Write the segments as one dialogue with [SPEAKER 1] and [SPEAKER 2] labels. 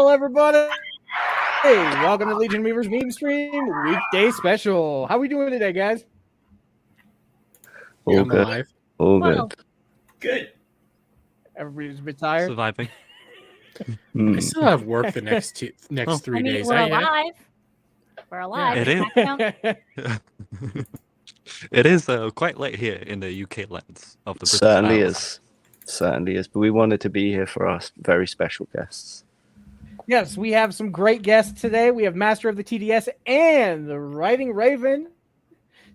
[SPEAKER 1] Hello, everybody. Hey, welcome to Legion Weaver's Memestream Weekday Special. How we doing today, guys?
[SPEAKER 2] All good. All good.
[SPEAKER 3] Good.
[SPEAKER 1] Everybody's a bit tired.
[SPEAKER 4] Surviving.
[SPEAKER 5] I still have work the next 3 days.
[SPEAKER 6] We're alive. We're alive.
[SPEAKER 1] It
[SPEAKER 4] It is quite late here in the UK lands of the British
[SPEAKER 2] Certainly
[SPEAKER 4] Isles.
[SPEAKER 2] is. Certainly is. But we wanted to be here for our very special guests.
[SPEAKER 1] Yes, we have some great guests today. We have Master of the TDS and the Writing Raven.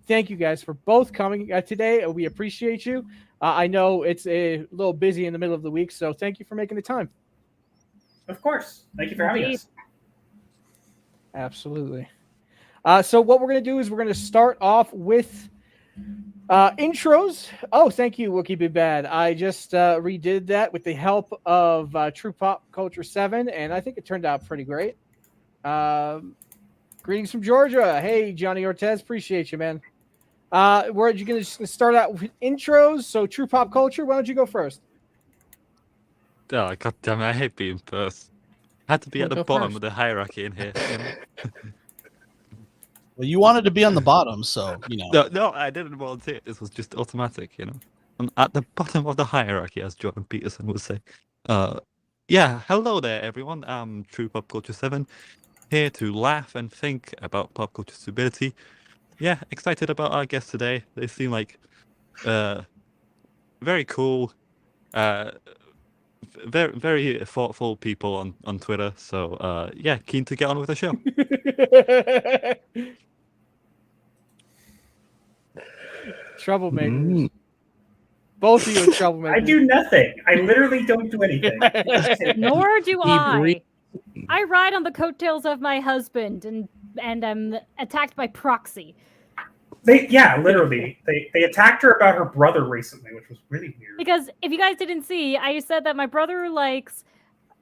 [SPEAKER 1] Thank you guys for both coming today. We appreciate you. I know it's a little busy in the middle of the week, so thank you for making the time.
[SPEAKER 3] Of course. Thank you for having us.
[SPEAKER 1] Absolutely. So what we're going to do is we're going to start off with intros. Oh, thank you, Wookie Be Bad. I just redid that with the help of True Pop Culture 7, and I think it turned out pretty great. Greetings from Georgia. Hey, Johnny Ortez. Appreciate you, man. We're going to start out with intros. So True Pop Culture, why don't you go first?
[SPEAKER 4] Oh, God damn it. I hate being first. Had to be
[SPEAKER 5] Well,
[SPEAKER 4] at the
[SPEAKER 5] go
[SPEAKER 4] bottom
[SPEAKER 5] first.
[SPEAKER 4] of the hierarchy in here. You know?
[SPEAKER 7] Well, you wanted to be on the bottom, so,
[SPEAKER 4] No, I didn't volunteer. This was just automatic, you know. I'm at the bottom of the hierarchy, as Jordan Peterson would say. Yeah, hello there, everyone. I'm True Pop Culture 7, here to laugh and think about pop culture stability. Yeah, excited about our guests today. They seem like very cool, very, very thoughtful people on Twitter. So, yeah, keen to get on with the show.
[SPEAKER 1] Troublemakers. Both of you are troublemakers.
[SPEAKER 3] I do nothing. I literally don't do anything.
[SPEAKER 6] Nor do
[SPEAKER 5] He
[SPEAKER 6] I.
[SPEAKER 5] breathed.
[SPEAKER 6] I ride on the coattails of my husband and I'm attacked by proxy.
[SPEAKER 3] Literally. They attacked her about her brother recently, which was really weird.
[SPEAKER 6] Because if you guys didn't see, I said that my brother likes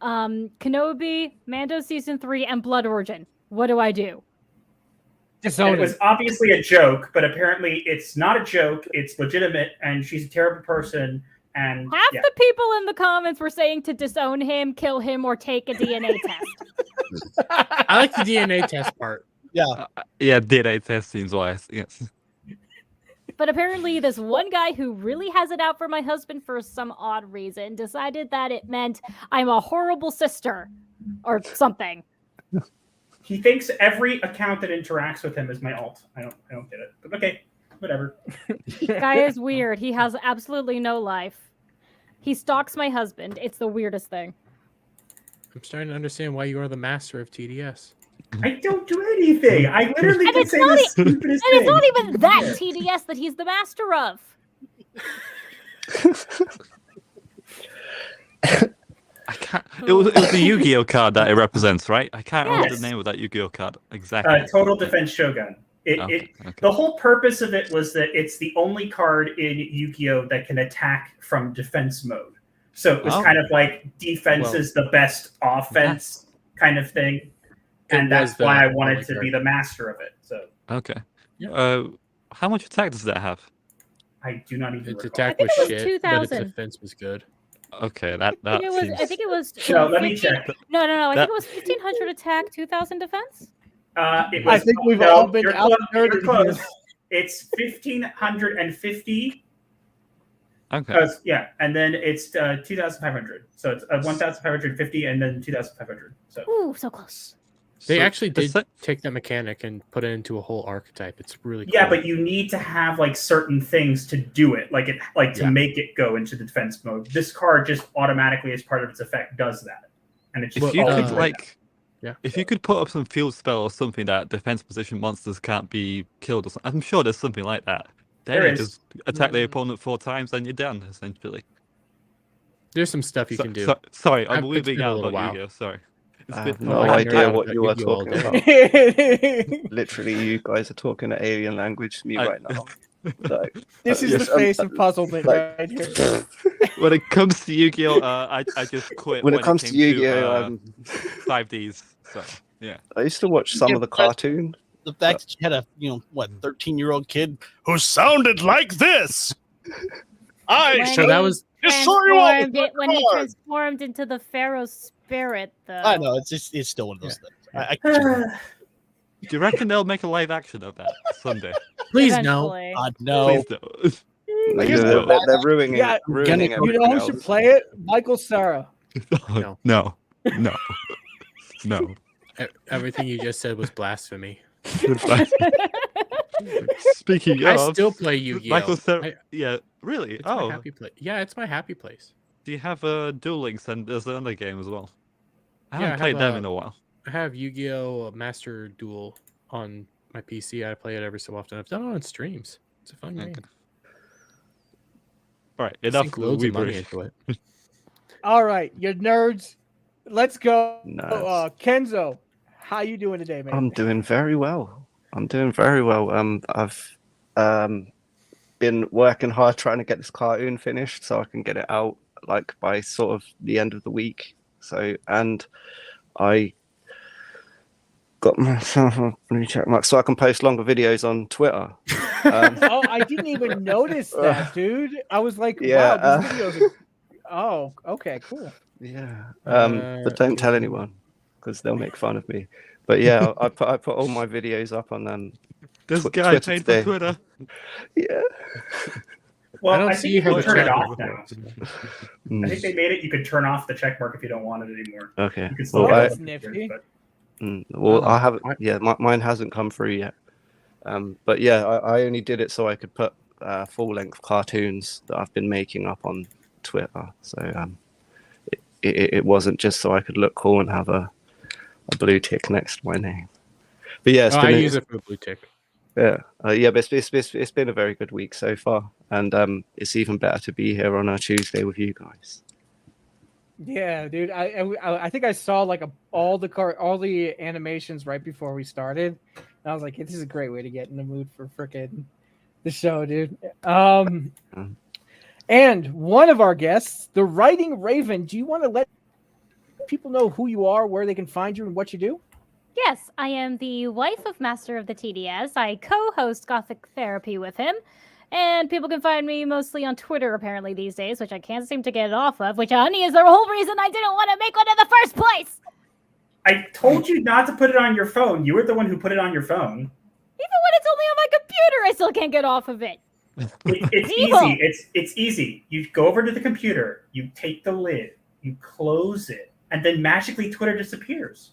[SPEAKER 6] Kenobi, Mando Season 3, and Blood Origin. What do I do?
[SPEAKER 1] Disown
[SPEAKER 3] It was obviously a joke, but apparently it's not a joke. It's legitimate, and she's a terrible person. And
[SPEAKER 6] Half the people in the comments were saying to disown him, kill him, or take a DNA test.
[SPEAKER 5] I like the DNA test part.
[SPEAKER 7] Yeah.
[SPEAKER 4] Yeah, DNA test seems wise. Yes.
[SPEAKER 6] But apparently this one guy who really has it out for my husband for some odd reason decided that it meant I'm a horrible sister or something.
[SPEAKER 3] he thinks every account that interacts with him is my alt. I don't get it. But okay, whatever.
[SPEAKER 6] Guy is weird. He has absolutely no life. He stalks my husband. It's the weirdest thing.
[SPEAKER 5] I'm starting to understand why you are the master of TDS.
[SPEAKER 3] I don't do anything. I literally
[SPEAKER 6] And
[SPEAKER 3] can
[SPEAKER 6] it's
[SPEAKER 3] say
[SPEAKER 6] not
[SPEAKER 3] the
[SPEAKER 6] e-
[SPEAKER 3] stupidest
[SPEAKER 6] And it's not
[SPEAKER 3] thing.
[SPEAKER 6] even that TDS that he's the master of.
[SPEAKER 4] I can't. It was the Yu-Gi-Oh card that it represents, right? I can't remember
[SPEAKER 3] Yes.
[SPEAKER 4] the name of that Yu-Gi-Oh card exactly.
[SPEAKER 3] Total Defense Shogun.
[SPEAKER 4] Okay.
[SPEAKER 3] The whole purpose of it was that it's the only card in Yu-Gi-Oh that can attack from defense mode. So it was
[SPEAKER 4] Oh.
[SPEAKER 3] kind of like defense
[SPEAKER 5] Well,
[SPEAKER 3] is the best offense kind of thing. And that's
[SPEAKER 5] was
[SPEAKER 3] why I
[SPEAKER 5] the
[SPEAKER 3] wanted
[SPEAKER 5] only
[SPEAKER 3] to
[SPEAKER 5] card.
[SPEAKER 3] be the master of it. So
[SPEAKER 4] Okay.
[SPEAKER 5] Yeah.
[SPEAKER 4] How much attack does that have?
[SPEAKER 3] I do not even
[SPEAKER 5] Its
[SPEAKER 3] recall.
[SPEAKER 5] attack
[SPEAKER 6] I think
[SPEAKER 5] was
[SPEAKER 6] it was
[SPEAKER 5] shit, but its
[SPEAKER 6] 2000.
[SPEAKER 5] defense was good.
[SPEAKER 4] Okay, that
[SPEAKER 6] I think it was.
[SPEAKER 3] No, let me
[SPEAKER 6] 15
[SPEAKER 3] check.
[SPEAKER 6] No. I
[SPEAKER 4] That-
[SPEAKER 6] think it was 1500 attack, 2000 defense.
[SPEAKER 3] It
[SPEAKER 1] I
[SPEAKER 3] was,
[SPEAKER 1] think we've
[SPEAKER 3] no,
[SPEAKER 1] all been
[SPEAKER 3] you're
[SPEAKER 1] out
[SPEAKER 3] close,
[SPEAKER 1] nerded
[SPEAKER 3] you're close.
[SPEAKER 1] here.
[SPEAKER 3] It's 1550.
[SPEAKER 4] Okay.
[SPEAKER 3] Yeah, and then it's 2500. So it's 1550 and then 2500. So
[SPEAKER 6] Ooh, so close.
[SPEAKER 5] They
[SPEAKER 4] So
[SPEAKER 5] actually
[SPEAKER 4] the
[SPEAKER 5] did
[SPEAKER 4] se-
[SPEAKER 5] take that mechanic and put it into a whole archetype. It's really cool.
[SPEAKER 3] yeah, but you need to have like certain things to do it, to
[SPEAKER 5] Yeah.
[SPEAKER 3] make it go into the defense mode. This card just automatically, as part of its effect, does that, and it's just
[SPEAKER 4] If you
[SPEAKER 3] always
[SPEAKER 4] could
[SPEAKER 3] like
[SPEAKER 4] if you could put up some field spell or something that defense position monsters can't be killed, or something, I'm sure there's something like that. Then
[SPEAKER 3] There
[SPEAKER 4] you
[SPEAKER 3] is.
[SPEAKER 4] just attack the opponent 4 times, and you're done essentially.
[SPEAKER 5] There's some stuff you can do.
[SPEAKER 4] Sorry,
[SPEAKER 5] I've-
[SPEAKER 4] I'm
[SPEAKER 5] it's
[SPEAKER 4] leaving
[SPEAKER 5] been a
[SPEAKER 4] out
[SPEAKER 5] little
[SPEAKER 4] about
[SPEAKER 5] while.
[SPEAKER 4] Yu-Gi-Oh. Sorry. It's
[SPEAKER 2] I
[SPEAKER 4] been-
[SPEAKER 2] have no
[SPEAKER 5] I
[SPEAKER 2] idea
[SPEAKER 5] nerd
[SPEAKER 2] what
[SPEAKER 5] out
[SPEAKER 2] you are
[SPEAKER 5] Yu-Gi-Oh all
[SPEAKER 2] talking
[SPEAKER 5] day.
[SPEAKER 2] about. Literally, you guys are talking an alien language to me
[SPEAKER 4] I-
[SPEAKER 2] right now. Like,
[SPEAKER 1] This is
[SPEAKER 2] yes,
[SPEAKER 1] the face of puzzlement
[SPEAKER 2] like-
[SPEAKER 1] right here.
[SPEAKER 4] When it comes to Yu-Gi-Oh, I just quit.
[SPEAKER 2] when it comes to
[SPEAKER 4] came
[SPEAKER 2] Yu-Gi-Oh,
[SPEAKER 4] 5Ds. So yeah.
[SPEAKER 2] I used to watch some
[SPEAKER 7] Yeah,
[SPEAKER 2] of the
[SPEAKER 7] but-
[SPEAKER 2] cartoon.
[SPEAKER 7] The fact that you had a 13-year-old kid who sounded like this.
[SPEAKER 6] When
[SPEAKER 5] So that was
[SPEAKER 6] he
[SPEAKER 7] Destroy you all
[SPEAKER 6] transformed
[SPEAKER 7] with
[SPEAKER 6] when he
[SPEAKER 7] card.
[SPEAKER 6] transformed into the Pharaoh's bear it though.
[SPEAKER 7] I know it's still one of those things. I can't-
[SPEAKER 4] Do you reckon they'll make a live action of that Sunday?
[SPEAKER 5] Please no.
[SPEAKER 6] Eventually.
[SPEAKER 7] no.
[SPEAKER 4] Please don't.
[SPEAKER 2] Like,
[SPEAKER 4] Please
[SPEAKER 2] they're,
[SPEAKER 4] don't.
[SPEAKER 2] they're ruining
[SPEAKER 1] Yeah,
[SPEAKER 2] ruining
[SPEAKER 1] You know
[SPEAKER 2] everything
[SPEAKER 1] who should
[SPEAKER 2] else.
[SPEAKER 1] play it? Michael Sarah.
[SPEAKER 4] No. No. No. No.
[SPEAKER 5] Everything you just said was blasphemy.
[SPEAKER 4] Speaking
[SPEAKER 5] I
[SPEAKER 4] of,
[SPEAKER 5] still play Yu-Gi-Oh.
[SPEAKER 4] Michael Sarah. Yeah, really?
[SPEAKER 5] It's my
[SPEAKER 4] Oh,
[SPEAKER 5] happy place. Yeah, it's my happy place.
[SPEAKER 4] do you have a Duel Links and there's another game as well? I
[SPEAKER 5] Yeah,
[SPEAKER 4] haven't
[SPEAKER 5] I
[SPEAKER 4] played
[SPEAKER 5] have
[SPEAKER 4] them in a while.
[SPEAKER 5] I have Yu-Gi-Oh! Master Duel on my PC. I play it every so often. I've done it on streams. It's a fun game.
[SPEAKER 4] Okay. All right,
[SPEAKER 5] I
[SPEAKER 4] enough
[SPEAKER 5] sink loads of money
[SPEAKER 4] weeberish.
[SPEAKER 5] into it.
[SPEAKER 1] All right, you nerds. Let's go.
[SPEAKER 2] Nerds.
[SPEAKER 1] Kenzo, how you doing today, man?
[SPEAKER 2] I'm doing very well. I've been working hard trying to get this cartoon finished so I can get it out like by sort of the end of the week. So, and I got myself a blue check mark so I can post longer videos on Twitter.
[SPEAKER 1] Oh, I didn't even notice that, dude. I was like,
[SPEAKER 2] Yeah,
[SPEAKER 1] wow, these videos are... Oh, okay, cool.
[SPEAKER 2] Yeah, but don't tell anyone because they'll make fun of me. But yeah, I put all my videos up on
[SPEAKER 4] This
[SPEAKER 2] Tw-
[SPEAKER 4] guy
[SPEAKER 2] Twitter
[SPEAKER 4] paid
[SPEAKER 2] today.
[SPEAKER 4] for Twitter.
[SPEAKER 2] Yeah.
[SPEAKER 3] Well,
[SPEAKER 5] I don't
[SPEAKER 3] I
[SPEAKER 5] see
[SPEAKER 3] think you
[SPEAKER 5] how
[SPEAKER 3] can
[SPEAKER 5] the
[SPEAKER 3] turn it
[SPEAKER 5] chat
[SPEAKER 3] off
[SPEAKER 5] works.
[SPEAKER 3] now. I think they made it. You could turn off the check mark if you don't want it anymore.
[SPEAKER 2] Okay.
[SPEAKER 3] You can still
[SPEAKER 2] Well,
[SPEAKER 3] get
[SPEAKER 2] I,
[SPEAKER 3] all
[SPEAKER 1] That's
[SPEAKER 3] the
[SPEAKER 1] nifty.
[SPEAKER 3] pictures, but
[SPEAKER 2] well, I
[SPEAKER 5] Oh,
[SPEAKER 2] haven't.
[SPEAKER 5] I-
[SPEAKER 2] Yeah, mine hasn't come through yet. But yeah, I only did it so I could put full-length cartoons that I've been making up on Twitter. So it wasn't just so I could look cool and have a blue tick next to my name. But yeah,
[SPEAKER 5] I use it for the blue tick.
[SPEAKER 2] Yeah, but it's been a very good week so far, and it's even better to be here on a Tuesday with you guys.
[SPEAKER 1] Yeah, dude. I think I saw like all the animations right before we started. And I was like, this is a great way to get in the mood for frickin' the show, dude. And one of our guests, the Writing Raven. Do you want to let people know who you are, where they can find you, and what you do?
[SPEAKER 6] Yes, I am the wife of Master of the TDS. I co-host Gothic Therapy with him. And people can find me mostly on Twitter, apparently, these days, which I can't seem to get it off of, which, honey, is the whole reason I didn't want to make one in the first place!
[SPEAKER 3] I told you not to put it on your phone. You were the one who put it on your phone.
[SPEAKER 6] Even when it's only on my computer, I still can't get off of it.
[SPEAKER 3] It's
[SPEAKER 6] Evil.
[SPEAKER 3] easy. It's easy. You go over to the computer, you take the lid, you close it, and then magically Twitter disappears.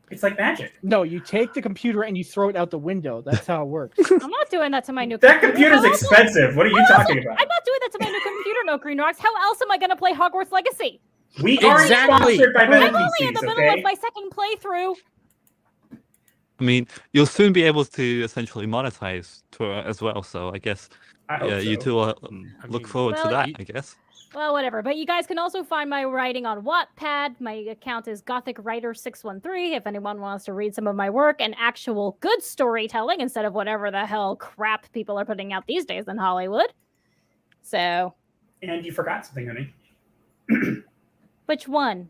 [SPEAKER 3] It's like magic.
[SPEAKER 1] No, you take the computer and you throw it out the window. That's how it works.
[SPEAKER 6] I'm not doing that to my new
[SPEAKER 3] That
[SPEAKER 6] computer.
[SPEAKER 3] computer's expensive. What are you talking about?
[SPEAKER 6] I'm not doing that to my new computer, no Green Rocks. How else am I going to play Hogwarts Legacy?
[SPEAKER 3] We aren't
[SPEAKER 5] Exactly.
[SPEAKER 3] sponsored by
[SPEAKER 6] I'm
[SPEAKER 3] Meta
[SPEAKER 6] only in the
[SPEAKER 3] PCs,
[SPEAKER 6] middle
[SPEAKER 3] okay?
[SPEAKER 6] of my second playthrough.
[SPEAKER 4] I mean, you'll soon be able to essentially monetize Twitter as well. So I guess
[SPEAKER 3] I hope
[SPEAKER 4] yeah, you
[SPEAKER 3] so.
[SPEAKER 4] two will
[SPEAKER 5] I
[SPEAKER 4] look
[SPEAKER 5] mean,
[SPEAKER 4] forward to
[SPEAKER 6] well,
[SPEAKER 4] that.
[SPEAKER 5] you-
[SPEAKER 4] I guess.
[SPEAKER 6] Well, whatever. But you guys can also find my writing on Wattpad. My account is GothicWriter613 if anyone wants to read some of my work and actual good storytelling instead of whatever the hell crap people are putting out these days in Hollywood. So,
[SPEAKER 3] And you forgot something, honey.
[SPEAKER 6] which one?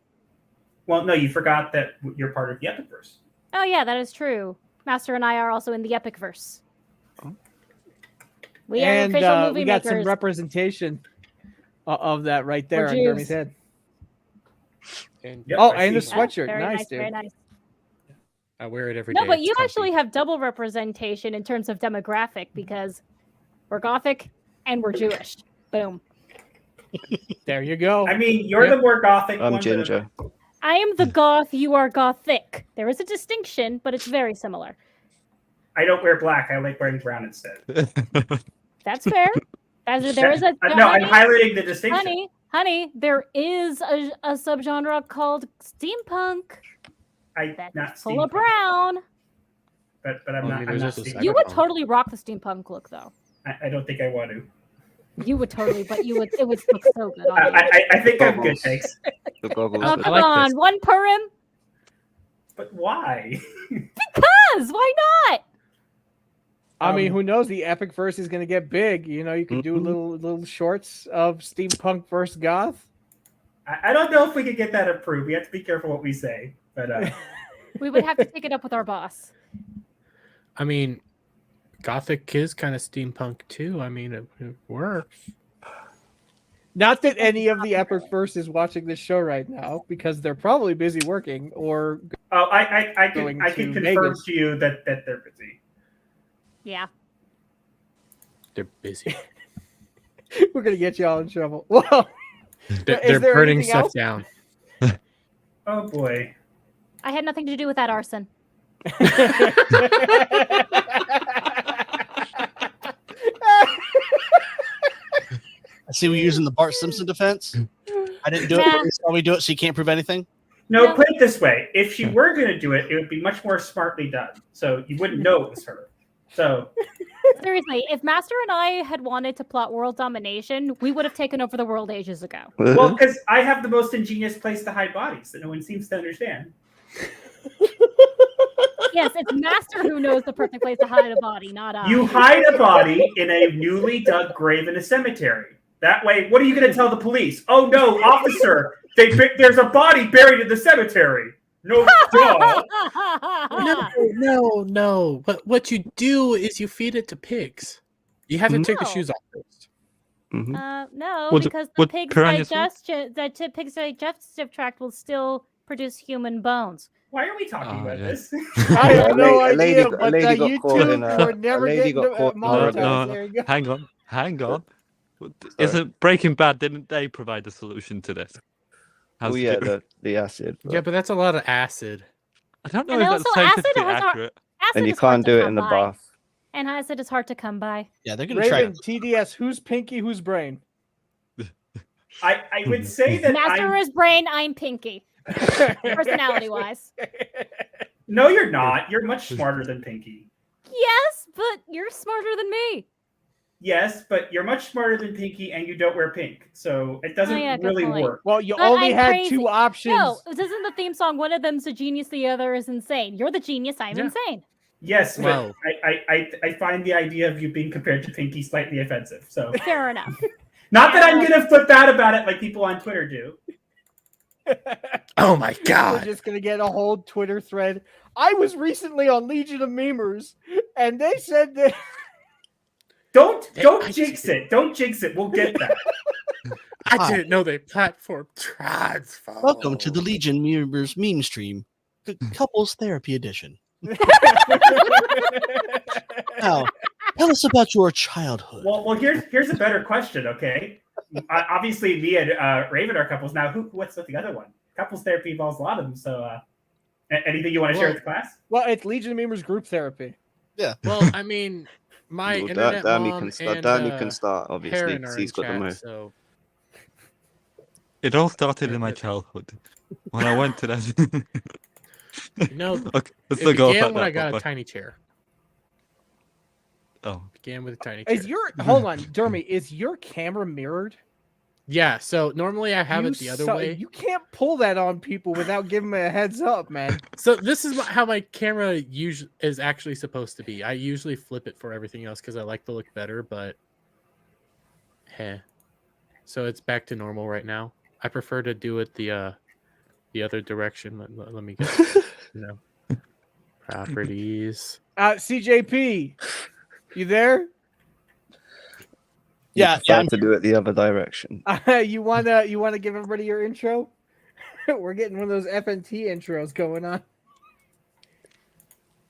[SPEAKER 3] Well, no, you forgot that you're part of the Epicverse.
[SPEAKER 6] Oh, yeah, that is true. Master and I are also in the Epicverse. We are
[SPEAKER 1] And
[SPEAKER 6] official movie
[SPEAKER 1] we got some
[SPEAKER 6] makers.
[SPEAKER 1] representation of that right there
[SPEAKER 6] We're
[SPEAKER 1] on
[SPEAKER 6] Jews.
[SPEAKER 1] Jeremy's head.
[SPEAKER 5] And
[SPEAKER 3] Yep,
[SPEAKER 1] Oh,
[SPEAKER 3] I
[SPEAKER 1] and the
[SPEAKER 3] see.
[SPEAKER 1] sweatshirt.
[SPEAKER 6] Very
[SPEAKER 1] Nice,
[SPEAKER 6] very
[SPEAKER 1] dude.
[SPEAKER 6] nice.
[SPEAKER 5] I wear it every day.
[SPEAKER 6] No, but
[SPEAKER 5] It's
[SPEAKER 6] you
[SPEAKER 5] comfy.
[SPEAKER 6] actually have double representation in terms of demographic because we're Gothic and we're Jewish. Boom.
[SPEAKER 1] There you go.
[SPEAKER 3] I mean, you're
[SPEAKER 1] Yep.
[SPEAKER 3] the more gothic
[SPEAKER 2] I'm
[SPEAKER 3] one. but-
[SPEAKER 2] Ginger.
[SPEAKER 6] I am the goth, you are Gothic. There is a distinction, but it's very similar.
[SPEAKER 3] I don't wear black. I like wearing brown instead.
[SPEAKER 6] That's fair. There is a
[SPEAKER 3] No, I'm highlighting the distinction.
[SPEAKER 6] honey, there is a subgenre called steampunk
[SPEAKER 3] Not
[SPEAKER 6] that's full of
[SPEAKER 3] steampunk,
[SPEAKER 6] brown.
[SPEAKER 3] but I'm
[SPEAKER 5] I
[SPEAKER 3] not.
[SPEAKER 5] mean,
[SPEAKER 3] I'm
[SPEAKER 5] there's
[SPEAKER 3] not
[SPEAKER 5] also
[SPEAKER 3] steampunk.
[SPEAKER 6] You would
[SPEAKER 5] Cyberpunk.
[SPEAKER 6] totally rock the steampunk look, though.
[SPEAKER 3] I don't think I want to.
[SPEAKER 6] You would totally, but you would. It would look so good on you.
[SPEAKER 3] I think I'm good,
[SPEAKER 2] Goggles.
[SPEAKER 3] thanks.
[SPEAKER 2] The goggles.
[SPEAKER 6] Oh,
[SPEAKER 5] I
[SPEAKER 6] come
[SPEAKER 5] like
[SPEAKER 6] on,
[SPEAKER 5] this.
[SPEAKER 6] one Purim.
[SPEAKER 3] But why?
[SPEAKER 6] Because why not?
[SPEAKER 1] I mean, who knows? The epic verse is going to get big. You know, you could do little shorts of steampunk versus goth.
[SPEAKER 3] I don't know if we could get that approved. We have to be careful what we say. But
[SPEAKER 6] We would have to take it up with our boss.
[SPEAKER 5] I mean, Gothic is kind of steampunk too. I mean, it works.
[SPEAKER 1] Not that any of the Epic First is watching this show right now because they're probably busy working or
[SPEAKER 3] Oh, I can
[SPEAKER 1] Going
[SPEAKER 3] confirm
[SPEAKER 1] to Vegas.
[SPEAKER 3] to you that they're busy.
[SPEAKER 6] Yeah.
[SPEAKER 5] They're busy.
[SPEAKER 1] we're gonna get you all in trouble. Well,
[SPEAKER 5] They're
[SPEAKER 1] there
[SPEAKER 5] burning
[SPEAKER 1] anything
[SPEAKER 5] stuff
[SPEAKER 1] else?
[SPEAKER 5] down.
[SPEAKER 3] Oh boy.
[SPEAKER 6] I had nothing to do with that arson.
[SPEAKER 7] I see we're using the Bart Simpson defense. I didn't do it.
[SPEAKER 6] Yeah.
[SPEAKER 7] But you saw me do it, so you can't prove anything.
[SPEAKER 3] No,
[SPEAKER 6] No.
[SPEAKER 3] put it this way: if she were going to do it, it would be much more smartly done, so you wouldn't know it was her. So
[SPEAKER 6] Seriously, if Master and I had wanted to plot world domination, we would have taken over the world ages ago.
[SPEAKER 3] well, because I have the most ingenious place to hide bodies that no one seems to understand.
[SPEAKER 6] Yes, it's Master who knows the perfect place to hide a body, not I.
[SPEAKER 3] You hide a body in a newly dug grave in a cemetery. That way, what are you going to tell the police? Oh no, officer, there's a body buried in the cemetery. No, duh.
[SPEAKER 5] No. What you do is you feed it to pigs. You have to take the
[SPEAKER 6] No.
[SPEAKER 5] shoes off first.
[SPEAKER 2] Mhm.
[SPEAKER 6] No,
[SPEAKER 4] Would-
[SPEAKER 6] because the
[SPEAKER 4] would
[SPEAKER 6] pig's
[SPEAKER 4] piranhas-
[SPEAKER 6] pig's digestive tract will still produce human bones.
[SPEAKER 3] Why are we talking
[SPEAKER 4] Oh,
[SPEAKER 3] about
[SPEAKER 4] yeah.
[SPEAKER 3] this?
[SPEAKER 1] I have no
[SPEAKER 2] A lady
[SPEAKER 1] idea,
[SPEAKER 2] got- a
[SPEAKER 1] but
[SPEAKER 2] lady got caught in
[SPEAKER 1] YouTube
[SPEAKER 2] a-
[SPEAKER 1] we're never
[SPEAKER 2] a lady
[SPEAKER 1] getting
[SPEAKER 2] got caught in a-
[SPEAKER 1] monetized.
[SPEAKER 4] No,
[SPEAKER 1] There you go.
[SPEAKER 4] hang on. Isn't Breaking Bad? Didn't they provide the solution to this?
[SPEAKER 2] Oh yeah, the acid.
[SPEAKER 5] Yeah, but that's a lot of acid.
[SPEAKER 4] I don't know
[SPEAKER 6] And
[SPEAKER 4] if
[SPEAKER 6] also
[SPEAKER 4] that's
[SPEAKER 6] acid
[SPEAKER 4] scientifically
[SPEAKER 6] has our-
[SPEAKER 4] accurate.
[SPEAKER 6] Acid
[SPEAKER 2] And you
[SPEAKER 6] is hard
[SPEAKER 2] can't
[SPEAKER 6] to
[SPEAKER 2] do it
[SPEAKER 6] come
[SPEAKER 2] in the
[SPEAKER 6] by.
[SPEAKER 2] bath.
[SPEAKER 6] And acid is hard to come by.
[SPEAKER 7] Yeah, they're gonna try.
[SPEAKER 1] Raven, TDS, who's Pinky, who's Brain?
[SPEAKER 3] I would say that
[SPEAKER 6] Master is brain, I'm Pinky. Personality-wise.
[SPEAKER 3] No, you're not. You're much smarter than Pinky.
[SPEAKER 6] Yes, but you're smarter than me.
[SPEAKER 3] Yes, but you're much smarter than Pinky, and you don't wear pink, so it doesn't
[SPEAKER 6] yeah, good
[SPEAKER 3] really
[SPEAKER 6] point.
[SPEAKER 3] work.
[SPEAKER 1] Well, you
[SPEAKER 6] But
[SPEAKER 1] only
[SPEAKER 6] I'm
[SPEAKER 1] had
[SPEAKER 6] crazy.
[SPEAKER 1] two options.
[SPEAKER 6] No, this isn't the theme song. One of them's a genius, the other is insane. You're the genius, I'm
[SPEAKER 5] Yeah.
[SPEAKER 6] insane.
[SPEAKER 3] Yes, but
[SPEAKER 5] Wow.
[SPEAKER 3] I find the idea of you being compared to Pinky slightly offensive. So
[SPEAKER 6] Fair enough.
[SPEAKER 3] not that I'm gonna flip out about it like people on Twitter do.
[SPEAKER 5] Oh my
[SPEAKER 1] We're
[SPEAKER 5] god.
[SPEAKER 1] just gonna get a whole Twitter thread. I was recently on Legion of Memers, and they said that
[SPEAKER 3] Don't
[SPEAKER 5] I
[SPEAKER 3] jinx
[SPEAKER 5] see.
[SPEAKER 3] it. Don't jinx it. We'll get that.
[SPEAKER 5] I didn't know they platform trans.
[SPEAKER 7] Welcome to the Legion Members Meme Stream, the Couples Therapy Edition. Now, tell us about your childhood.
[SPEAKER 3] Well, here's a better question. Okay, obviously me and Raven are couples now. What's with the other one? Couples therapy involves a lot of them. So, anything you want to share with the class?
[SPEAKER 1] well, it's Legion of Memers group therapy.
[SPEAKER 5] Well, I mean, my
[SPEAKER 2] Well,
[SPEAKER 5] internet
[SPEAKER 2] Dan, you
[SPEAKER 5] mom
[SPEAKER 2] can start.
[SPEAKER 5] and
[SPEAKER 2] Dan, you can start.
[SPEAKER 5] Heron
[SPEAKER 2] Obviously,
[SPEAKER 5] are
[SPEAKER 2] 'cause
[SPEAKER 5] in
[SPEAKER 2] he's got the
[SPEAKER 5] chat,
[SPEAKER 2] most.
[SPEAKER 5] so
[SPEAKER 4] It all started in my childhood when I went to that.
[SPEAKER 5] no,
[SPEAKER 4] Okay, let's
[SPEAKER 5] it
[SPEAKER 4] not go off
[SPEAKER 5] began
[SPEAKER 4] at
[SPEAKER 5] when I
[SPEAKER 4] that,
[SPEAKER 5] got a
[SPEAKER 4] but-
[SPEAKER 5] tiny chair.
[SPEAKER 4] Oh,
[SPEAKER 5] It began with a tiny chair.
[SPEAKER 1] Is your hold on, Dermy? Is your camera mirrored?
[SPEAKER 5] Yeah, so normally I have
[SPEAKER 1] You
[SPEAKER 5] it the other
[SPEAKER 1] su-
[SPEAKER 5] way.
[SPEAKER 1] You can't pull that on people without giving them a heads up, man.
[SPEAKER 5] So this is how my camera usually is actually supposed to be. I usually flip it for everything else because I like to look better, but so it's back to normal right now. I prefer to do it the other direction. Let me get properties.
[SPEAKER 1] CJP, you there?
[SPEAKER 7] Yeah,
[SPEAKER 2] yeah.
[SPEAKER 7] I'm
[SPEAKER 2] To do it the other direction.
[SPEAKER 1] You wanna give everybody your intro? We're getting one of those FNT intros going on.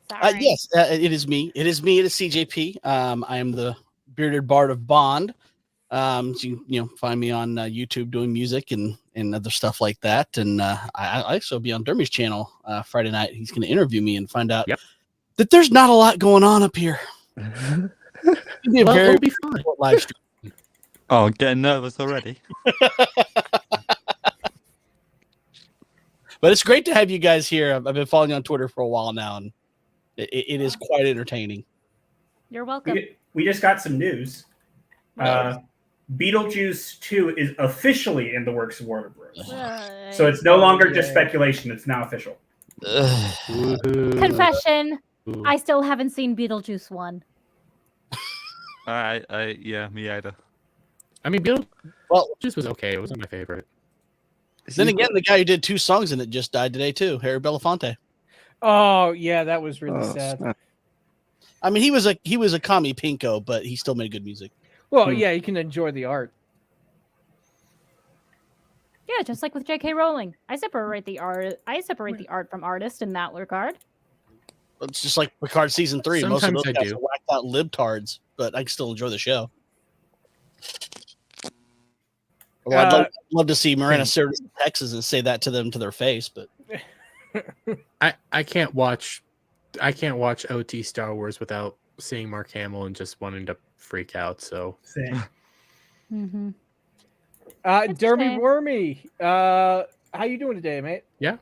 [SPEAKER 6] Sorry.
[SPEAKER 7] Yes, it is me. It is me. It is CJP. I am the bearded bard of Bond. So you find me on YouTube doing music and other stuff like that. And I also be on Dermy's channel Friday night. He's going to interview me and find out that there's not a lot going on up here. It'll be a
[SPEAKER 5] Well,
[SPEAKER 7] very
[SPEAKER 5] it'll be fun.
[SPEAKER 7] short live stream.
[SPEAKER 4] oh, getting nervous already.
[SPEAKER 7] But it's great to have you guys here. I've been following you on Twitter for a while now, and it is quite entertaining.
[SPEAKER 6] You're welcome.
[SPEAKER 3] We just got some news. Beetlejuice 2 is officially in the works of Warner Bros. So it's no longer just speculation; it's now official.
[SPEAKER 6] Confession.
[SPEAKER 5] Ooh.
[SPEAKER 6] I still haven't seen Beetlejuice 1.
[SPEAKER 4] Yeah, me either.
[SPEAKER 5] I mean, Bill,
[SPEAKER 7] Well,
[SPEAKER 5] just was okay. It wasn't my favorite.
[SPEAKER 7] then again, the guy who did 2 songs in it just died today too, Harry Belafonte.
[SPEAKER 1] Oh yeah, that was really
[SPEAKER 2] Oh,
[SPEAKER 1] sad.
[SPEAKER 2] snap.
[SPEAKER 7] I mean, he was a commie pinko, but he still made good music.
[SPEAKER 1] Well, yeah, you can enjoy the art.
[SPEAKER 6] Yeah, just like with J.K. Rowling, I separate the art from artist in that regard.
[SPEAKER 7] It's just like Picard season 3. Most of
[SPEAKER 5] Sometimes
[SPEAKER 7] those
[SPEAKER 5] I
[SPEAKER 7] guys
[SPEAKER 5] do.
[SPEAKER 7] are whacked out libtards, but I can still enjoy the show. Well, I'd love to see Miranda Sirtis in Texas and say that to them to their face, but
[SPEAKER 5] I can't watch OT Star Wars without seeing Mark Hamill and just wanting to freak out. So
[SPEAKER 3] Same.
[SPEAKER 6] Mm-hmm.
[SPEAKER 1] Dermy
[SPEAKER 6] shame.
[SPEAKER 1] Wormy, how you doing today, mate?
[SPEAKER 5] yeah.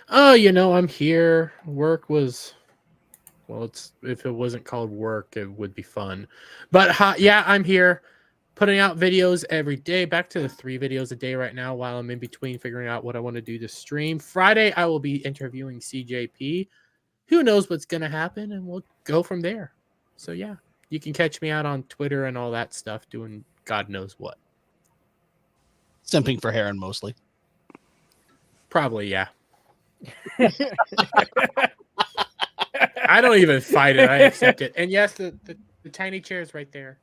[SPEAKER 5] Oh, I'm here. Work was, well, if it wasn't called work, it would be fun. But yeah, I'm here putting out videos every day. Back to the 3 videos a day right now while I'm in between figuring out what I want to do to stream. Friday, I will be interviewing CJP. Who knows what's going to happen, and we'll go from there. So, yeah, you can catch me out on Twitter and all that stuff doing God knows what.
[SPEAKER 7] simping for Heron mostly.
[SPEAKER 5] Probably, yeah. I don't even fight it. I accept it. And yes, the tiny chair is right there.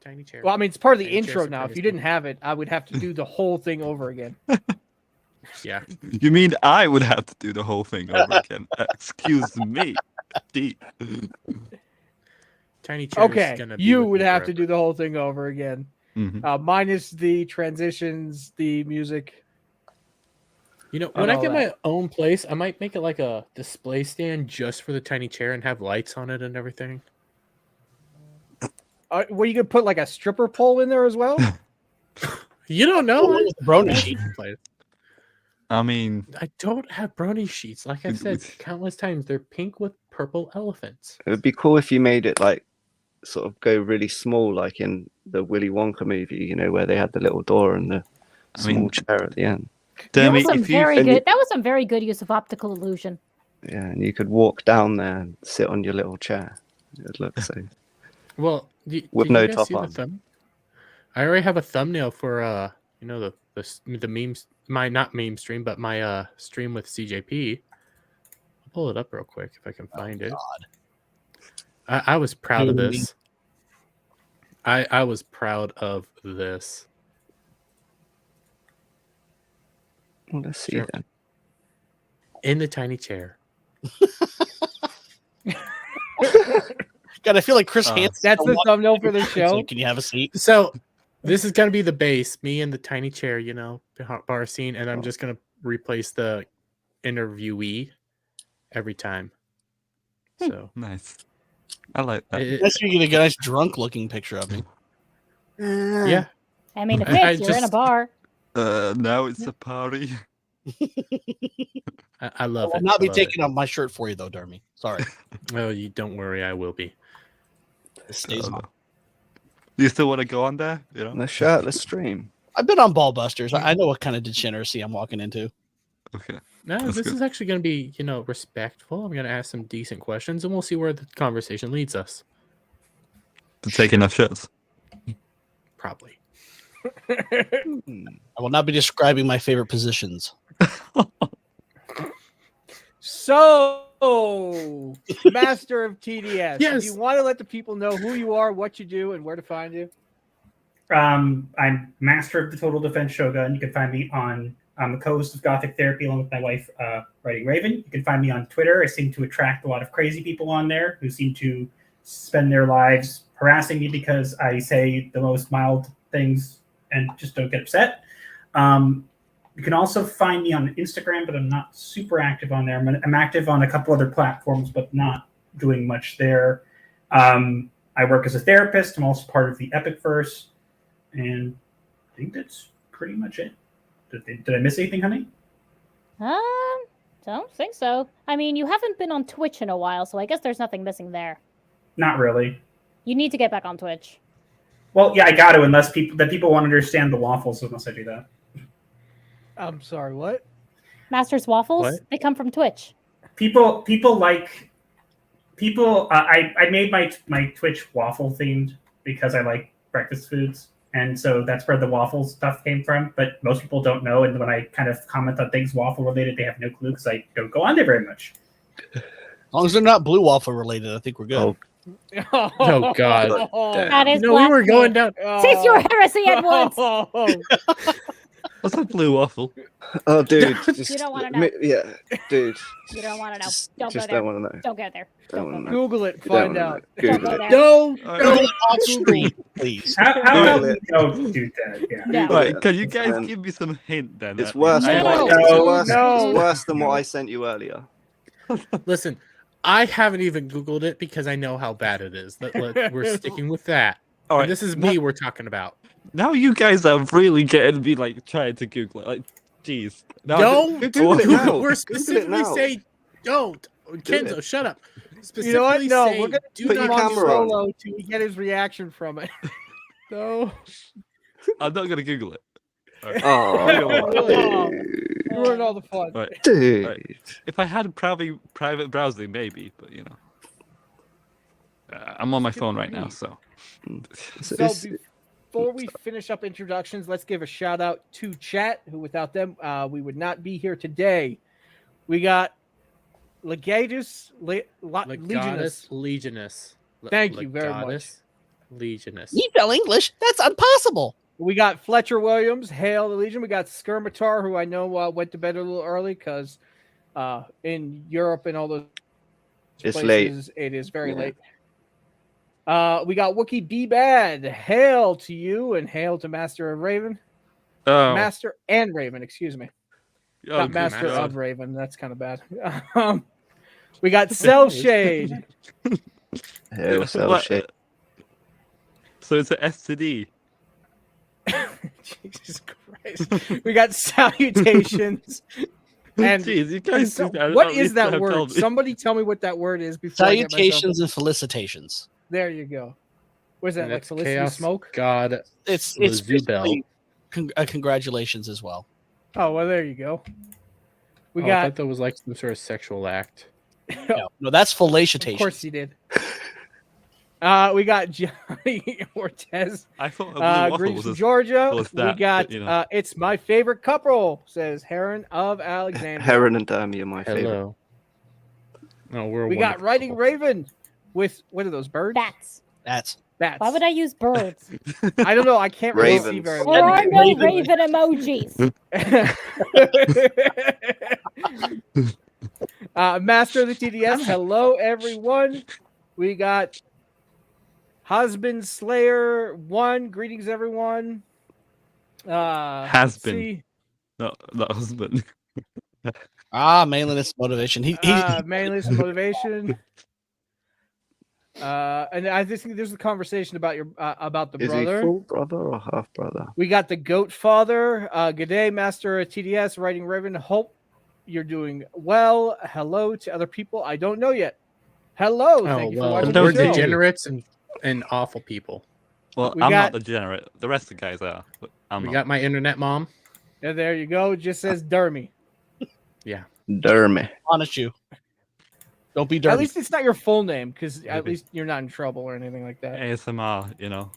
[SPEAKER 5] Tiny chair.
[SPEAKER 1] Well, I mean, it's part of the
[SPEAKER 5] Tiny chair
[SPEAKER 1] intro now. If
[SPEAKER 5] supremacy.
[SPEAKER 1] you didn't have it, I would have to do the whole thing over again.
[SPEAKER 5] Yeah.
[SPEAKER 4] You mean I would have to do the whole thing over again? Excuse me. Deep.
[SPEAKER 5] Tiny chair
[SPEAKER 1] Okay,
[SPEAKER 5] is gonna be
[SPEAKER 1] you
[SPEAKER 5] with
[SPEAKER 1] would
[SPEAKER 5] me
[SPEAKER 1] have to
[SPEAKER 5] forever.
[SPEAKER 1] do the whole thing over again.
[SPEAKER 4] Mhm.
[SPEAKER 1] Minus the transitions, the music.
[SPEAKER 5] When
[SPEAKER 1] and
[SPEAKER 5] I
[SPEAKER 1] all
[SPEAKER 5] get
[SPEAKER 1] that.
[SPEAKER 5] my own place, I might make it like a display stand just for the tiny chair and have lights on it and everything.
[SPEAKER 1] Well, you could put like a stripper pole in there as well.
[SPEAKER 5] You don't know.
[SPEAKER 7] With the brony sheet.
[SPEAKER 4] I mean,
[SPEAKER 5] I don't have brony sheets. Like I said countless times, they're pink with purple elephants.
[SPEAKER 2] It would be cool if you made it like sort of go really small, like in the Willy Wonka movie, you know, where they had the little door and the
[SPEAKER 4] I mean,
[SPEAKER 2] small chair at the end.
[SPEAKER 6] That was
[SPEAKER 4] Dermy,
[SPEAKER 6] some
[SPEAKER 4] if you
[SPEAKER 6] very
[SPEAKER 2] and you-
[SPEAKER 6] good. That was some very good use of optical illusion.
[SPEAKER 2] Yeah, and you could walk down there and sit on your little chair. It would look so.
[SPEAKER 5] Well,
[SPEAKER 2] With
[SPEAKER 5] did
[SPEAKER 2] no
[SPEAKER 5] you guys
[SPEAKER 2] top
[SPEAKER 5] see the
[SPEAKER 2] on.
[SPEAKER 5] I already have a thumbnail for the memes, my not meme stream, but my stream with CJP. I'll pull it up real quick if I can find it. I was proud of
[SPEAKER 7] Dude.
[SPEAKER 5] this. I was proud of this.
[SPEAKER 2] Well, let's see
[SPEAKER 5] Sure.
[SPEAKER 2] then.
[SPEAKER 5] In the tiny chair.
[SPEAKER 7] God, I feel like Chris Hansen.
[SPEAKER 1] That's the thumbnail for the show.
[SPEAKER 7] Can you have a seat?
[SPEAKER 5] So this is gonna be the base, me in the tiny chair, bar scene, and I'm just gonna replace the interviewee every time. So
[SPEAKER 4] nice. I like that.
[SPEAKER 5] it-
[SPEAKER 7] You get a nice drunk-looking picture of me.
[SPEAKER 5] yeah.
[SPEAKER 6] I mean, it
[SPEAKER 5] I
[SPEAKER 6] fits. You're in a
[SPEAKER 5] just-
[SPEAKER 6] bar.
[SPEAKER 4] Now it's a party.
[SPEAKER 5] I
[SPEAKER 7] I
[SPEAKER 5] love
[SPEAKER 7] will
[SPEAKER 5] it.
[SPEAKER 7] not
[SPEAKER 5] I
[SPEAKER 7] be
[SPEAKER 5] love
[SPEAKER 7] taking off my shirt for you, though, Dermy. Sorry.
[SPEAKER 5] it. Oh, you don't worry, I will be.
[SPEAKER 7] It stays on.
[SPEAKER 4] Do you still want to go on there? You know?
[SPEAKER 2] The shirtless stream.
[SPEAKER 7] I've been on Ballbusters. I know what kind of degeneracy I'm walking into.
[SPEAKER 4] Okay.
[SPEAKER 5] No,
[SPEAKER 4] That's
[SPEAKER 5] this
[SPEAKER 4] good.
[SPEAKER 5] is actually going to be, respectful. I'm going to ask some decent questions, and we'll see where the conversation leads us.
[SPEAKER 4] To take enough shirts.
[SPEAKER 5] Probably.
[SPEAKER 7] I will not be describing my favorite positions.
[SPEAKER 1] So, Master of TDS.
[SPEAKER 5] Yes.
[SPEAKER 1] Do you want to let the people know who you are, what you do, and where to find you?
[SPEAKER 3] I'm Master of the Total Defense Shogun. You can find me on the co-host of Gothic Therapy along with my wife, Writing Raven. You can find me on Twitter. I seem to attract a lot of crazy people on there who seem to spend their lives harassing me because I say the most mild things and just don't get upset. You can also find me on Instagram, but I'm not super active on there. I'm active on a couple other platforms, but not doing much there. I work as a therapist. I'm also part of the Epicverse. And I think that's pretty much it. Did I miss anything, honey?
[SPEAKER 6] Don't think so. I mean, you haven't been on Twitch in a while, so I guess there's nothing missing there.
[SPEAKER 3] Not really.
[SPEAKER 6] You need to get back on Twitch.
[SPEAKER 3] Well, yeah, I got to, unless people want to understand the waffles, unless I do that.
[SPEAKER 1] I'm sorry, what?
[SPEAKER 6] Master's Waffles,
[SPEAKER 5] What?
[SPEAKER 6] they come from Twitch.
[SPEAKER 3] People like people. I made my Twitch waffle themed because I like breakfast foods, and so that's where the waffle stuff came from. But most people don't know, and when I kind of comment on things waffle related, they have no clue because I don't go on there very much.
[SPEAKER 7] As long as they're not blue waffle related, I think we're good.
[SPEAKER 2] Oh,
[SPEAKER 5] Oh, God.
[SPEAKER 6] That is
[SPEAKER 5] No, we were going down.
[SPEAKER 6] Cease your heresy at once.
[SPEAKER 4] What's a blue waffle?
[SPEAKER 2] Oh, dude. Just,
[SPEAKER 6] You don't wanna know.
[SPEAKER 2] Yeah, dude.
[SPEAKER 6] You don't want to know.
[SPEAKER 2] Just,
[SPEAKER 6] Don't
[SPEAKER 2] just
[SPEAKER 6] go there.
[SPEAKER 2] don't want to know.
[SPEAKER 6] Don't go there. Don't go
[SPEAKER 2] wanna
[SPEAKER 6] there.
[SPEAKER 2] know.
[SPEAKER 1] Google it.
[SPEAKER 2] Don't
[SPEAKER 1] Find
[SPEAKER 2] wanna
[SPEAKER 1] out.
[SPEAKER 2] know.
[SPEAKER 6] Don't
[SPEAKER 2] Google
[SPEAKER 6] go
[SPEAKER 2] it.
[SPEAKER 6] there.
[SPEAKER 5] No,
[SPEAKER 4] All
[SPEAKER 7] Do
[SPEAKER 4] right.
[SPEAKER 7] it off stream, please.
[SPEAKER 3] How about
[SPEAKER 2] Google
[SPEAKER 3] we
[SPEAKER 2] it.
[SPEAKER 3] don't do that? Yeah.
[SPEAKER 6] No.
[SPEAKER 4] Right, can you
[SPEAKER 2] It's
[SPEAKER 4] guys
[SPEAKER 2] fine.
[SPEAKER 4] give me some hint then?
[SPEAKER 2] It's
[SPEAKER 4] at
[SPEAKER 2] worse.
[SPEAKER 4] least?
[SPEAKER 2] Than
[SPEAKER 6] No.
[SPEAKER 2] what,
[SPEAKER 3] No.
[SPEAKER 2] it's worse.
[SPEAKER 1] No.
[SPEAKER 2] It's worse than what
[SPEAKER 3] No.
[SPEAKER 2] I sent you earlier.
[SPEAKER 5] Listen, I haven't even Googled it because I know how bad it is. We're sticking with that.
[SPEAKER 4] All
[SPEAKER 5] And
[SPEAKER 4] right.
[SPEAKER 5] this is me we're talking about.
[SPEAKER 4] Now you guys are really getting me like trying to Google it. Like, jeez. Now
[SPEAKER 5] Don't
[SPEAKER 2] Google it now.
[SPEAKER 5] We're
[SPEAKER 2] Google it
[SPEAKER 5] specifically
[SPEAKER 2] now.
[SPEAKER 5] saying don't.
[SPEAKER 2] Do
[SPEAKER 5] Kenzo,
[SPEAKER 2] it.
[SPEAKER 5] shut up.
[SPEAKER 1] You know what?
[SPEAKER 5] Specifically
[SPEAKER 1] No,
[SPEAKER 5] say
[SPEAKER 1] we're gonna
[SPEAKER 5] do
[SPEAKER 2] put
[SPEAKER 1] put
[SPEAKER 2] your
[SPEAKER 1] him
[SPEAKER 5] not
[SPEAKER 1] on
[SPEAKER 5] do
[SPEAKER 2] camera on.
[SPEAKER 1] solo till we get his reaction from it.
[SPEAKER 5] No.
[SPEAKER 4] I'm not gonna Google it. All right.
[SPEAKER 2] Oh,
[SPEAKER 1] Oh.
[SPEAKER 2] dude.
[SPEAKER 1] You ruined all the fun.
[SPEAKER 4] Right.
[SPEAKER 2] Dude.
[SPEAKER 4] Right. If I had private browsing, maybe, but you know, I'm on my phone right now, so.
[SPEAKER 1] So
[SPEAKER 2] It's-
[SPEAKER 1] before we finish up introductions, let's give a shout out to chat, who without them, we would not be here today. We got Legatus Legionus.
[SPEAKER 5] Legionus.
[SPEAKER 1] Thank you very much.
[SPEAKER 5] Legatus Legionus.
[SPEAKER 7] You spell English? That's impossible.
[SPEAKER 1] We got Fletcher Williams, Hail the Legion. We got Skirmitar, who I know went to bed a little early because in Europe and all those
[SPEAKER 2] It's
[SPEAKER 1] places, it is very
[SPEAKER 2] Yeah.
[SPEAKER 1] late. We got Wookie B Bad. Hail to you and hail to Master of Raven.
[SPEAKER 4] Oh,
[SPEAKER 1] Master and Raven, excuse me.
[SPEAKER 4] oh,
[SPEAKER 1] Not
[SPEAKER 4] good
[SPEAKER 1] Master
[SPEAKER 4] God.
[SPEAKER 1] of Raven. That's kind of bad. We got Cell Shade.
[SPEAKER 2] Hell, so
[SPEAKER 4] What-
[SPEAKER 2] shit.
[SPEAKER 4] So it's a S to D.
[SPEAKER 1] Jesus Christ. We got Salutations. And
[SPEAKER 4] Jeez, you guys.
[SPEAKER 1] so-
[SPEAKER 4] at
[SPEAKER 1] what
[SPEAKER 4] least
[SPEAKER 1] is that
[SPEAKER 4] have
[SPEAKER 1] word?
[SPEAKER 4] told me.
[SPEAKER 1] Somebody tell me what that word is before I get myself-
[SPEAKER 7] Salutations and felicitations.
[SPEAKER 1] There you go. Where's that?
[SPEAKER 5] And
[SPEAKER 1] Like
[SPEAKER 5] it's
[SPEAKER 1] Felicity
[SPEAKER 5] Chaos
[SPEAKER 1] Smoke?
[SPEAKER 5] God.
[SPEAKER 7] It's
[SPEAKER 5] Zubel.
[SPEAKER 7] basically congratulations as well.
[SPEAKER 1] Oh, well, there you go. We
[SPEAKER 5] I
[SPEAKER 1] got.
[SPEAKER 5] thought that was like some sort of sexual act.
[SPEAKER 7] No, that's
[SPEAKER 1] Of course
[SPEAKER 7] felicitations.
[SPEAKER 1] he did. We got Johnny Ortez.
[SPEAKER 4] I thought a blue waffle
[SPEAKER 1] Greetings
[SPEAKER 4] was
[SPEAKER 1] from
[SPEAKER 4] a
[SPEAKER 1] Georgia.
[SPEAKER 4] was
[SPEAKER 1] We
[SPEAKER 4] that,
[SPEAKER 1] got
[SPEAKER 4] but, you know.
[SPEAKER 1] it's my favorite couple, says Heron of Alexandria.
[SPEAKER 2] Heron and Dermy are my favorite.
[SPEAKER 5] Hello. No, we're a
[SPEAKER 1] We got
[SPEAKER 5] wonderful
[SPEAKER 1] Riding
[SPEAKER 5] couple.
[SPEAKER 1] Raven with what are those birds?
[SPEAKER 6] Bats.
[SPEAKER 7] That's
[SPEAKER 1] Bats.
[SPEAKER 6] Why would I use birds?
[SPEAKER 1] I don't know. I can't really see
[SPEAKER 2] Ravens.
[SPEAKER 1] very
[SPEAKER 6] There
[SPEAKER 1] well.
[SPEAKER 6] are no
[SPEAKER 7] Raven.
[SPEAKER 6] raven emojis.
[SPEAKER 1] Master of the TDS. Hello, everyone. We got Husband Slayer 1. Greetings, everyone.
[SPEAKER 4] Has been.
[SPEAKER 1] see,
[SPEAKER 4] No, not husband.
[SPEAKER 7] manliness motivation. He
[SPEAKER 1] mainly some motivation. And I just think there's a conversation about your about the
[SPEAKER 2] Is he
[SPEAKER 1] brother.
[SPEAKER 2] full brother or half brother?
[SPEAKER 1] We got the Goat Father. Good day, Master of TDS, Writing Raven. Hope you're doing well. Hello to other people I don't know yet. Hello.
[SPEAKER 5] Oh,
[SPEAKER 1] Thank you for
[SPEAKER 5] well,
[SPEAKER 1] watching
[SPEAKER 4] Hello
[SPEAKER 5] we're
[SPEAKER 1] the show.
[SPEAKER 4] to you.
[SPEAKER 5] degenerates and awful people.
[SPEAKER 4] Well,
[SPEAKER 1] We
[SPEAKER 4] I'm
[SPEAKER 1] got-
[SPEAKER 4] not the degenerate. The rest of the guys are. But I'm
[SPEAKER 5] We
[SPEAKER 4] not.
[SPEAKER 5] got my internet mom.
[SPEAKER 1] And there you go. It just says Dermy.
[SPEAKER 2] Dermy.
[SPEAKER 7] honest you. Don't be
[SPEAKER 1] At
[SPEAKER 7] dirty.
[SPEAKER 1] least it's not your full name, because at
[SPEAKER 4] Maybe.
[SPEAKER 1] least you're not in trouble or anything like that.
[SPEAKER 4] ASMR, you know.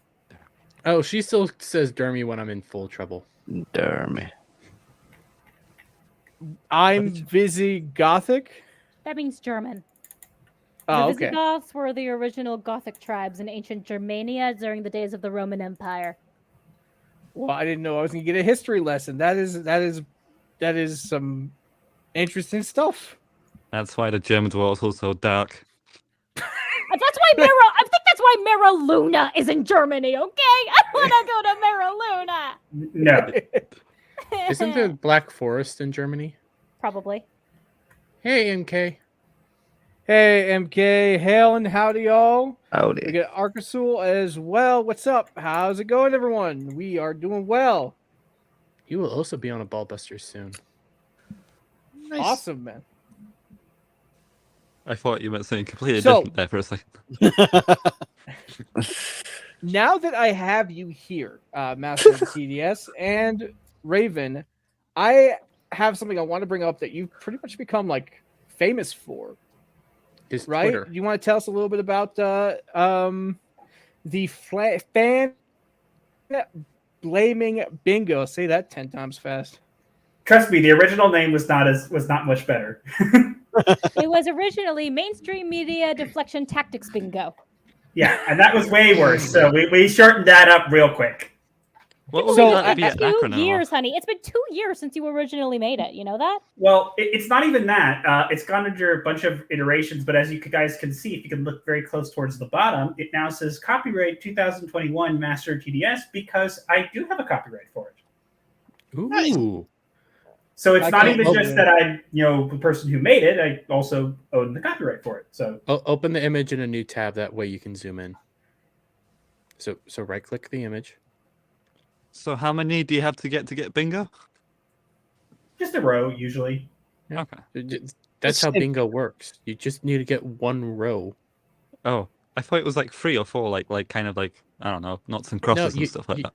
[SPEAKER 5] Oh, she still says Dermy when I'm in full trouble.
[SPEAKER 2] Dermy.
[SPEAKER 1] I'm Visigothic.
[SPEAKER 6] That means German.
[SPEAKER 1] Oh,
[SPEAKER 6] The
[SPEAKER 1] okay.
[SPEAKER 6] Visigoths were the original Gothic tribes in ancient Germania during the days of the Roman Empire.
[SPEAKER 1] Well, I didn't know I was gonna get a history lesson. That is some interesting stuff.
[SPEAKER 4] That's why the Germans were also so dark.
[SPEAKER 6] That's why I think that's why Mira Luna is in Germany. Okay, I want to go to Mira Luna.
[SPEAKER 3] No.
[SPEAKER 5] Isn't there Black Forest in Germany?
[SPEAKER 6] Probably?
[SPEAKER 5] Hey, MK.
[SPEAKER 1] Hey, MK, hail and howdy, y'all. We
[SPEAKER 2] Howdy.
[SPEAKER 1] got Arcasul as well. What's up? How's it going, everyone? We are doing well.
[SPEAKER 5] You will also be on a Ballbuster soon.
[SPEAKER 7] Nice.
[SPEAKER 1] Awesome, man.
[SPEAKER 4] I thought you meant something completely
[SPEAKER 1] So-
[SPEAKER 4] different there for a second.
[SPEAKER 1] Now that I have you here, Master of the TDS and Raven, I have something I want to bring up that you've pretty much become like famous for,
[SPEAKER 5] Is
[SPEAKER 1] right?
[SPEAKER 5] Twitter.
[SPEAKER 1] You want to tell us a little bit about the fan blaming bingo? Say that 10 times fast.
[SPEAKER 3] Trust me, the original name was not much better.
[SPEAKER 6] It was originally Mainstream Media Deflection Tactics Bingo.
[SPEAKER 3] Yeah, and that was way worse. So we shortened that up real quick.
[SPEAKER 4] What would
[SPEAKER 1] So,
[SPEAKER 4] that be an
[SPEAKER 6] 2
[SPEAKER 4] acronym of?
[SPEAKER 6] years, honey. It's been 2 years since you originally made it. You know that?
[SPEAKER 3] Well, it's not even that. It's gone under a bunch of iterations, but as you guys can see, if you can look very close towards the bottom, it now says copyright 2021 Master of TDS because I do have a copyright for it.
[SPEAKER 5] Ooh.
[SPEAKER 7] Nice.
[SPEAKER 3] So it's
[SPEAKER 1] I
[SPEAKER 3] not
[SPEAKER 1] can't
[SPEAKER 3] even
[SPEAKER 1] open
[SPEAKER 3] just
[SPEAKER 1] it.
[SPEAKER 3] that I, the person who made it, I also own the copyright for it. So
[SPEAKER 5] Open the image in a new tab. That way you can zoom in. So right click the image.
[SPEAKER 4] So how many do you have to get bingo?
[SPEAKER 3] just a row usually.
[SPEAKER 4] Okay.
[SPEAKER 5] That's how bingo works. You just need to get one row.
[SPEAKER 4] Oh, I thought it was like 3 or 4, like kind of like, I don't know, knots and crosses and stuff like that.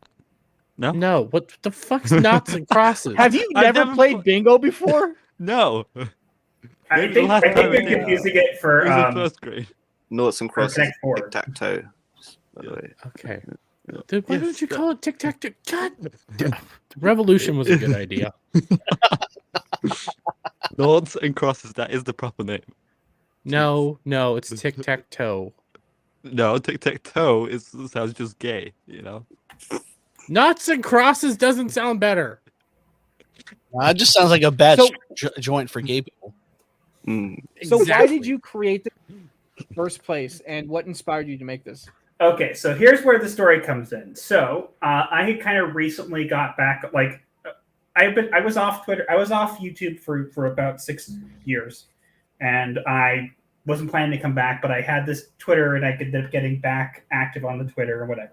[SPEAKER 4] No?
[SPEAKER 5] No, what the fuck's knots and crosses?
[SPEAKER 1] Have you
[SPEAKER 4] I've
[SPEAKER 1] never
[SPEAKER 4] never
[SPEAKER 1] played bingo before?
[SPEAKER 4] No.
[SPEAKER 3] I
[SPEAKER 4] Maybe
[SPEAKER 3] think
[SPEAKER 4] last time
[SPEAKER 3] you're
[SPEAKER 4] I did.
[SPEAKER 3] confusing it
[SPEAKER 4] It
[SPEAKER 3] for
[SPEAKER 4] was in first grade.
[SPEAKER 2] Noughts and
[SPEAKER 3] for
[SPEAKER 2] crosses,
[SPEAKER 3] Connect Four.
[SPEAKER 2] tic-tac-toe. By the way.
[SPEAKER 5] Okay. Dude, why
[SPEAKER 4] Yes,
[SPEAKER 5] don't you
[SPEAKER 4] yeah.
[SPEAKER 5] call it tic-tac-toe? God. Revolution was a good idea.
[SPEAKER 4] Noughts and crosses, that is the proper name.
[SPEAKER 5] No, it's tic-tac-toe.
[SPEAKER 4] No, tic-tac-toe sounds just gay, you know?
[SPEAKER 5] Knots and crosses doesn't sound better.
[SPEAKER 7] It just sounds like a bad
[SPEAKER 1] So-
[SPEAKER 7] joint for gay people.
[SPEAKER 2] Mm.
[SPEAKER 1] So why
[SPEAKER 5] Exactly.
[SPEAKER 1] did you create the first place, and what inspired you to make this?
[SPEAKER 3] Okay, so here's where the story comes in. So I had kind of recently got back, like I was off Twitter, I was off YouTube for about 6 years, and I wasn't planning to come back, but I had this Twitter, and I ended up getting back active on the Twitter or whatever.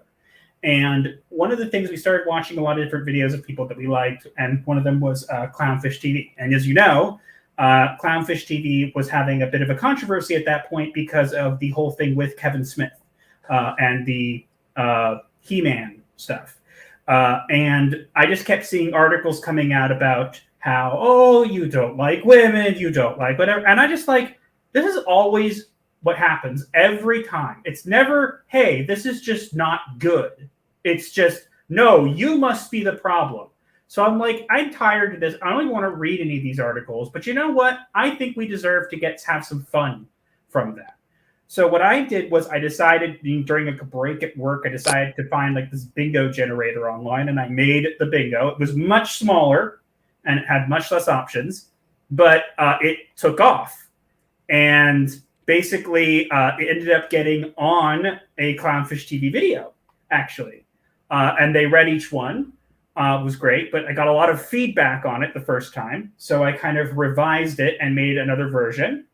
[SPEAKER 3] And one of the things, we started watching a lot of different videos of people that we liked, and one of them was Clownfish TV. And as you know, Clownfish TV was having a bit of a controversy at that point because of the whole thing with Kevin Smith and the He-Man stuff. And I just kept seeing articles coming out about how, oh, you don't like women, you don't like whatever. And I just like, this is always what happens every time. It's never, hey, this is just not good. It's just, no, you must be the problem. So I'm like, I'm tired of this. I don't even want to read any of these articles. But you know what? I think we deserve to have some fun from that. So what I did was I decided during a break at work, I decided to find like this bingo generator online, and I made the bingo. It was much smaller and it had much less options, but it took off. And basically, it ended up getting on a Clownfish TV video, actually. And they read each one. It was great, but I got a lot of feedback on it the first time. So I kind of revised it and made another version.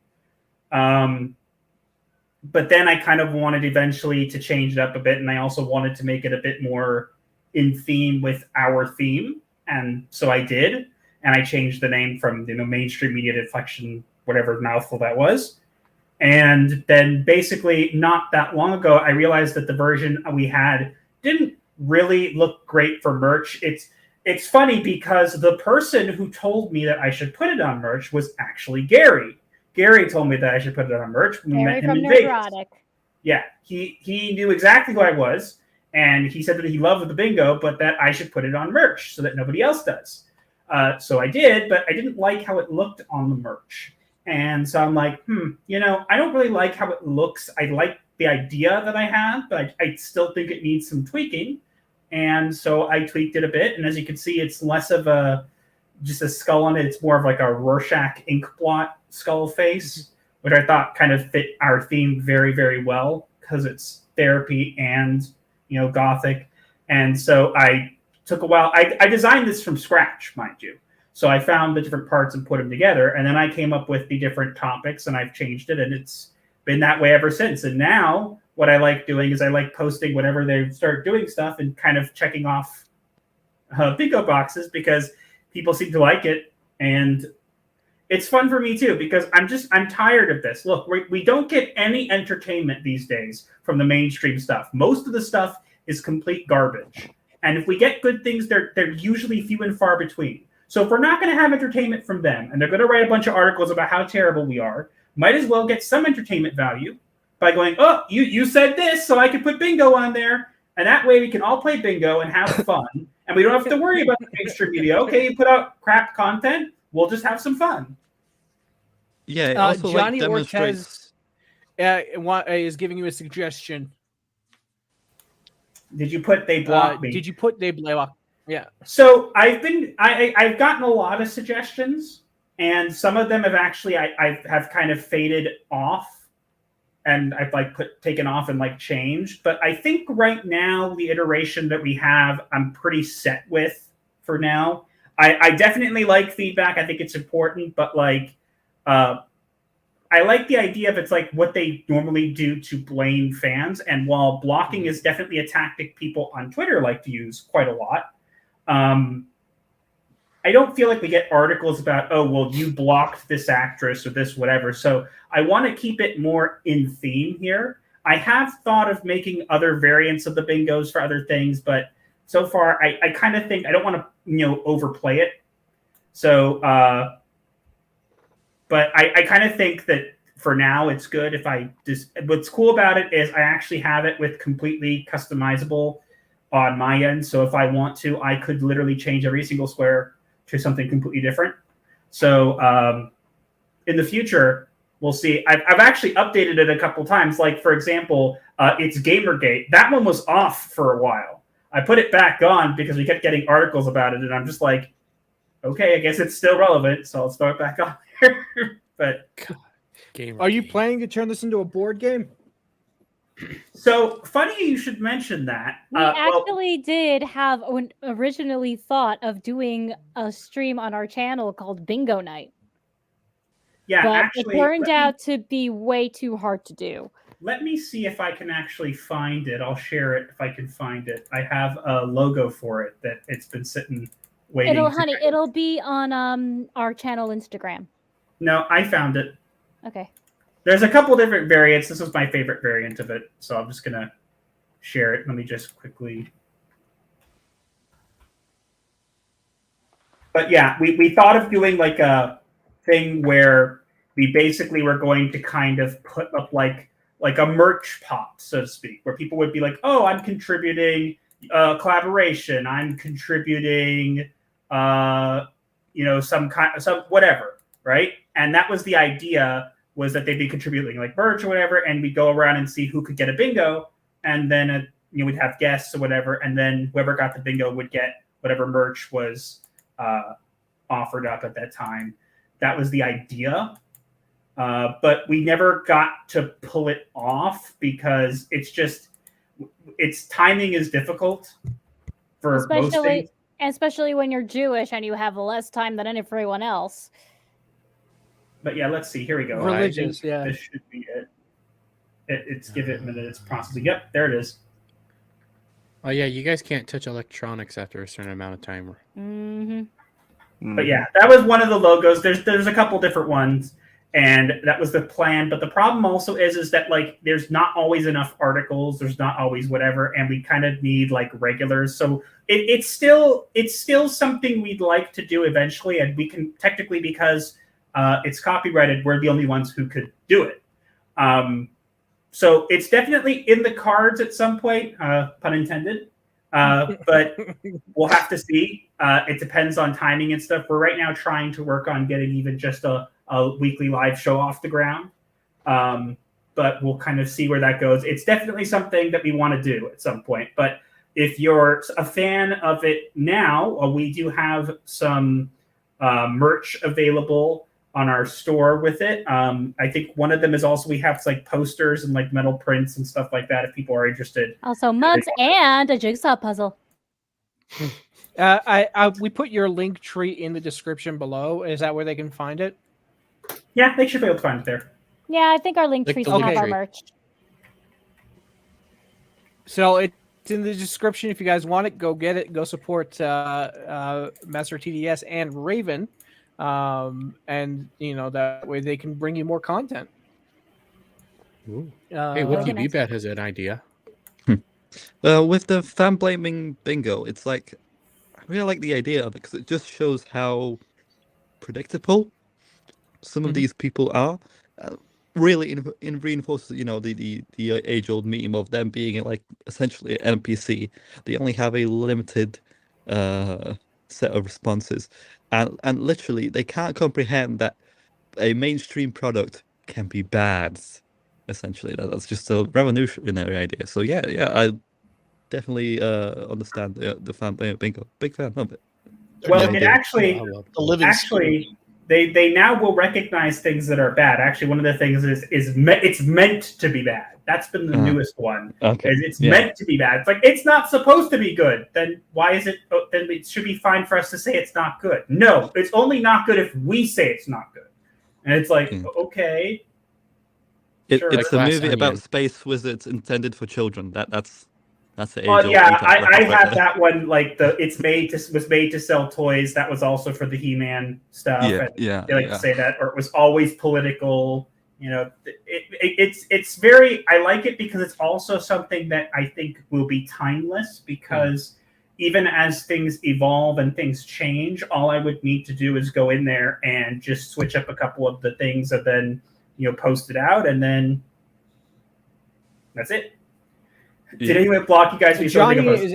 [SPEAKER 3] But then I kind of wanted eventually to change it up a bit, and I also wanted to make it a bit more in theme with our theme. And so I did, and I changed the name from Mainstream Media Deflection, whatever mouthful that was. And then basically not that long ago, I realized that the version we had didn't really look great for merch. It's funny because the person who told me that I should put it on merch was actually Gary. Gary told me that I should put it on merch when we met him in Vegas.
[SPEAKER 6] Neurotic.
[SPEAKER 3] Yeah, he knew exactly who I was, and he said that he loved the bingo, but that I should put it on merch so that nobody else does. So I did, but I didn't like how it looked on the merch. And so I'm like, I don't really like how it looks. I like the idea that I have, but I still think it needs some tweaking. And so I tweaked it a bit. And as you can see, it's less of just a skull on it. It's more of like a Rorschach ink blot skull face, which I thought kind of fit our theme very, very well because it's therapy and, gothic. And so I took a while. I designed this from scratch, mind you. So I found the different parts and put them together. And then I came up with the different topics, and I've changed it. And it's been that way ever since. And now what I like doing is I like posting whenever they start doing stuff and kind of checking off bingo boxes because people seem to like it. And it's fun for me too, because I'm tired of this. Look, we don't get any entertainment these days from the mainstream stuff. Most of the stuff is complete garbage. And if we get good things, they're usually few and far between. So if we're not going to have entertainment from them, and they're going to write a bunch of articles about how terrible we are, might as well get some entertainment value by going, oh, you said this, so I can put bingo on there. And that way we can all play bingo and have fun. And we don't have to worry about the mainstream media. Okay, you put out crap content, we'll just have some fun.
[SPEAKER 4] Yeah, it also
[SPEAKER 1] Johnny
[SPEAKER 4] demonstrates.
[SPEAKER 1] Ortez is giving you a suggestion.
[SPEAKER 3] Did you put they blocked me?
[SPEAKER 1] Did you put they block? Yeah.
[SPEAKER 3] So I've gotten a lot of suggestions, and some of them have actually I have kind of faded off, and I've like taken off and like changed. But I think right now the iteration that we have, I'm pretty set with for now. I definitely like feedback. I think it's important, but like I like the idea of it's like what they normally do to blame fans. And while blocking is definitely a tactic people on Twitter like to use quite a lot, I don't feel like we get articles about, oh, well, you blocked this actress or this whatever. So I want to keep it more in theme here. I have thought of making other variants of the bingos for other things, but so far I kind of think I don't want to overplay it. So but I kind of think that for now it's good if I just. What's cool about it is I actually have it with completely customizable on my end. So if I want to, I could literally change every single square to something completely different. So in the future, we'll see. I've actually updated it a couple times. Like for example, it's Gamergate. That one was off for a while. I put it back on because we kept getting articles about it, and I'm just like, okay, I guess it's still relevant, so I'll start back on here. But
[SPEAKER 1] Are you planning to turn this into a board game?
[SPEAKER 3] So funny you should mention that.
[SPEAKER 6] We actually did have originally thought of doing a stream on our channel called Bingo Night.
[SPEAKER 3] Yeah,
[SPEAKER 6] but
[SPEAKER 3] actually,
[SPEAKER 6] it turned out to be way too hard to do.
[SPEAKER 3] Let me see if I can actually find it. I'll share it if I can find it. I have a logo for it that it's been sitting waiting.
[SPEAKER 6] It'll be on our channel Instagram.
[SPEAKER 3] No, I found it.
[SPEAKER 6] Okay.
[SPEAKER 3] There's a couple different variants. This was my favorite variant of it, so I'm just gonna share it. Let me just quickly. But yeah, we thought of doing like a thing where we basically were going to kind of put up like a merch pot, so to speak, where people would be like, "Oh, I'm contributing collaboration. I'm contributing, some whatever, right?" And that was the idea. Was that they'd be contributing like merch or whatever, and we'd go around and see who could get a bingo, and then we'd have guests or whatever, and then whoever got the bingo would get whatever merch was offered up at that time. That was the idea, but we never got to pull it off because its timing is difficult for most things.
[SPEAKER 6] Especially when you're Jewish and you have less time than everyone else.
[SPEAKER 3] But yeah, let's see. Here we go.
[SPEAKER 1] Religious, yeah.
[SPEAKER 3] This should be it. It's give it a minute. It's processing. Yep, there it is.
[SPEAKER 5] Oh yeah, you guys can't touch electronics after a certain amount of time.
[SPEAKER 6] Mm-hmm.
[SPEAKER 3] But yeah, that was one of the logos. There's a couple different ones, and that was the plan. But the problem also is that like there's not always enough articles. There's not always whatever, and we kind of need like regulars. So it's still something we'd like to do eventually, and we can technically because. It's copyrighted. We're the only ones who could do it. So it's definitely in the cards at some point, pun intended. But we'll have to see. It depends on timing and stuff. We're right now trying to work on getting even just a weekly live show off the ground. But we'll kind of see where that goes. It's definitely something that we want to do at some point. But if you're a fan of it now, we do have some merch available on our store with it. I think one of them is also we have like posters and like metal prints and stuff like that if people are interested.
[SPEAKER 6] Also mugs and a jigsaw puzzle.
[SPEAKER 1] We put your link tree in the description below. Is that where they can find it?
[SPEAKER 3] Yeah, they should be able to find it there.
[SPEAKER 6] Yeah, I think our link trees have our merch.
[SPEAKER 1] So it's in the description. If you guys want it, go get it. Go support Master TDS and Raven. And that way they can bring you more content.
[SPEAKER 5] Hey, Wiki B-Bat has an idea.
[SPEAKER 4] With the fan blaming bingo, it's like I really like the idea of it because it just shows how predictable some of these people are. Really, in reinforces the age-old meme of them being like essentially an NPC. They only have a limited set of responses. And literally, they can't comprehend that a mainstream product can be bad. Essentially, that's just a revolutionary idea. So yeah, I definitely understand the fan bingo. Big fan of it.
[SPEAKER 3] Well,
[SPEAKER 4] Yeah,
[SPEAKER 3] it
[SPEAKER 4] yeah.
[SPEAKER 3] actually,
[SPEAKER 5] I love
[SPEAKER 7] The living
[SPEAKER 3] actually, they now will recognize things that are bad. Actually, one of the things is it's meant to be bad. That's been the newest one.
[SPEAKER 4] Okay.
[SPEAKER 3] Is it's meant to be bad. It's like it's not supposed to be good. Then why is it? Then it should be fine for us to say it's not good. No, it's only not good if we say it's not good. And it's like okay, sure.
[SPEAKER 4] It's a
[SPEAKER 5] Glass
[SPEAKER 4] movie about
[SPEAKER 5] onion.
[SPEAKER 4] space wizards intended for children. That's the age.
[SPEAKER 3] Well, yeah, I
[SPEAKER 4] right
[SPEAKER 3] have
[SPEAKER 4] there.
[SPEAKER 3] that one. Like was made to sell toys. That was also for the He-Man stuff.
[SPEAKER 4] Yeah,
[SPEAKER 3] and
[SPEAKER 4] yeah,
[SPEAKER 3] they like
[SPEAKER 4] yeah.
[SPEAKER 3] to say that, or it was always political. You know, it's very. I like it because it's also something that I think will be timeless. Because even as things evolve and things change, all I would need to do is go in there and just switch up a couple of the things, and then post it out, and then that's it. Did anyone block you guys?
[SPEAKER 1] Johnny is.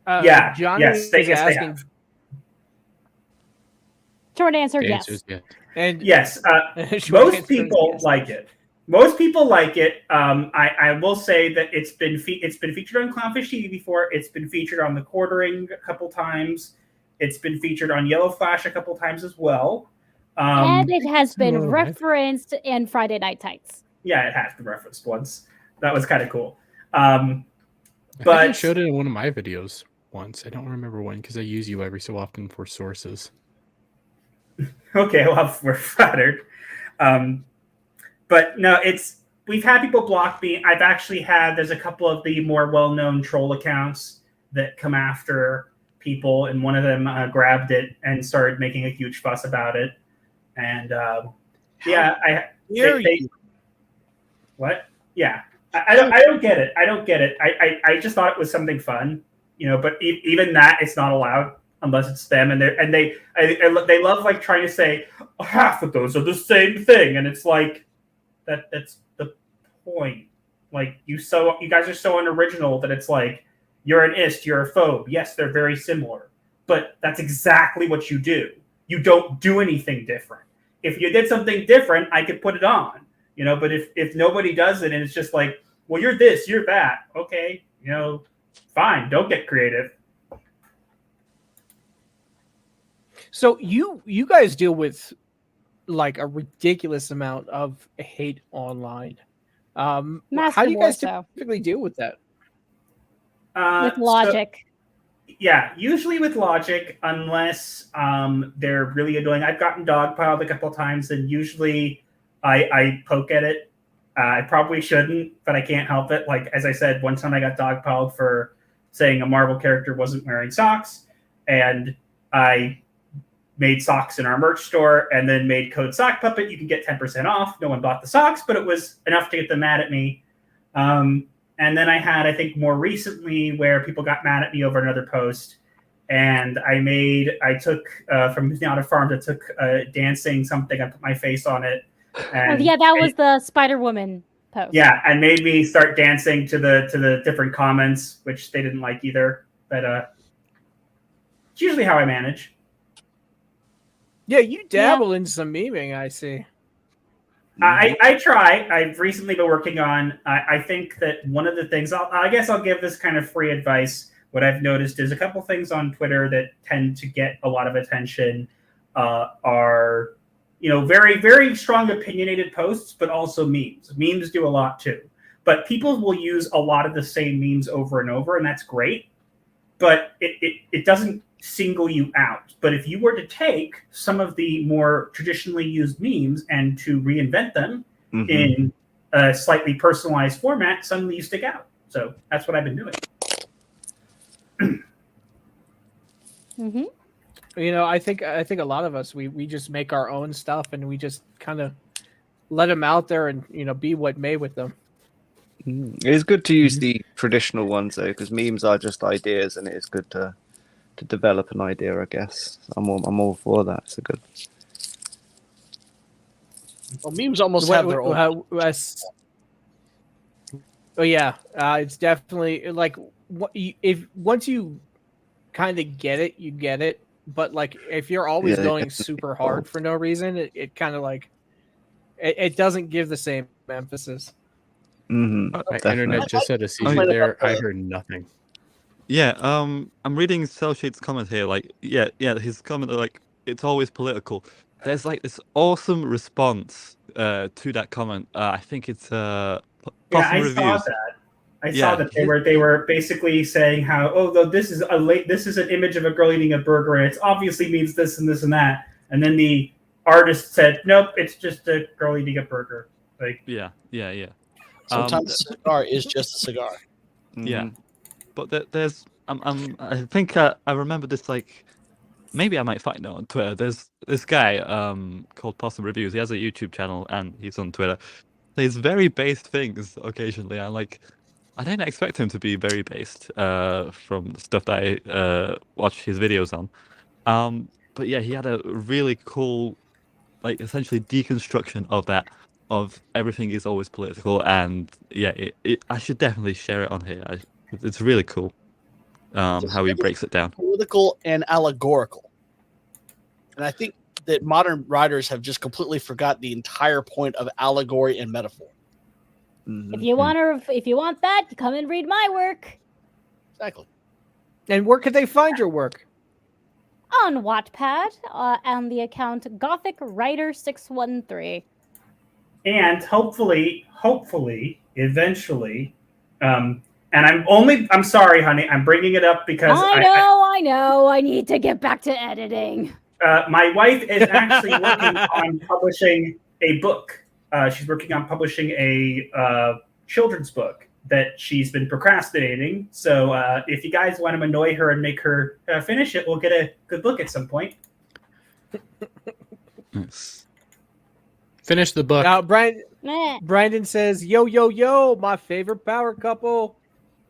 [SPEAKER 3] Yeah.
[SPEAKER 1] Johnny
[SPEAKER 3] Yes. They
[SPEAKER 1] is asking.
[SPEAKER 3] have.
[SPEAKER 6] Short answer,
[SPEAKER 5] The
[SPEAKER 6] yes.
[SPEAKER 5] answer is yes.
[SPEAKER 1] And
[SPEAKER 3] Yes.
[SPEAKER 1] short
[SPEAKER 3] Most
[SPEAKER 1] answer is
[SPEAKER 3] people
[SPEAKER 1] yes.
[SPEAKER 3] like it. Most people like it. I will say that it's been featured on Clownfish TV before. It's been featured on The Quartering a couple times. It's been featured on Yellow Flash a couple times as well.
[SPEAKER 6] And it has been
[SPEAKER 5] All right.
[SPEAKER 6] referenced in Friday Night Tights.
[SPEAKER 3] Yeah, it has been referenced once. That was kind of cool.
[SPEAKER 5] I think
[SPEAKER 3] But
[SPEAKER 5] you showed it in one of my videos once. I don't remember when because I use you every so often for sources.
[SPEAKER 3] okay, well, we're flattered. But no, we've had people block me. I've actually there's a couple of the more well-known troll accounts that come after people, and one of them grabbed it and started making a huge fuss about it. And what? Yeah, I don't get it. I don't get it. I just thought it was something fun, But even that, it's not allowed unless it's them, and they love like trying to say half of those are the same thing, and it's like that's the point. Like you guys are so unoriginal that it's like you're an ist, you're a phobe. Yes, they're very similar, but that's exactly what you do. You don't do anything different. If you did something different, I could put it on, But if nobody does it and it's just like, well, you're this, you're that, okay, fine, don't get creative.
[SPEAKER 1] So you guys deal with like a ridiculous amount of hate online. How do you guys typically deal with that?
[SPEAKER 6] With logic.
[SPEAKER 3] Usually with logic, unless they're really annoying. I've gotten dogpiled a couple of times, and usually I poke at it. I probably shouldn't, but I can't help it. Like, as I said, one time I got dogpiled for saying a Marvel character wasn't wearing socks, and I made socks in our merch store and then made code sock puppet. You can get 10% off. No one bought the socks, but it was enough to get them mad at me. And then I had, I think more recently, where people got mad at me over another post, and I took from Not a Farm, I took dancing something, I put my face on it. And
[SPEAKER 6] that was the Spider-Woman post.
[SPEAKER 3] Yeah, and made me start dancing to the different comments, which they didn't like either. But it's usually how I manage.
[SPEAKER 1] Yeah, you dabble in some memeing, I see.
[SPEAKER 3] I try. I've recently been working on. I think that one of the things. I guess I'll give this kind of free advice. What I've noticed is a couple things on Twitter that tend to get a lot of attention are, very, very strong opinionated posts, but also memes. Memes do a lot too. But people will use a lot of the same memes over and over, and that's great. But it doesn't single you out. But if you were to take some of the more traditionally used memes and to reinvent them in a slightly personalized format, suddenly you stick out. So that's what I've been doing.
[SPEAKER 1] I think a lot of us we just make our own stuff and we just kind of let them out there and be what may with them.
[SPEAKER 2] It's good to use the traditional ones though, because memes are just ideas, and it is good to develop an idea. I guess I'm all for that. It's a good.
[SPEAKER 7] Well, memes almost have their own.
[SPEAKER 1] It's definitely like if once you kind of get it, you get it. But like if you're always going super hard for no reason, it kind of like it doesn't give the same emphasis.
[SPEAKER 2] Mm-hmm.
[SPEAKER 5] My internet just said a seizure
[SPEAKER 7] like-
[SPEAKER 5] there. I heard nothing.
[SPEAKER 4] Yeah, I'm reading Cellshade's comment here. Like, yeah, his comment like it's always political. There's like this awesome response to that comment. I think it's
[SPEAKER 3] Yeah,
[SPEAKER 4] Possum
[SPEAKER 3] I
[SPEAKER 4] Reviews.
[SPEAKER 3] saw that. I
[SPEAKER 4] Yeah,
[SPEAKER 3] saw that they were basically saying how though this is an image of a girl eating a burger and it obviously means this and this and that, and then the artist said nope, it's just a girl eating a burger. Like
[SPEAKER 4] Yeah.
[SPEAKER 7] Sometimes a cigar is just a cigar.
[SPEAKER 4] Yeah, but there's I think I remember this, like maybe I might find it on Twitter. There's this guy called Possum Reviews. He has a YouTube channel and he's on Twitter. He's very based things occasionally. I didn't expect him to be very based from the stuff that I watch his videos on. But yeah, he had a really cool, like essentially deconstruction of that. Of everything is always political, and yeah, I should definitely share it on here. It's really cool how he breaks it down.
[SPEAKER 7] Political and allegorical. And I think that modern writers have just completely forgot the entire point of allegory and metaphor.
[SPEAKER 6] If you want that, come and read my work
[SPEAKER 7] Exactly.
[SPEAKER 1] And where could they find your work?
[SPEAKER 6] on Wattpad on the account Gothic Writer 613.
[SPEAKER 3] and hopefully, eventually, and I'm sorry, honey, I'm bringing it up because
[SPEAKER 6] I know. I need to get back to editing.
[SPEAKER 3] my wife is actually working on publishing a book. She's working on publishing a children's book that she's been procrastinating. So if you guys want to annoy her and make her finish it, we'll get a good book at some point.
[SPEAKER 4] Yes.
[SPEAKER 5] Finish the book.
[SPEAKER 1] Now,
[SPEAKER 6] Meh.
[SPEAKER 1] Brandon says, yo, my favorite power couple.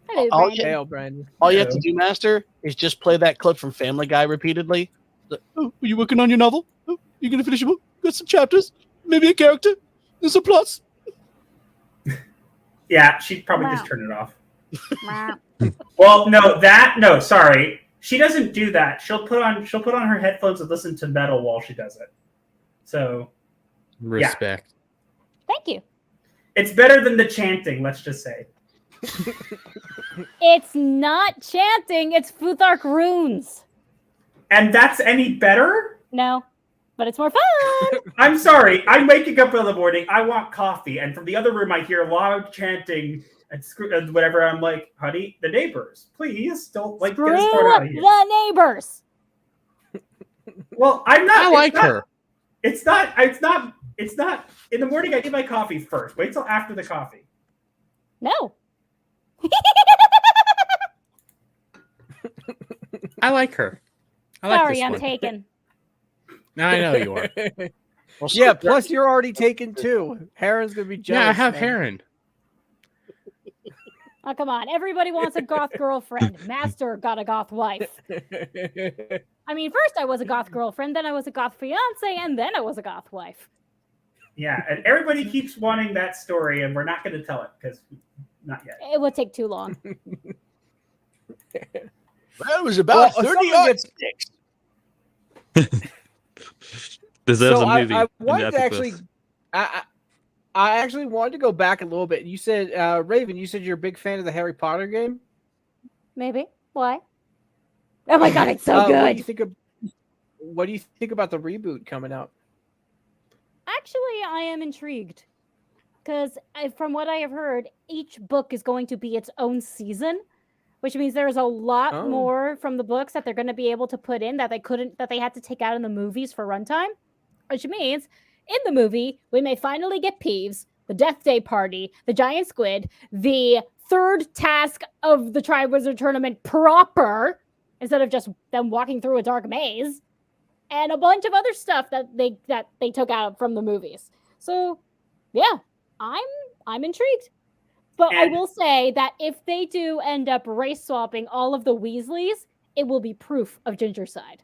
[SPEAKER 6] Hello,
[SPEAKER 7] Oh,
[SPEAKER 6] Brandon.
[SPEAKER 1] Hail, Brandon.
[SPEAKER 7] All you have to do, Master, is just play that clip from Family Guy repeatedly. Oh, are you working on your novel? Oh, you going to finish your book? Got some chapters? Maybe a character? There's some plots?
[SPEAKER 3] Yeah, she'd probably
[SPEAKER 6] Wow.
[SPEAKER 3] just turn it off.
[SPEAKER 6] Wow.
[SPEAKER 3] Well, no, sorry. She doesn't do that. She'll put on her headphones and listen to metal while she does it. So
[SPEAKER 5] Respect.
[SPEAKER 6] Thank you.
[SPEAKER 3] it's better than the chanting, let's just say.
[SPEAKER 6] It's not chanting, it's Futhark runes.
[SPEAKER 3] And that's any better?
[SPEAKER 6] No, but it's more fun.
[SPEAKER 3] I'm sorry. I'm waking up in the morning. I want coffee. And from the other room, I hear loud chanting and whatever. I'm like, honey, the neighbors, please don't get us thrown
[SPEAKER 6] Screw
[SPEAKER 3] out of here.
[SPEAKER 6] the neighbors.
[SPEAKER 3] Well, I'm not.
[SPEAKER 5] I like her.
[SPEAKER 3] It's not. In the morning, I get my coffee first. Wait till after the coffee.
[SPEAKER 6] No.
[SPEAKER 5] I like her. I like
[SPEAKER 6] Sorry,
[SPEAKER 5] this
[SPEAKER 6] I'm
[SPEAKER 5] one.
[SPEAKER 6] taken.
[SPEAKER 5] I know you are.
[SPEAKER 7] Well,
[SPEAKER 1] Yeah, plus you're already taken too. Heron's going to be jealous.
[SPEAKER 5] Yeah, I have
[SPEAKER 1] man.
[SPEAKER 5] Heron.
[SPEAKER 6] Oh, come on. Everybody wants a goth girlfriend. Master got a goth wife. I mean, first I was a goth girlfriend, then I was a goth fiance, and then I was a goth wife.
[SPEAKER 3] Yeah, and everybody keeps wanting that story, and we're not going to tell it because not yet.
[SPEAKER 6] It would take too long.
[SPEAKER 7] That was about
[SPEAKER 1] Well,
[SPEAKER 7] 30
[SPEAKER 1] someone
[SPEAKER 7] art
[SPEAKER 1] gets-
[SPEAKER 7] sticks.
[SPEAKER 4] Deserves
[SPEAKER 1] So
[SPEAKER 4] a movie.
[SPEAKER 1] I
[SPEAKER 4] in the
[SPEAKER 1] wanted to
[SPEAKER 4] Epic
[SPEAKER 1] actually,
[SPEAKER 4] verse.
[SPEAKER 1] I actually wanted to go back a little bit. You said, Raven, you said you're a big fan of the Harry Potter game.
[SPEAKER 6] Maybe. Why? Oh my god, it's so
[SPEAKER 1] What do
[SPEAKER 6] good.
[SPEAKER 1] you think of? What do you think about the reboot coming out?
[SPEAKER 6] Actually, I am intrigued. Because from what I have heard, each book is going to be its own season, which means there's a lot
[SPEAKER 1] Oh.
[SPEAKER 6] more from the books that they're going to be able to put in that they had to take out in the movies for runtime. Which means in the movie, we may finally get Peeves, the Death Day Party, the Giant Squid, the third task of the Triwizard Tournament proper, instead of just them walking through a dark maze, and a bunch of other stuff that they took out from the movies. So, yeah, I'm intrigued. But I
[SPEAKER 3] And-
[SPEAKER 6] will say that if they do end up race swapping all of the Weasleys, it will be proof of Gingercide.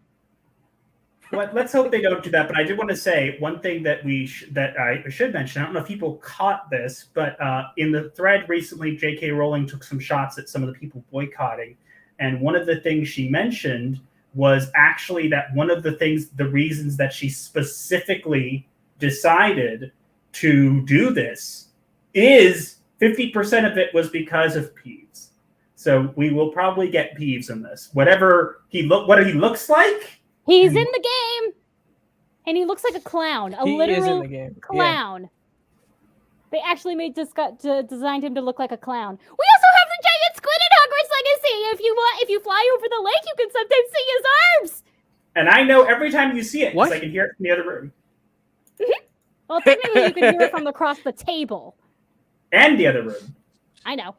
[SPEAKER 3] Let's hope they don't do that. But I did want to say one thing that I should mention. I don't know if people caught this, but in the thread recently, J.K. Rowling took some shots at some of the people boycotting, and one of the things she mentioned was actually that one of the reasons that she specifically decided to do this is 50% of it was because of Peeves. So we will probably get Peeves in this. What he looks like.
[SPEAKER 6] He's in the game, and he looks like a clown, a
[SPEAKER 1] He
[SPEAKER 6] literal
[SPEAKER 1] is in the game. Yeah.
[SPEAKER 6] clown. They actually designed him to look like a clown. We also have the giant squid in Hogwarts Legacy. If you fly over the lake, you can sometimes see his arms.
[SPEAKER 3] And I know every time you see it, because
[SPEAKER 1] What?
[SPEAKER 3] I can hear it from the other room.
[SPEAKER 6] Well, technically, you can hear it from across the table.
[SPEAKER 3] And the other room.
[SPEAKER 6] I know.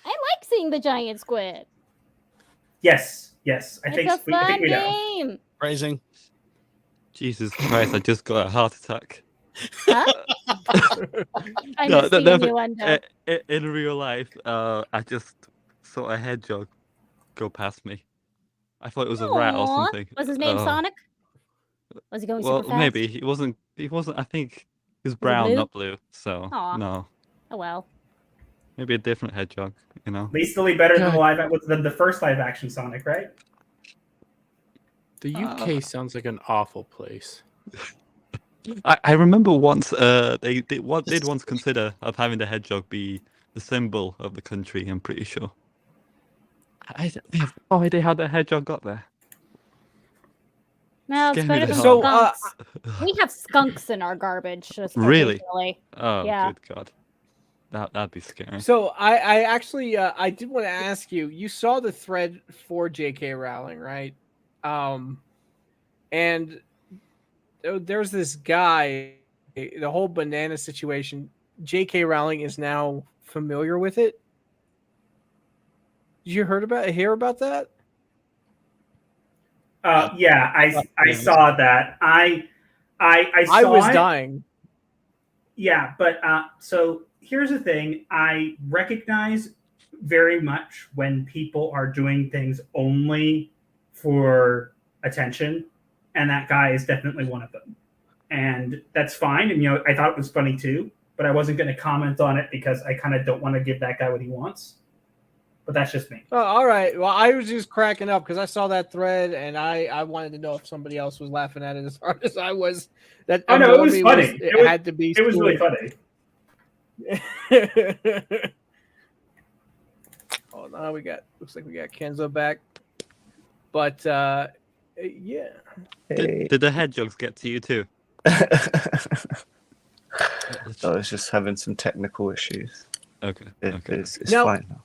[SPEAKER 6] I like seeing the giant squid.
[SPEAKER 3] Yes. I
[SPEAKER 6] It's
[SPEAKER 3] think
[SPEAKER 6] a fun
[SPEAKER 3] we know.
[SPEAKER 6] game.
[SPEAKER 7] Phrasing.
[SPEAKER 4] Jesus Christ! I just got a heart attack.
[SPEAKER 6] Huh? I
[SPEAKER 4] No,
[SPEAKER 6] missed the
[SPEAKER 4] no,
[SPEAKER 6] innuendo.
[SPEAKER 4] In real life, I just saw a hedgehog go past me. I thought it was a rat or
[SPEAKER 6] Aw.
[SPEAKER 4] something.
[SPEAKER 6] Was his name Sonic? Was he going
[SPEAKER 4] Well,
[SPEAKER 6] super fast?
[SPEAKER 4] maybe he wasn't. He wasn't. I think he was
[SPEAKER 6] it
[SPEAKER 4] brown,
[SPEAKER 6] blue?
[SPEAKER 4] not blue. So
[SPEAKER 6] Aw.
[SPEAKER 4] no,
[SPEAKER 6] Oh well.
[SPEAKER 4] maybe a different hedgehog. You know.
[SPEAKER 3] At least it'll be better
[SPEAKER 5] God.
[SPEAKER 3] than the first live action Sonic, right?
[SPEAKER 5] The UK sounds like an awful place.
[SPEAKER 4] I remember once they did once consider of having the hedgehog be the symbol of the country. I'm pretty sure. I have no idea how the hedgehog got there.
[SPEAKER 6] No, it's
[SPEAKER 4] Scare me
[SPEAKER 6] better
[SPEAKER 4] the
[SPEAKER 6] than
[SPEAKER 1] hell.
[SPEAKER 6] skunks. We have skunks in our garbage. Just
[SPEAKER 4] Really?
[SPEAKER 6] occasionally.
[SPEAKER 4] Oh,
[SPEAKER 6] Yeah.
[SPEAKER 4] good God. That'd be scary.
[SPEAKER 1] So I actually I did want to ask you. You saw the thread for J.K. Rowling, right? And there's this guy. The whole banana situation. J.K. Rowling is now familiar with it. Did you hear about that?
[SPEAKER 3] Yeah, I saw that. I
[SPEAKER 1] I
[SPEAKER 3] saw
[SPEAKER 1] was
[SPEAKER 3] it.
[SPEAKER 1] dying.
[SPEAKER 3] Yeah, but so here's the thing. I recognize very much when people are doing things only for attention, and that guy is definitely one of them. And that's fine. And I thought it was funny too, but I wasn't going to comment on it because I kind of don't want to give that guy what he wants. But that's just me.
[SPEAKER 1] Oh, all right. Well, I was just cracking up because I saw that thread and I wanted to know if somebody else was laughing at it as hard as I was. That
[SPEAKER 3] Oh no, it was funny.
[SPEAKER 1] It had to be.
[SPEAKER 3] It was really funny.
[SPEAKER 1] Oh, now looks like we got Kenzo back. But yeah.
[SPEAKER 2] Hey.
[SPEAKER 4] Did the hedgehogs get to you too?
[SPEAKER 2] I was just having some technical issues.
[SPEAKER 4] Okay.
[SPEAKER 2] It's
[SPEAKER 1] Now-
[SPEAKER 2] fine now.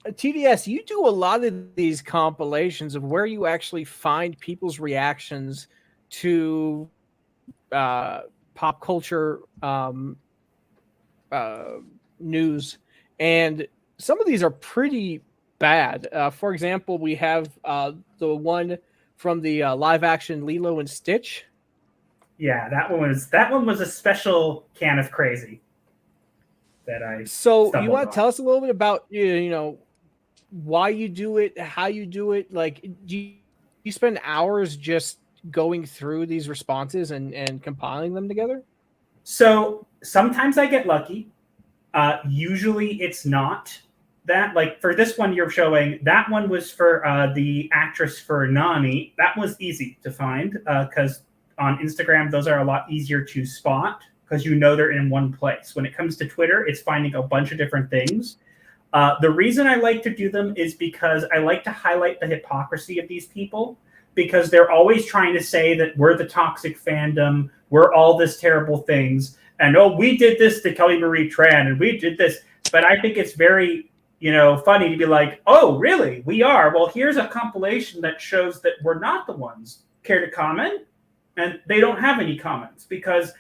[SPEAKER 1] TDS, you do a lot of these compilations of where you actually find people's reactions to pop culture news, and some of these are pretty bad. For example, we have the one from the live action Lilo and Stitch.
[SPEAKER 3] Yeah, that one was a special can of crazy.
[SPEAKER 1] So you want
[SPEAKER 3] on.
[SPEAKER 1] to tell us a little bit about why you do it, how you do it? Like, do you spend hours just going through these responses and compiling them together?
[SPEAKER 3] So sometimes I get lucky. Usually it's not that. Like for this one you're showing, that one was for the actress for Nani. That was easy to find because on Instagram those are a lot easier to spot, because they're in one place. When it comes to Twitter, it's finding a bunch of different things. The reason I like to do them is because I like to highlight the hypocrisy of these people, because they're always trying to say that we're the toxic fandom, we're all this terrible things, and we did this to Kelly Marie Tran, and we did this. But I think it's very, funny to be like, oh, really? We are? Well, here's a compilation that shows that we're not the ones. Care to comment? And they don't have any comments because,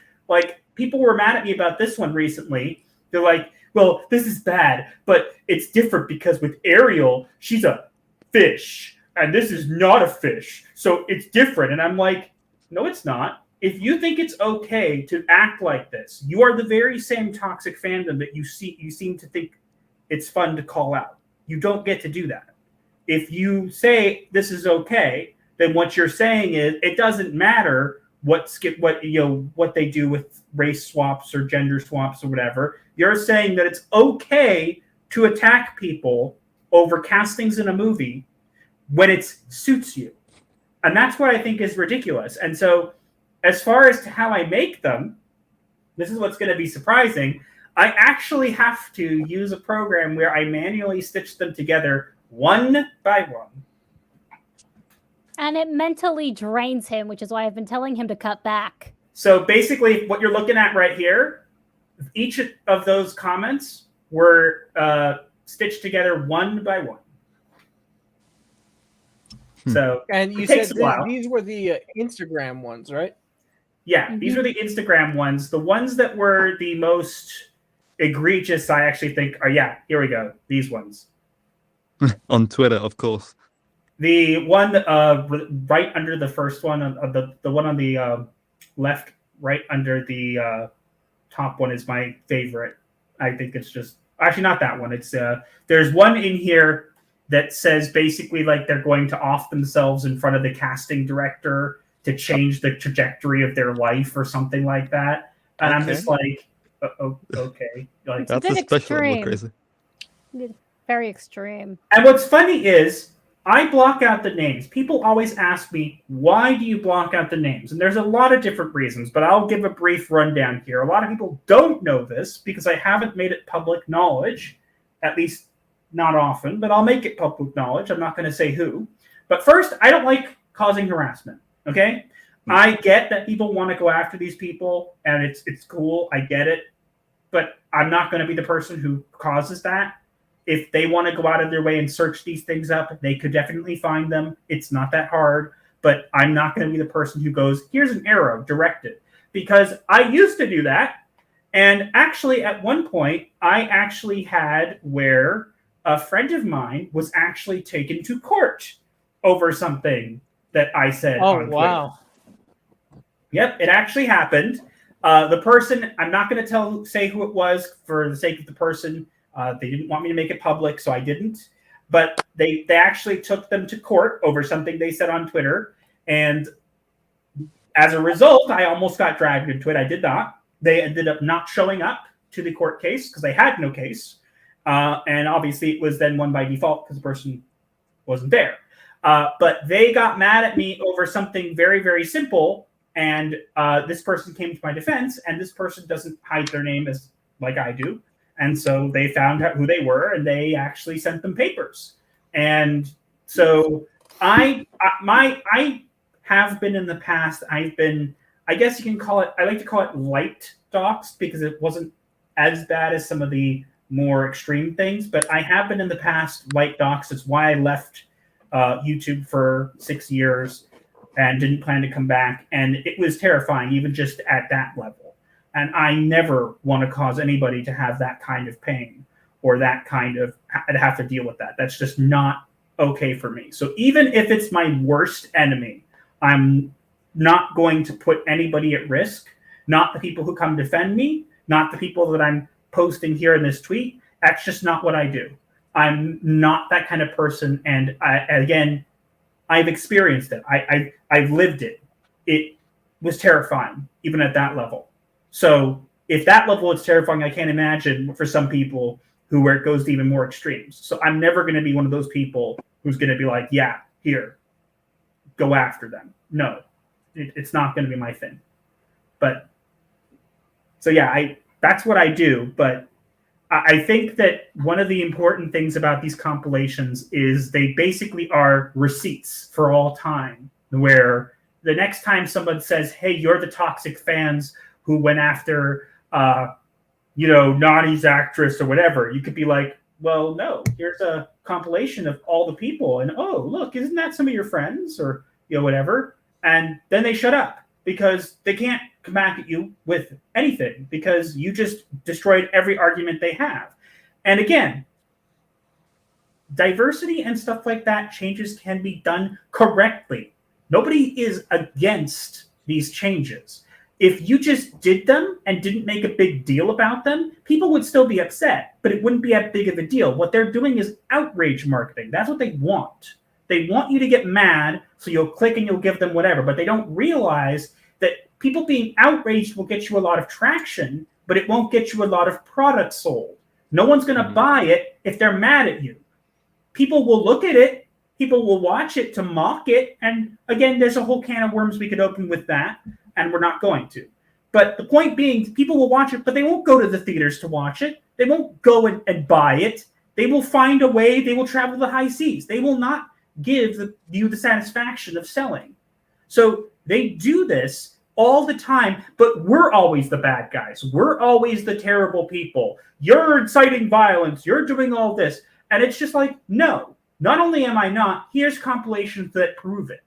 [SPEAKER 3] people were mad at me about this one recently. They're like, well, this is bad, but it's different because with Ariel, she's a fish, and this is not a fish, so it's different. And I'm like, no, it's not. If you think it's okay to act like this, you are the very same toxic fandom that you seem to think it's fun to call out. You don't get to do that. If you say this is okay, then what you're saying is it doesn't matter what they do with race swaps or gender swaps or whatever. You're saying that it's okay to attack people over castings in a movie when it suits you. And that's what I think is ridiculous. And so as far as to how I make them, this is what's going to be surprising. I actually have to use a program where I manually stitch them together one by one.
[SPEAKER 6] And it mentally drains him, which is why I've been telling him to cut back.
[SPEAKER 3] So basically, what you're looking at right here, each of those comments were stitched together one by one. So
[SPEAKER 1] And you
[SPEAKER 3] it
[SPEAKER 1] said
[SPEAKER 3] takes a while.
[SPEAKER 1] these were the Instagram ones, right?
[SPEAKER 3] Yeah, these were the Instagram ones. The ones that were the most egregious, I actually think, are, here we go. These ones.
[SPEAKER 4] On Twitter, of course.
[SPEAKER 3] The one right under the first one, the one on the left, right under the top one is my favorite. I think it's just actually not that one. It's there's one in here that says basically like they're going to off themselves in front of the casting director to change the trajectory of their life or something like that. And I'm just like, okay, like
[SPEAKER 4] That's a special level crazy.
[SPEAKER 6] Very extreme.
[SPEAKER 3] And what's funny is I block out the names. People always ask me, why do you block out the names? And there's a lot of different reasons, but I'll give a brief rundown here. A lot of people don't know this because I haven't made it public knowledge, at least not often, but I'll make it public knowledge. I'm not going to say who. But first, I don't like causing harassment, okay? I get that people want to go after these people, and it's cool. I get it. But I'm not going to be the person who causes that. If they want to go out of their way and search these things up, they could definitely find them. It's not that hard, but I'm not going to be the person who goes, here's an arrow, direct it. Because I used to do that. And actually, at one point, I actually had where a friend of mine was actually taken to court over something that I said on Twitter.
[SPEAKER 1] Wow.
[SPEAKER 3] Yep, it actually happened. The person, I'm not going to say who it was for the sake of the person. They didn't want me to make it public, so I didn't. But they actually took them to court over something they said on Twitter. And as a result, I almost got dragged into it. I did not. They ended up not showing up to the court case because they had no case. And obviously, it was then won by default because the person wasn't there. But they got mad at me over something very, very simple. And this person came to my defense, and this person doesn't hide their name as like I do. And so they found out who they were, and they actually sent them papers. And so I have been in the past. I've been, I guess you can call it, I like to call it light doxed because it wasn't as bad as some of the more extreme things. But I have been in the past light doxed. It's why I left YouTube for 6 years and didn't plan to come back. And it was terrifying, even just at that level. And I never want to cause anybody to have that kind of pain or that kind of have to deal with that. That's just not okay for me. So even if it's my worst enemy, I'm not going to put anybody at risk, not the people who come defend me, not the people that I'm posting here in this tweet. That's just not what I do. I'm not that kind of person. And I've experienced it. I've lived it. It was terrifying, even at that level. So if that level is terrifying, I can't imagine for some people where it goes to even more extremes. So I'm never going to be one of those people who's going to be like, yeah, here, go after them. No, it's not going to be my thing. But so, yeah, that's what I do. But I think that one of the important things about these compilations is they basically are receipts for all time, where the next time someone says, hey, you're the toxic fans who went after, Nani's actress or whatever, you could be like, well, no, here's a compilation of all the people. And, oh, look, isn't that some of your friends or, whatever? And then they shut up because they can't come back at you with anything because you just destroyed every argument they have. And again, diversity and stuff like that, changes can be done correctly. Nobody is against these changes. If you just did them and didn't make a big deal about them, people would still be upset, but it wouldn't be that big of a deal. What they're doing is outrage marketing. That's what they want. They want you to get mad, so you'll click and you'll give them whatever, but they don't realize that people being outraged will get you a lot of traction, but it won't get you a lot of product sold. No one's going to buy it if they're mad at you. People will look at it, people will watch it to mock it, and again, there's a whole can of worms we could open with that. And we're not going to. But the point being, people will watch it, but they won't go to the theaters to watch it. They won't go and buy it. They will find a way. They will travel the high seas. They will not give you the satisfaction of selling. So they do this all the time, but we're always the bad guys. We're always the terrible people. You're inciting violence. You're doing all this. And it's just like, no, not only am I not, here's compilations that prove it.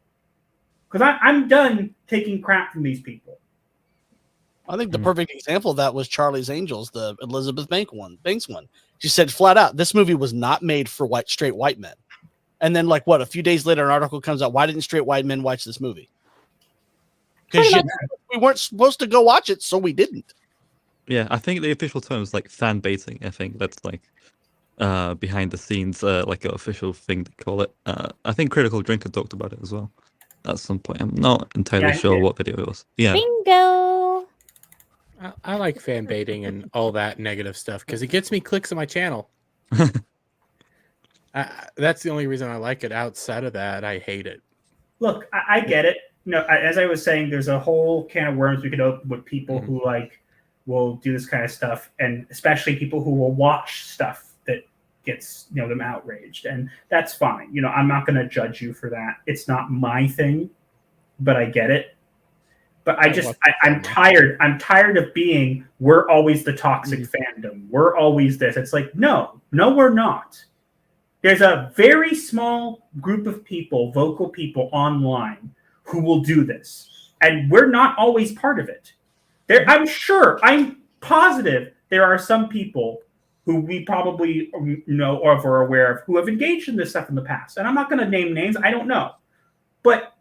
[SPEAKER 3] Because I'm done taking crap from these people.
[SPEAKER 7] I think the perfect example of that was Charlie's Angels, the Elizabeth Banks one. She said flat out, this movie was not made for straight white men. And then, like, a few days later, an article comes out, why didn't straight white men watch this movie? Because we weren't supposed to go watch it, so we didn't.
[SPEAKER 4] Yeah, I think the official term is like fan baiting. I think that's like behind the scenes, like an official thing they call it. I think Critical Drinker talked about it as well at some point. I'm not entirely sure what video it was. Yeah.
[SPEAKER 6] Bingo.
[SPEAKER 5] I like fan baiting and all that negative stuff because it gets me clicks on my channel. That's the only reason I like it. Outside of that, I hate it.
[SPEAKER 3] Look, I get it. As I was saying, there's a whole can of worms we could open with people who will do this kind of stuff, and especially people who will watch stuff that gets them outraged, and that's fine. I'm not going to judge you for that. It's not my thing, but I get it. But I'm tired. I'm tired of being. We're always the toxic fandom. We're always this. It's like no, we're not. There's a very small group of people, vocal people online, who will do this. And we're not always part of it. I'm positive there are some people who we probably know or are aware of who have engaged in this stuff in the past. And I'm not going to name names. I don't know. But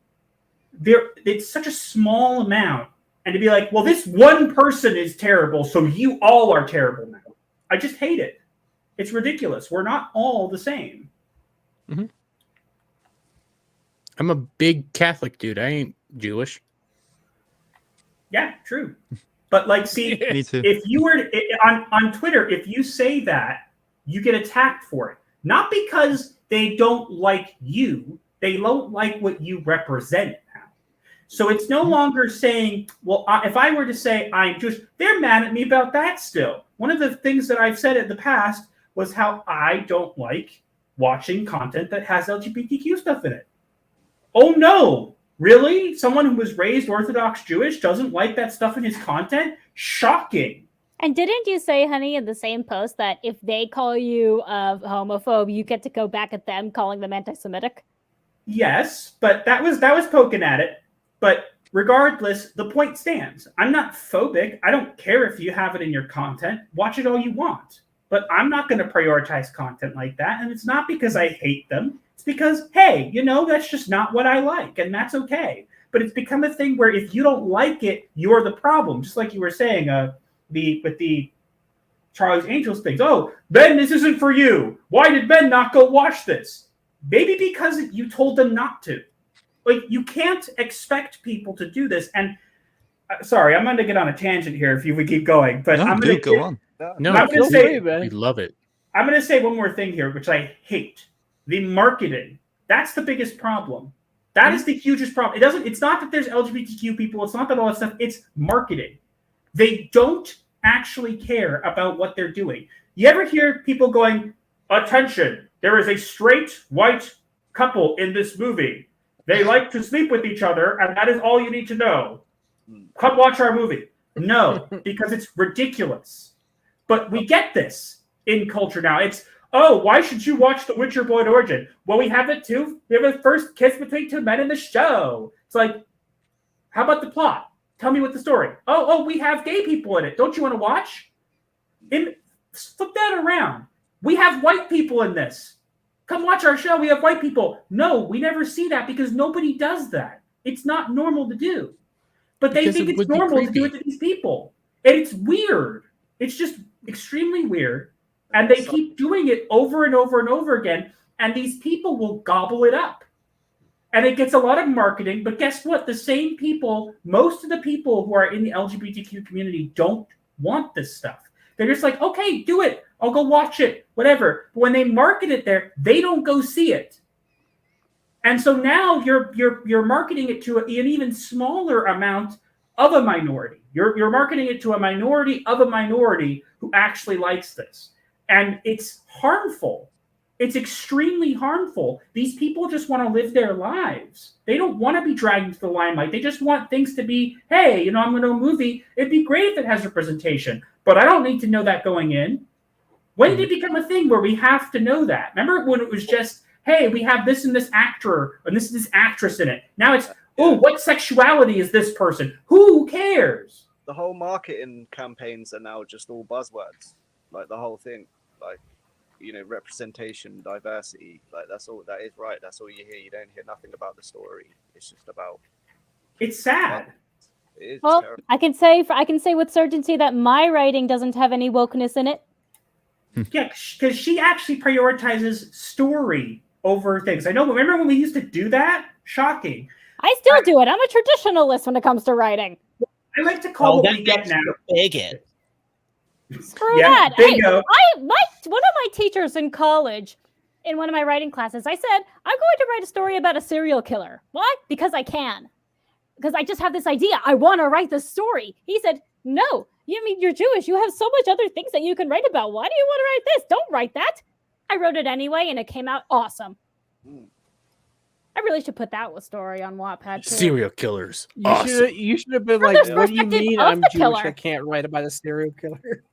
[SPEAKER 3] it's such a small amount. And to be like, well, this one person is terrible, so you all are terrible now. I just hate it. It's ridiculous. We're not all the same.
[SPEAKER 5] Mm-hmm. I'm a big Catholic dude. I ain't Jewish.
[SPEAKER 3] Yeah, true. But see,
[SPEAKER 4] Me too.
[SPEAKER 3] if you were on Twitter, if you say that, you get attacked for it. Not because they don't like you, they don't like what you represent now. So it's no longer saying, well, if I were to say I'm Jewish, they're mad at me about that still. One of the things that I've said in the past was how I don't like watching content that has LGBTQ stuff in it. Oh, no. Really? Someone who was raised Orthodox Jewish doesn't like that stuff in his content? Shocking.
[SPEAKER 6] And didn't you say, honey, in the same post that if they call you a homophobe, you get to go back at them calling them anti-Semitic?
[SPEAKER 3] Yes, but that was poking at it. But regardless, the point stands. I'm not phobic. I don't care if you have it in your content. Watch it all you want. But I'm not going to prioritize content like that. And it's not because I hate them. It's because, hey, that's just not what I like. And that's okay. But it's become a thing where if you don't like it, you're the problem. Just like you were saying with the Charlie's Angels things. Oh, Ben, this isn't for you. Why did Ben not go watch this? Maybe because you told them not to. Like, you can't expect people to do this. And sorry, I'm going to get on a tangent here if we keep going. But I'm going to
[SPEAKER 4] go on.
[SPEAKER 5] No,
[SPEAKER 3] I'm going to say,
[SPEAKER 5] we love it.
[SPEAKER 3] I'm going to say one more thing here, which I hate. The marketing. That's the biggest problem. That is the hugest problem. It's not that there's LGBTQ people. It's not that all that stuff. It's marketing. They don't actually care about what they're doing. You ever hear people going, attention, there is a straight white couple in this movie. They like to sleep with each other, and that is all you need to know. Come watch our movie. No, because it's ridiculous. But we get this in culture now. It's, oh, why should you watch The Witcher Blood Origin? Well, we have it too. We have a first kiss between two men in the show. It's like, how about the plot? Tell me what the story. Oh, we have gay people in it. Don't you want to watch? Flip that around. We have white people in this. Come watch our show. We have white people. No, we never see that because nobody does that. It's not normal to do. But they think it's normal to do it to these people. And it's weird. It's just extremely weird. And they keep doing it over and over and over again. And these people will gobble it up. And it gets a lot of marketing. But guess what? The same people, most of the people who are in the LGBTQ community don't want this stuff. They're just like, okay, do it. I'll go watch it, whatever. But when they market it there, they don't go see it. And so now you're marketing it to an even smaller amount of a minority. You're marketing it to a minority of a minority who actually likes this. And it's harmful. It's extremely harmful. These people just want to live their lives. They don't want to be dragged into the limelight. They just want things to be, hey, I'm going to a movie. It'd be great if it has representation, but I don't need to know that going in. When did it become a thing where we have to know that? Remember when it was just, hey, we have this and this actor and this actress in it. Now it's, oh, what sexuality is this person? Who cares?
[SPEAKER 2] The whole marketing campaigns are now just all buzzwords. Like the whole thing, like, representation, diversity, like that is right. That's all you hear. You don't hear nothing about the story. It's just about.
[SPEAKER 3] It's sad.
[SPEAKER 2] It is
[SPEAKER 6] Well,
[SPEAKER 2] terrible.
[SPEAKER 6] I can say with certainty that my writing doesn't have any wokeness in it.
[SPEAKER 3] Yeah, because she actually prioritizes story over things. I know. Remember when we used to do that? Shocking.
[SPEAKER 6] I still do it. I'm a traditionalist when it comes to writing.
[SPEAKER 3] I like to call what we get now.
[SPEAKER 7] Bigot.
[SPEAKER 6] Screw
[SPEAKER 3] Yeah,
[SPEAKER 6] that. Hey,
[SPEAKER 3] bingo.
[SPEAKER 6] one of my teachers in college, in one of my writing classes, I said, I'm going to write a story about a serial killer. Why? Because I can. Because I just have this idea. I want to write this story. He said, no, you're Jewish. You have so much other things that you can write about. Why do you want to write this? Don't write that. I wrote it anyway, and it came out awesome. I really should put that story on Wattpad too.
[SPEAKER 5] Serial killers.
[SPEAKER 1] You should have been
[SPEAKER 6] From
[SPEAKER 1] like,
[SPEAKER 6] the
[SPEAKER 1] what do you
[SPEAKER 6] perspective
[SPEAKER 1] mean
[SPEAKER 6] of
[SPEAKER 1] I'm
[SPEAKER 6] the
[SPEAKER 1] Jewish?
[SPEAKER 6] killer.
[SPEAKER 1] I can't write about a serial killer.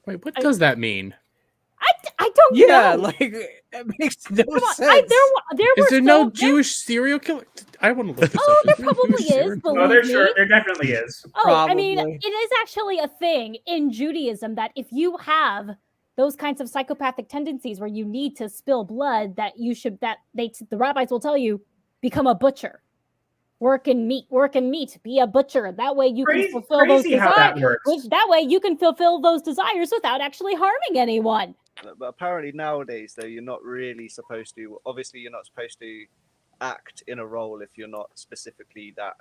[SPEAKER 5] Wait, what does that mean?
[SPEAKER 6] I don't
[SPEAKER 1] Yeah,
[SPEAKER 6] know.
[SPEAKER 1] like it makes no
[SPEAKER 6] Come on,
[SPEAKER 1] sense.
[SPEAKER 5] Is there no Jewish serial killer? I want to look this
[SPEAKER 6] Oh,
[SPEAKER 5] up.
[SPEAKER 6] there
[SPEAKER 5] Is no
[SPEAKER 6] probably
[SPEAKER 5] Jewish
[SPEAKER 6] is.
[SPEAKER 5] serial killer?
[SPEAKER 3] Oh,
[SPEAKER 6] Believe me.
[SPEAKER 3] there definitely is.
[SPEAKER 6] Oh, I mean,
[SPEAKER 1] Probably.
[SPEAKER 6] it is actually a thing in Judaism that if you have those kinds of psychopathic tendencies where you need to spill blood, the rabbis will tell you, become a butcher. Work and meat, be a butcher. That way you can fulfill those
[SPEAKER 3] Crazy how that
[SPEAKER 6] desires.
[SPEAKER 3] works.
[SPEAKER 6] That way you can fulfill those desires without actually harming anyone.
[SPEAKER 2] But apparently nowadays, though, you're not really supposed to. Obviously, you're not supposed to act in a role if you're not specifically that.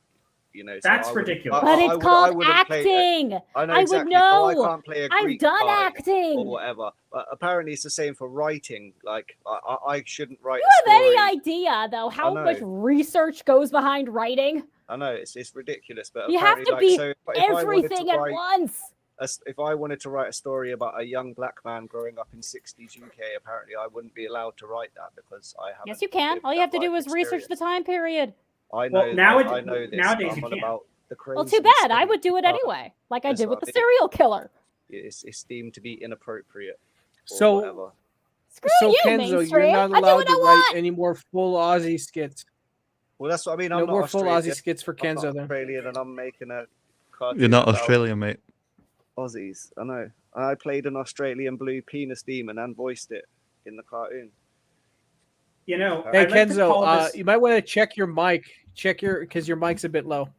[SPEAKER 2] So
[SPEAKER 3] That's
[SPEAKER 2] I wouldn't-
[SPEAKER 3] ridiculous.
[SPEAKER 6] But
[SPEAKER 2] I
[SPEAKER 6] it's
[SPEAKER 2] wouldn't
[SPEAKER 6] called
[SPEAKER 2] play
[SPEAKER 6] acting.
[SPEAKER 2] I know
[SPEAKER 6] I would
[SPEAKER 2] exactly.
[SPEAKER 6] know.
[SPEAKER 2] I can't play a
[SPEAKER 6] I've
[SPEAKER 2] Greek
[SPEAKER 6] done
[SPEAKER 2] guy
[SPEAKER 6] acting.
[SPEAKER 2] or whatever. But apparently, it's the same for writing. Like I shouldn't write.
[SPEAKER 6] You
[SPEAKER 2] a
[SPEAKER 6] have
[SPEAKER 2] story.
[SPEAKER 6] any idea, though, how
[SPEAKER 2] know.
[SPEAKER 6] much research goes behind writing?
[SPEAKER 2] I know it's ridiculous, but
[SPEAKER 6] You have
[SPEAKER 2] apparently,
[SPEAKER 6] to
[SPEAKER 2] like,
[SPEAKER 6] be
[SPEAKER 2] so if I wanted
[SPEAKER 6] everything
[SPEAKER 2] to
[SPEAKER 6] at
[SPEAKER 2] write
[SPEAKER 6] once.
[SPEAKER 2] if I wanted to write a story about a young black man growing up in 60s UK, apparently I wouldn't be allowed to write that because I haven't.
[SPEAKER 6] Yes, you can.
[SPEAKER 2] lived
[SPEAKER 6] All you
[SPEAKER 2] that
[SPEAKER 6] have to do
[SPEAKER 2] life
[SPEAKER 6] is research the
[SPEAKER 2] experience.
[SPEAKER 6] time period.
[SPEAKER 2] I know.
[SPEAKER 3] Well, now
[SPEAKER 2] I know this.
[SPEAKER 3] nowadays
[SPEAKER 2] I'm
[SPEAKER 3] you
[SPEAKER 2] on
[SPEAKER 3] can't.
[SPEAKER 2] about the crazy.
[SPEAKER 6] Well, too bad. I
[SPEAKER 2] stuff.
[SPEAKER 6] would do it anyway, like I
[SPEAKER 2] That's
[SPEAKER 6] did with
[SPEAKER 2] what
[SPEAKER 6] the
[SPEAKER 2] I mean.
[SPEAKER 6] serial killer.
[SPEAKER 2] It's deemed to be inappropriate. Or
[SPEAKER 1] So-
[SPEAKER 2] whatever.
[SPEAKER 6] Screw
[SPEAKER 1] So
[SPEAKER 6] you,
[SPEAKER 1] Kenzo, you're
[SPEAKER 6] mainstream.
[SPEAKER 1] not
[SPEAKER 6] I do
[SPEAKER 1] allowed
[SPEAKER 6] what
[SPEAKER 1] to
[SPEAKER 6] I
[SPEAKER 1] write
[SPEAKER 6] want.
[SPEAKER 1] any more full Aussie skits.
[SPEAKER 2] Well, that's what I mean.
[SPEAKER 1] No
[SPEAKER 2] I'm not
[SPEAKER 1] more full
[SPEAKER 2] Australian.
[SPEAKER 1] Aussie skits for
[SPEAKER 2] I'm not
[SPEAKER 1] Kenzo then.
[SPEAKER 2] Australian, and I'm making a cartoon
[SPEAKER 4] You're not
[SPEAKER 2] about
[SPEAKER 4] Australian, mate.
[SPEAKER 2] Aussies. I know. I played an Australian blue penis demon and voiced it in the cartoon.
[SPEAKER 1] Hey
[SPEAKER 3] I'd like to
[SPEAKER 1] Kenzo,
[SPEAKER 3] call this-
[SPEAKER 1] you might want to check your mic. Because your mic's a bit low.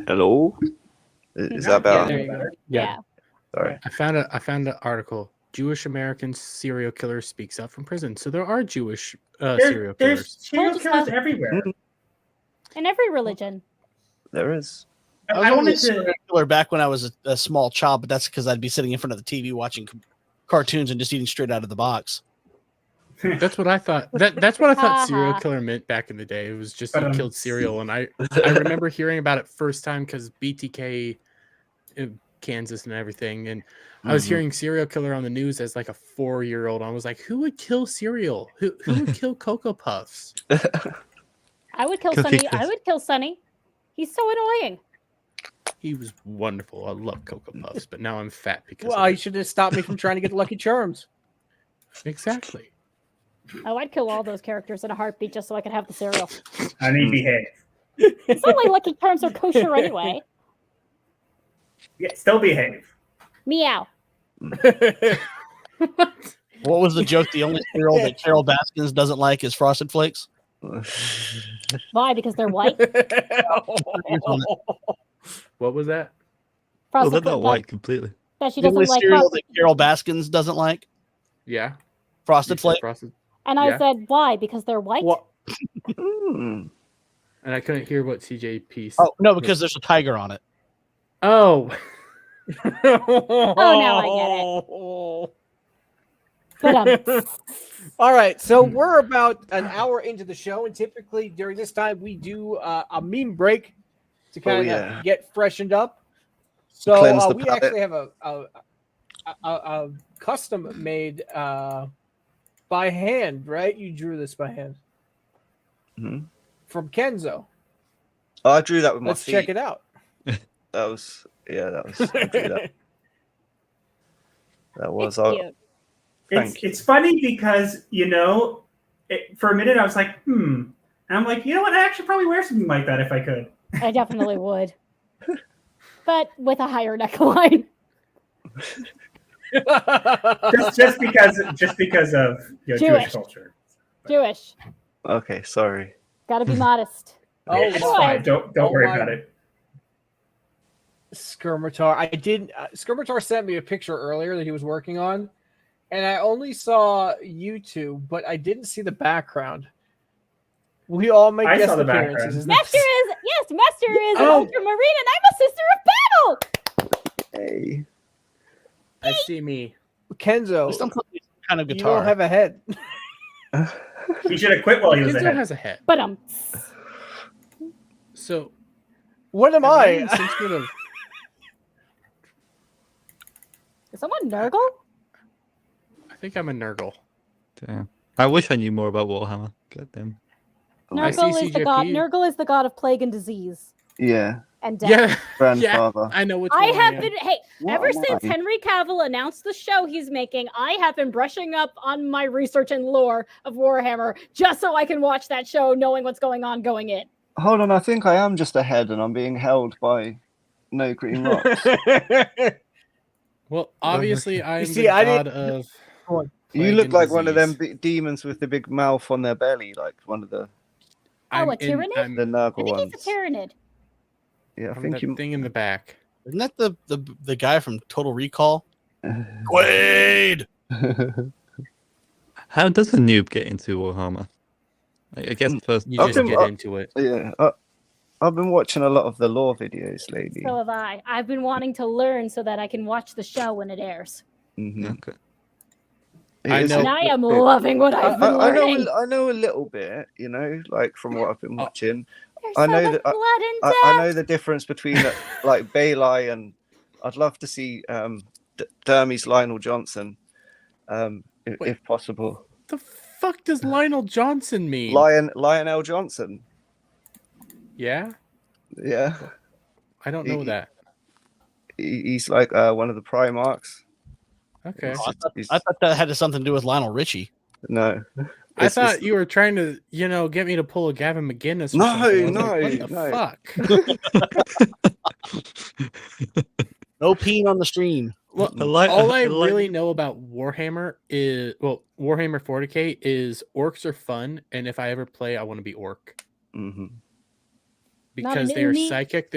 [SPEAKER 2] Hello. Is that
[SPEAKER 3] Yeah,
[SPEAKER 2] better?
[SPEAKER 1] there you go.
[SPEAKER 6] Yeah.
[SPEAKER 2] Sorry.
[SPEAKER 5] I found an article. Jewish American serial killer speaks out from prison. So there are Jewish serial
[SPEAKER 3] There's
[SPEAKER 5] killers.
[SPEAKER 3] serial killers everywhere.
[SPEAKER 6] In every religion.
[SPEAKER 2] There is.
[SPEAKER 3] I wanted to.
[SPEAKER 7] serial killer back when I was a small child, but that's because I'd be sitting in front of the TV watching cartoons and just eating straight out of the box.
[SPEAKER 5] That's what I thought. That's what I thought serial
[SPEAKER 6] Haha.
[SPEAKER 5] killer meant back in the day. It was just
[SPEAKER 3] But,
[SPEAKER 5] he killed cereal, and I remember hearing about it first time because BTK, in Kansas, and everything. And I was hearing serial killer on the news as like a 4-year-old. I was like, who would kill cereal? Who would kill Cocoa Puffs?
[SPEAKER 6] I would kill
[SPEAKER 4] Cookie
[SPEAKER 6] Sonny. I
[SPEAKER 4] Crisp.
[SPEAKER 6] would kill Sonny. He's so annoying.
[SPEAKER 5] He was wonderful. I love Cocoa Puffs, but now I'm fat because
[SPEAKER 1] Well,
[SPEAKER 5] of
[SPEAKER 1] you
[SPEAKER 5] it.
[SPEAKER 1] should have stopped me from trying to get Lucky Charms.
[SPEAKER 5] Exactly.
[SPEAKER 6] Oh, I'd kill all those characters in a heartbeat just so I could have the cereal.
[SPEAKER 3] I need to behave.
[SPEAKER 6] It's not like Lucky Charms are kosher anyway.
[SPEAKER 3] Yeah, still behave.
[SPEAKER 6] Meow.
[SPEAKER 7] What was the joke? The only cereal that Carol Baskins doesn't like is Frosted Flakes.
[SPEAKER 6] Why? Because they're white.
[SPEAKER 5] What was that?
[SPEAKER 4] Well,
[SPEAKER 6] Frosted
[SPEAKER 4] they're not
[SPEAKER 6] Flakes,
[SPEAKER 4] white completely.
[SPEAKER 6] That she
[SPEAKER 7] The
[SPEAKER 6] doesn't
[SPEAKER 7] only
[SPEAKER 6] like.
[SPEAKER 7] cereal
[SPEAKER 6] Frosted.
[SPEAKER 7] that Carol Baskins doesn't like
[SPEAKER 5] Yeah.
[SPEAKER 7] Frosted
[SPEAKER 5] You said
[SPEAKER 7] Flakes.
[SPEAKER 5] Frosted.
[SPEAKER 6] And I
[SPEAKER 5] Yeah.
[SPEAKER 6] said, why? Because they're white.
[SPEAKER 1] What?
[SPEAKER 2] Hmm.
[SPEAKER 5] And I couldn't hear what CJP said.
[SPEAKER 7] Oh no, because there's a tiger on it.
[SPEAKER 5] Oh.
[SPEAKER 6] now I But
[SPEAKER 1] All right, so we're about an hour into the show, and typically during this time we do a meme break. to kind
[SPEAKER 2] yeah.
[SPEAKER 1] of get freshened up. So
[SPEAKER 2] Cleanse the
[SPEAKER 1] we
[SPEAKER 2] palate.
[SPEAKER 1] actually have a custom made by hand, right? You drew this by hand
[SPEAKER 2] Mhm.
[SPEAKER 1] from Kenzo.
[SPEAKER 2] Oh, I drew that with my
[SPEAKER 1] Let's
[SPEAKER 2] feet.
[SPEAKER 1] check it out.
[SPEAKER 2] That was I drew that. That was
[SPEAKER 6] It's cute.
[SPEAKER 3] It's funny because for a minute I was like, and I'm like, you know what? I actually probably wear something like that if I could.
[SPEAKER 6] I definitely would. But with a higher neckline.
[SPEAKER 3] just because of Jewish
[SPEAKER 6] Jewish.
[SPEAKER 3] culture.
[SPEAKER 6] Jewish.
[SPEAKER 2] Okay, sorry.
[SPEAKER 6] Gotta be modest.
[SPEAKER 1] Oh,
[SPEAKER 3] It's
[SPEAKER 1] my.
[SPEAKER 3] fine. Don't worry
[SPEAKER 1] my.
[SPEAKER 3] about it.
[SPEAKER 1] Skirmitar. I did. Skirmitar sent me a picture earlier that he was working on, and I only saw YouTube, but I didn't see the background. We all make
[SPEAKER 3] I
[SPEAKER 1] guest
[SPEAKER 3] saw the
[SPEAKER 1] appearances.
[SPEAKER 3] background.
[SPEAKER 6] Master is an
[SPEAKER 1] Oh.
[SPEAKER 6] ultramarine, and I'm a sister of battle.
[SPEAKER 2] Hey.
[SPEAKER 5] I see me.
[SPEAKER 1] Kenzo.
[SPEAKER 7] At least I'm playing some kind of
[SPEAKER 1] You
[SPEAKER 7] guitar.
[SPEAKER 1] don't have a head.
[SPEAKER 3] He should have quit while he was
[SPEAKER 5] Kenzo
[SPEAKER 3] ahead.
[SPEAKER 5] has a head.
[SPEAKER 6] But
[SPEAKER 5] So
[SPEAKER 1] What am
[SPEAKER 5] I in
[SPEAKER 1] I?
[SPEAKER 5] some sort of
[SPEAKER 6] is someone Nurgle?
[SPEAKER 5] I think I'm a Nurgle.
[SPEAKER 4] Damn. I wish I knew more about Warhammer. God damn.
[SPEAKER 5] I see
[SPEAKER 6] Nurgle is the god.
[SPEAKER 5] CJP.
[SPEAKER 6] Nurgle is the god of plague and disease
[SPEAKER 2] Yeah,
[SPEAKER 6] and death.
[SPEAKER 5] Yeah,
[SPEAKER 2] grandfather.
[SPEAKER 5] I know which
[SPEAKER 6] I
[SPEAKER 5] one
[SPEAKER 6] have
[SPEAKER 5] am.
[SPEAKER 6] been
[SPEAKER 2] What
[SPEAKER 6] ever
[SPEAKER 2] am
[SPEAKER 6] since
[SPEAKER 2] I?
[SPEAKER 6] Henry Cavill announced the show he's making. I have been brushing up on my research and lore of Warhammer just so I can watch that show, knowing what's going on going in.
[SPEAKER 2] Hold on, I think I am just ahead, and I'm being held by no green rocks.
[SPEAKER 5] Well, obviously I'm
[SPEAKER 1] see,
[SPEAKER 5] the
[SPEAKER 1] I
[SPEAKER 5] god
[SPEAKER 1] didn't-
[SPEAKER 5] of
[SPEAKER 2] You
[SPEAKER 5] plague
[SPEAKER 2] look
[SPEAKER 5] and
[SPEAKER 2] like one of them
[SPEAKER 5] disease.
[SPEAKER 2] demons with the big mouth on their belly, like one of the
[SPEAKER 6] Oh, a Tyranid?
[SPEAKER 5] I'm
[SPEAKER 2] the Nurgle
[SPEAKER 6] I think
[SPEAKER 2] ones.
[SPEAKER 6] he's a Tyranid.
[SPEAKER 2] Yeah, I
[SPEAKER 5] I'm
[SPEAKER 2] think
[SPEAKER 5] that
[SPEAKER 2] you.
[SPEAKER 5] thing in the back.
[SPEAKER 7] Isn't that the guy from Total Recall? Quaid!
[SPEAKER 4] How does a noob get into Warhammer? I guess first.
[SPEAKER 5] You
[SPEAKER 2] I've
[SPEAKER 5] just
[SPEAKER 2] been-
[SPEAKER 5] get into it.
[SPEAKER 2] Yeah, I've been watching a lot of the lore videos lately.
[SPEAKER 6] So have I. I've been wanting to learn so that I can watch the show when it airs.
[SPEAKER 2] Mhm.
[SPEAKER 4] Okay.
[SPEAKER 5] I
[SPEAKER 2] It is-
[SPEAKER 5] know-
[SPEAKER 6] And I am loving what I've been
[SPEAKER 2] I know
[SPEAKER 6] learning.
[SPEAKER 2] I know a little bit, like from what I've been
[SPEAKER 5] Oh.
[SPEAKER 2] watching.
[SPEAKER 6] There's
[SPEAKER 2] I
[SPEAKER 6] so
[SPEAKER 2] know
[SPEAKER 6] much
[SPEAKER 2] that-
[SPEAKER 6] blood and
[SPEAKER 2] I
[SPEAKER 6] death.
[SPEAKER 2] know the difference between like Baylai and I'd love to see Dermy's Lionel Johnson, if possible.
[SPEAKER 5] The fuck does Lionel Johnson mean?
[SPEAKER 2] Lionel Johnson.
[SPEAKER 5] Yeah,
[SPEAKER 2] Yeah,
[SPEAKER 5] I don't know that.
[SPEAKER 2] he's like one of the Primarchs.
[SPEAKER 5] Okay,
[SPEAKER 7] I thought that had something to do with Lionel Richie.
[SPEAKER 2] No,
[SPEAKER 5] I
[SPEAKER 2] It's-
[SPEAKER 5] thought
[SPEAKER 2] it's-
[SPEAKER 5] you were trying to, get me to pull a Gavin McGinnis. Or
[SPEAKER 2] No,
[SPEAKER 5] something. I was like,
[SPEAKER 2] no,
[SPEAKER 5] what the fuck?
[SPEAKER 7] No peeing on the stream.
[SPEAKER 5] Well, all I really know about Warhammer is Warhammer 40K is orcs are fun, and if I ever play, I want to be orc
[SPEAKER 2] Mhm.
[SPEAKER 5] because they
[SPEAKER 6] new
[SPEAKER 5] are
[SPEAKER 6] meat.
[SPEAKER 5] psychic.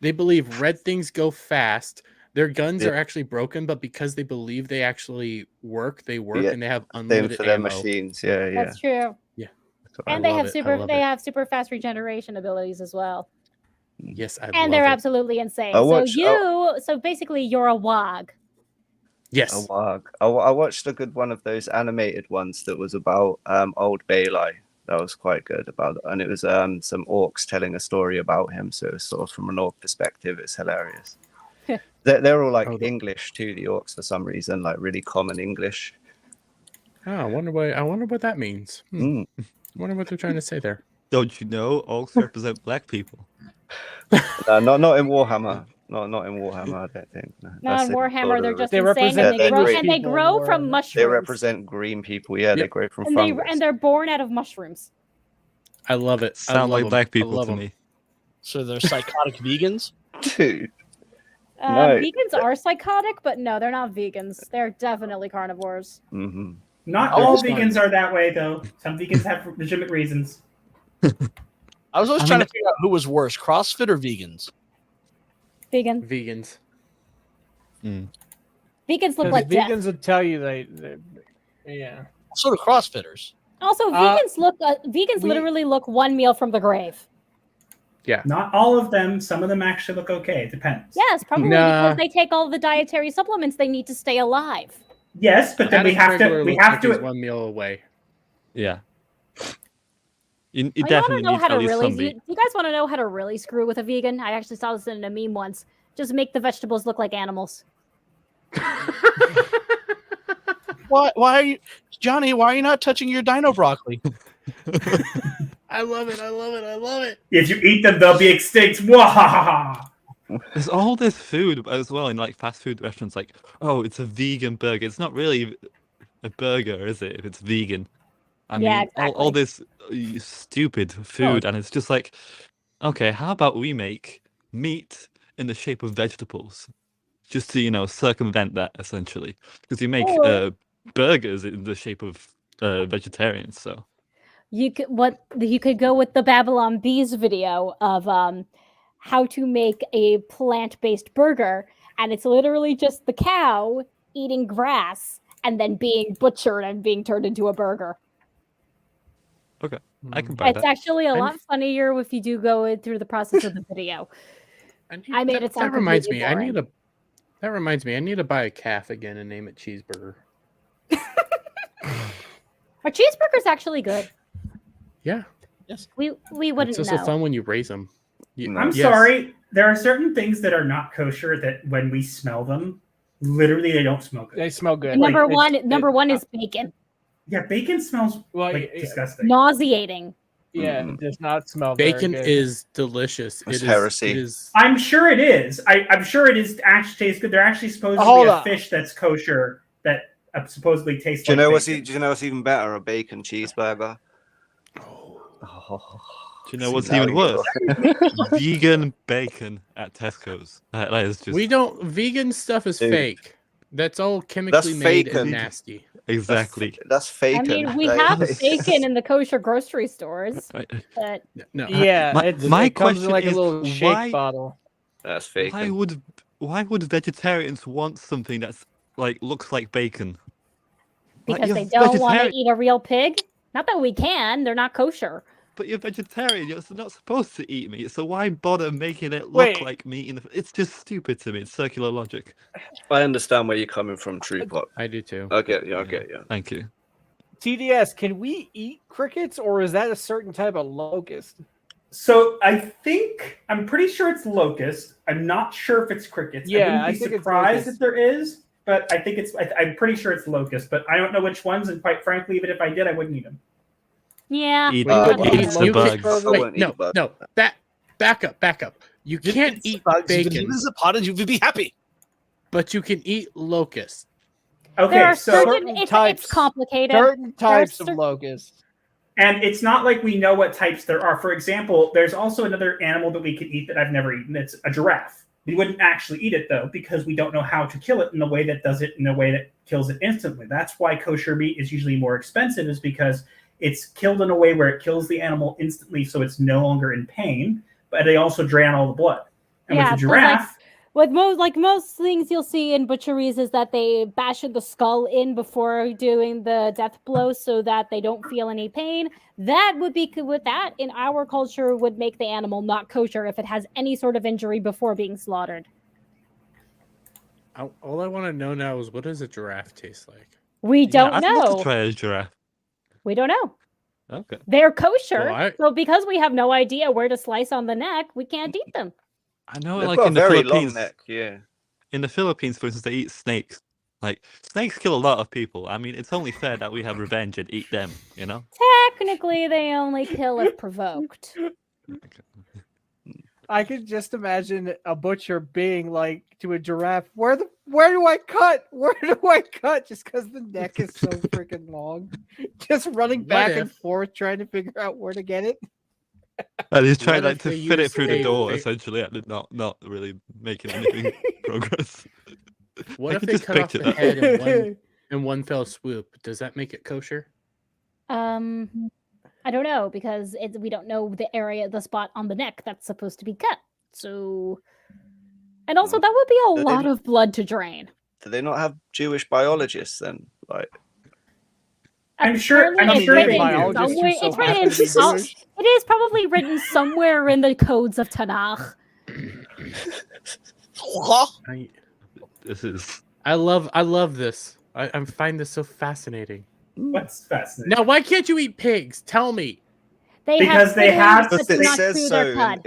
[SPEAKER 5] They believe red things go fast. Their guns
[SPEAKER 2] Yeah.
[SPEAKER 5] are actually broken, but because they believe they actually work, they work,
[SPEAKER 2] Yeah,
[SPEAKER 5] and they have
[SPEAKER 2] Same
[SPEAKER 5] unlimited
[SPEAKER 2] for their
[SPEAKER 5] ammo.
[SPEAKER 2] machines. Yeah, yeah.
[SPEAKER 6] That's true.
[SPEAKER 5] I
[SPEAKER 6] And they
[SPEAKER 5] love
[SPEAKER 6] have
[SPEAKER 5] it. I
[SPEAKER 6] super
[SPEAKER 5] love
[SPEAKER 6] they
[SPEAKER 5] it.
[SPEAKER 6] have super fast regeneration abilities as well.
[SPEAKER 5] Yes, I
[SPEAKER 6] And
[SPEAKER 5] love
[SPEAKER 6] they're
[SPEAKER 5] it.
[SPEAKER 6] absolutely insane.
[SPEAKER 2] I watched-
[SPEAKER 6] So basically you're a wog.
[SPEAKER 5] Yes.
[SPEAKER 2] A wag. I watched a good one of those animated ones that was about old Baylai. That was quite good and it was some orcs telling a story about him. So it was sort of from an orc perspective. It's hilarious. They're all like
[SPEAKER 5] Oh,
[SPEAKER 2] English too. The orcs for some reason, like really common English.
[SPEAKER 5] Oh, I wonder what that means.
[SPEAKER 2] Mm.
[SPEAKER 5] I wonder what they're trying to say there.
[SPEAKER 4] Don't you know orcs represent black people?
[SPEAKER 2] No, not in Warhammer. Not in Warhammer. I don't think. No,
[SPEAKER 6] No,
[SPEAKER 2] That's
[SPEAKER 6] in
[SPEAKER 2] in
[SPEAKER 6] Warhammer
[SPEAKER 2] Lord
[SPEAKER 6] they're
[SPEAKER 2] of the
[SPEAKER 6] just
[SPEAKER 1] They
[SPEAKER 6] insane
[SPEAKER 1] represent
[SPEAKER 6] and they
[SPEAKER 2] the
[SPEAKER 6] grow
[SPEAKER 2] English
[SPEAKER 6] and they
[SPEAKER 1] people
[SPEAKER 6] grow
[SPEAKER 1] in
[SPEAKER 6] from
[SPEAKER 1] Warhammer.
[SPEAKER 6] mushrooms.
[SPEAKER 2] They represent green people. Yeah, they
[SPEAKER 5] Yep.
[SPEAKER 2] grow from
[SPEAKER 6] and
[SPEAKER 2] fungus.
[SPEAKER 6] they're born out of mushrooms.
[SPEAKER 5] I love it. I
[SPEAKER 4] Sound
[SPEAKER 5] love
[SPEAKER 4] like
[SPEAKER 5] 'em.
[SPEAKER 4] black
[SPEAKER 5] I
[SPEAKER 4] people
[SPEAKER 5] love
[SPEAKER 4] to
[SPEAKER 5] 'em.
[SPEAKER 4] me.
[SPEAKER 7] So they're psychotic vegans.
[SPEAKER 2] Dude. No.
[SPEAKER 6] Vegans are psychotic, but no, they're not vegans. They're definitely carnivores.
[SPEAKER 2] Hmm.
[SPEAKER 3] Not
[SPEAKER 5] They're
[SPEAKER 3] all
[SPEAKER 5] just
[SPEAKER 3] vegans are that way, though. Some vegans have legitimate reasons.
[SPEAKER 7] I was always trying to figure out who was worse, CrossFit or vegans.
[SPEAKER 6] Vegan.
[SPEAKER 5] Vegans.
[SPEAKER 6] Vegans look
[SPEAKER 1] Because
[SPEAKER 6] like death.
[SPEAKER 1] vegans would tell you yeah.
[SPEAKER 7] So do CrossFitters.
[SPEAKER 6] Also, vegans
[SPEAKER 1] we-
[SPEAKER 6] literally look one meal from the grave.
[SPEAKER 3] Not all of them. Some of them actually look okay. It depends.
[SPEAKER 6] Yes, probably
[SPEAKER 5] Nah.
[SPEAKER 6] because they take all the dietary supplements they need to stay alive.
[SPEAKER 3] Yes, but then we
[SPEAKER 5] Adam
[SPEAKER 3] have to.
[SPEAKER 5] Trigger
[SPEAKER 3] We
[SPEAKER 5] looks
[SPEAKER 3] have
[SPEAKER 5] like he's
[SPEAKER 3] to.
[SPEAKER 5] 1 meal away.
[SPEAKER 4] Yeah. You
[SPEAKER 6] You want
[SPEAKER 4] definitely
[SPEAKER 6] to know
[SPEAKER 4] need
[SPEAKER 6] how
[SPEAKER 4] at
[SPEAKER 6] to
[SPEAKER 4] least
[SPEAKER 6] really?
[SPEAKER 4] some
[SPEAKER 6] Do
[SPEAKER 4] meat.
[SPEAKER 6] you guys want to know how to really screw with a vegan? I actually saw this in a meme once. Just make the vegetables look like animals.
[SPEAKER 7] Why are you, Johnny? Why are you not touching your dino broccoli?
[SPEAKER 5] I love it. I love it. I love it.
[SPEAKER 3] If you eat them, they'll be extinct. Wahahaha.
[SPEAKER 4] There's all this food as well in like fast food restaurants. Like, oh, it's a vegan burger. It's not really a burger, is it? If it's vegan, I
[SPEAKER 6] Yeah,
[SPEAKER 4] mean, all
[SPEAKER 6] exactly.
[SPEAKER 4] this stupid food, and it's just like, okay, how about we make meat in the shape of vegetables, just to circumvent that essentially, because you make
[SPEAKER 6] Or-
[SPEAKER 4] burgers in the shape of vegetarians. So
[SPEAKER 6] You could go with the Babylon Bees video of how to make a plant-based burger, and it's literally just the cow eating grass and then being butchered and being turned into a burger.
[SPEAKER 4] I can buy
[SPEAKER 6] It's
[SPEAKER 4] that.
[SPEAKER 6] actually a
[SPEAKER 5] I'm-
[SPEAKER 6] lot funnier if you do go through the process of the video. I made it sound
[SPEAKER 5] That reminds me.
[SPEAKER 6] completely boring.
[SPEAKER 5] That reminds me. I need to buy a calf again and name it Cheeseburger.
[SPEAKER 6] Our cheeseburger's actually good.
[SPEAKER 5] Yeah,
[SPEAKER 6] We wouldn't
[SPEAKER 5] it's just
[SPEAKER 6] know.
[SPEAKER 5] so fun when you raise them.
[SPEAKER 3] I'm sorry. There are certain things that are not kosher that when we smell them, literally they don't smell good.
[SPEAKER 1] They smell good.
[SPEAKER 6] Number
[SPEAKER 1] Like,
[SPEAKER 6] one is bacon.
[SPEAKER 3] Yeah, bacon smells
[SPEAKER 1] well,
[SPEAKER 3] like
[SPEAKER 1] yeah,
[SPEAKER 3] disgusting.
[SPEAKER 6] Nauseating.
[SPEAKER 1] yeah, it does not smell very
[SPEAKER 5] Bacon
[SPEAKER 1] good.
[SPEAKER 5] is delicious.
[SPEAKER 2] It's
[SPEAKER 5] It is
[SPEAKER 2] heresy.
[SPEAKER 5] It is.
[SPEAKER 3] I'm sure it is. I'm sure it is actually tastes good. They're actually supposedly
[SPEAKER 1] Hold
[SPEAKER 3] a
[SPEAKER 1] on.
[SPEAKER 3] fish that's kosher that supposedly tastes
[SPEAKER 2] Do you
[SPEAKER 3] like
[SPEAKER 2] know what's
[SPEAKER 3] bacon.
[SPEAKER 2] do you know what's even better? A bacon cheeseburger.
[SPEAKER 4] Do you know what's even worse? Vegan bacon at Tesco's. That is just
[SPEAKER 5] We don't. Vegan stuff is
[SPEAKER 2] Dude.
[SPEAKER 5] fake. That's all chemically made
[SPEAKER 2] faking.
[SPEAKER 5] and nasty.
[SPEAKER 4] exactly.
[SPEAKER 2] That's fake.
[SPEAKER 6] I mean, we have bacon in the kosher grocery stores,
[SPEAKER 4] Right.
[SPEAKER 6] but
[SPEAKER 5] No,
[SPEAKER 1] Yeah,
[SPEAKER 4] My-
[SPEAKER 1] it's,
[SPEAKER 4] my
[SPEAKER 1] it comes in
[SPEAKER 4] question
[SPEAKER 1] like a
[SPEAKER 4] is,
[SPEAKER 1] little shake
[SPEAKER 4] why-
[SPEAKER 1] bottle.
[SPEAKER 2] That's fake.
[SPEAKER 4] Why would vegetarians want something that's like looks like bacon? Like,
[SPEAKER 6] because
[SPEAKER 4] you're
[SPEAKER 6] they don't want to
[SPEAKER 4] vegetarian-
[SPEAKER 6] eat a real pig. Not that we can; they're not kosher.
[SPEAKER 4] But you're vegetarian. You're not supposed to eat meat. So why bother making it look
[SPEAKER 1] Wait.
[SPEAKER 4] like meat? It's just stupid to me. It's circular logic.
[SPEAKER 2] I understand where you're coming from, Troopot.
[SPEAKER 5] I do too.
[SPEAKER 2] I get you. I get you.
[SPEAKER 4] Thank you.
[SPEAKER 1] TDS, can we eat crickets, or is that a certain type of locust?
[SPEAKER 3] So I'm pretty sure it's locust. I'm not sure if it's crickets.
[SPEAKER 1] Yeah,
[SPEAKER 3] I
[SPEAKER 1] I
[SPEAKER 3] wouldn't be
[SPEAKER 1] think it's
[SPEAKER 3] surprised
[SPEAKER 1] locust.
[SPEAKER 3] if there is, but I think I'm pretty sure it's locust. But I don't know which ones, and quite frankly, even if I did, I wouldn't eat them.
[SPEAKER 6] Yeah,
[SPEAKER 4] Eat,
[SPEAKER 1] Well,
[SPEAKER 6] wouldn't
[SPEAKER 4] eat
[SPEAKER 6] eat
[SPEAKER 4] the
[SPEAKER 5] you
[SPEAKER 4] bugs.
[SPEAKER 5] can-
[SPEAKER 2] I
[SPEAKER 5] Wait,
[SPEAKER 2] wouldn't eat
[SPEAKER 5] no,
[SPEAKER 2] bugs.
[SPEAKER 5] no. Back up. You can't eat
[SPEAKER 7] bugs. You can
[SPEAKER 5] bacon,
[SPEAKER 7] leave it as a pot and you would be happy.
[SPEAKER 5] but you can eat locusts.
[SPEAKER 3] Okay,
[SPEAKER 6] there are
[SPEAKER 3] so
[SPEAKER 6] certain. It's
[SPEAKER 1] types-
[SPEAKER 6] complicated.
[SPEAKER 1] Certain types of
[SPEAKER 6] certain-
[SPEAKER 1] locusts.
[SPEAKER 3] and it's not like we know what types there are. For example, there's also another animal that we could eat that I've never eaten. It's a giraffe. We wouldn't actually eat it though because we don't know how to kill it in the way that does it in a way that kills it instantly. That's why kosher meat is usually more expensive, is because it's killed in a way where it kills the animal instantly, so it's no longer in pain. But they also drain all the blood. And
[SPEAKER 6] Yeah,
[SPEAKER 3] with the
[SPEAKER 6] so, like,
[SPEAKER 3] giraffe,
[SPEAKER 6] With most things you'll see in butcheries is that they bash the skull in before doing the death blow so that they don't feel any pain. That would be with that in our culture would make the animal not kosher if it has any sort of injury before being slaughtered.
[SPEAKER 5] All I want to know now is what does a giraffe taste like?
[SPEAKER 6] We don't
[SPEAKER 4] I'd love
[SPEAKER 6] know.
[SPEAKER 4] to try a giraffe.
[SPEAKER 6] We don't know.
[SPEAKER 4] Okay.
[SPEAKER 6] They're kosher,
[SPEAKER 5] Well,
[SPEAKER 6] so because we have no idea where to slice on the neck, we can't eat them.
[SPEAKER 4] I know,
[SPEAKER 2] They've
[SPEAKER 4] like
[SPEAKER 2] got
[SPEAKER 4] in
[SPEAKER 2] a
[SPEAKER 4] the
[SPEAKER 2] very
[SPEAKER 4] Philippines.
[SPEAKER 2] long neck. Yeah.
[SPEAKER 4] In the Philippines, for instance, they eat snakes. Like snakes kill a lot of people. I mean, it's only fair that we have revenge and eat them. You know.
[SPEAKER 6] Technically, they only kill if provoked.
[SPEAKER 1] I could just imagine a butcher being like to a giraffe, where do I cut? Where do I cut? Just because the neck is so freaking long. Just running back and
[SPEAKER 5] if-
[SPEAKER 1] forth trying to figure out where to get it.
[SPEAKER 4] And he's trying
[SPEAKER 5] What
[SPEAKER 4] like
[SPEAKER 5] if
[SPEAKER 4] to
[SPEAKER 5] they
[SPEAKER 4] fit it
[SPEAKER 5] use
[SPEAKER 4] through the
[SPEAKER 5] a
[SPEAKER 4] door,
[SPEAKER 5] fake-
[SPEAKER 4] essentially, and not really making anything progress.
[SPEAKER 5] What
[SPEAKER 4] I
[SPEAKER 5] if
[SPEAKER 4] can
[SPEAKER 5] they
[SPEAKER 4] just
[SPEAKER 5] cut off
[SPEAKER 4] picture
[SPEAKER 5] the
[SPEAKER 4] that.
[SPEAKER 5] head in one fell swoop? Does that make it kosher?
[SPEAKER 6] I don't know because we don't know the spot on the neck that's supposed to be cut. So, and also that would be a
[SPEAKER 2] They
[SPEAKER 6] lot
[SPEAKER 2] didn't-
[SPEAKER 6] of blood to drain.
[SPEAKER 2] Do they not have Jewish biologists then? Like,
[SPEAKER 3] I'm sure-
[SPEAKER 6] Apparently
[SPEAKER 3] I'm
[SPEAKER 6] it's
[SPEAKER 3] sure
[SPEAKER 6] written
[SPEAKER 3] they
[SPEAKER 6] in
[SPEAKER 3] do.
[SPEAKER 1] biologists
[SPEAKER 6] somewhere-
[SPEAKER 1] who so
[SPEAKER 6] it's written
[SPEAKER 1] happen
[SPEAKER 6] in
[SPEAKER 1] to be
[SPEAKER 6] some-
[SPEAKER 1] Jewish.
[SPEAKER 6] It is probably written somewhere in the codes of Tanakh.
[SPEAKER 4] This is
[SPEAKER 5] I love this. I find this so fascinating.
[SPEAKER 3] what's fascinating?
[SPEAKER 5] Now, why can't you eat pigs? Tell me.
[SPEAKER 3] Because they have-
[SPEAKER 6] but
[SPEAKER 2] But
[SPEAKER 6] do
[SPEAKER 2] it
[SPEAKER 6] not
[SPEAKER 2] says
[SPEAKER 6] chew
[SPEAKER 2] so
[SPEAKER 6] their cud.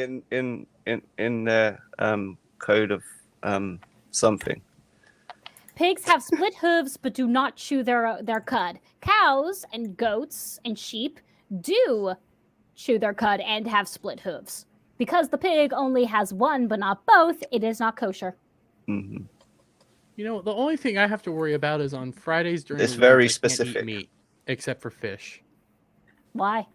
[SPEAKER 2] in their code of something.
[SPEAKER 6] Pigs have split hooves but do not chew their cud. Cows and goats and sheep do chew their cud and have split hooves. Because the pig only has one but not both, it is not kosher.
[SPEAKER 2] Mhm.
[SPEAKER 5] You know, the only thing I have to worry about is on Fridays during
[SPEAKER 2] It's
[SPEAKER 5] lunch,
[SPEAKER 2] very
[SPEAKER 5] I can't eat
[SPEAKER 2] specific.
[SPEAKER 5] meat except for fish.
[SPEAKER 6] Why?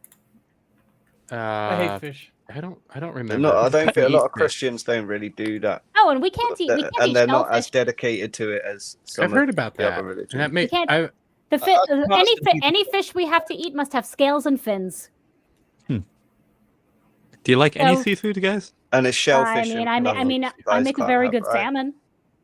[SPEAKER 1] I hate fish.
[SPEAKER 5] I don't remember.
[SPEAKER 2] No, I
[SPEAKER 5] because
[SPEAKER 2] don't
[SPEAKER 5] couldn't
[SPEAKER 2] think a lot
[SPEAKER 5] eat
[SPEAKER 2] of
[SPEAKER 5] fish.
[SPEAKER 2] Christians don't really do that.
[SPEAKER 6] Oh, and we can't eat
[SPEAKER 2] And they're not as
[SPEAKER 6] shellfish.
[SPEAKER 2] dedicated to it as some
[SPEAKER 5] I've heard
[SPEAKER 2] of
[SPEAKER 5] about
[SPEAKER 2] the
[SPEAKER 5] that.
[SPEAKER 2] other
[SPEAKER 5] And
[SPEAKER 2] religions.
[SPEAKER 5] that may,
[SPEAKER 6] can't-
[SPEAKER 5] I,
[SPEAKER 1] Protestant
[SPEAKER 6] Any fish we have to eat must have scales and fins.
[SPEAKER 4] Do you like any
[SPEAKER 6] So-
[SPEAKER 4] seafood, guys?
[SPEAKER 2] And it's shellfish.
[SPEAKER 6] I make a very good salmon.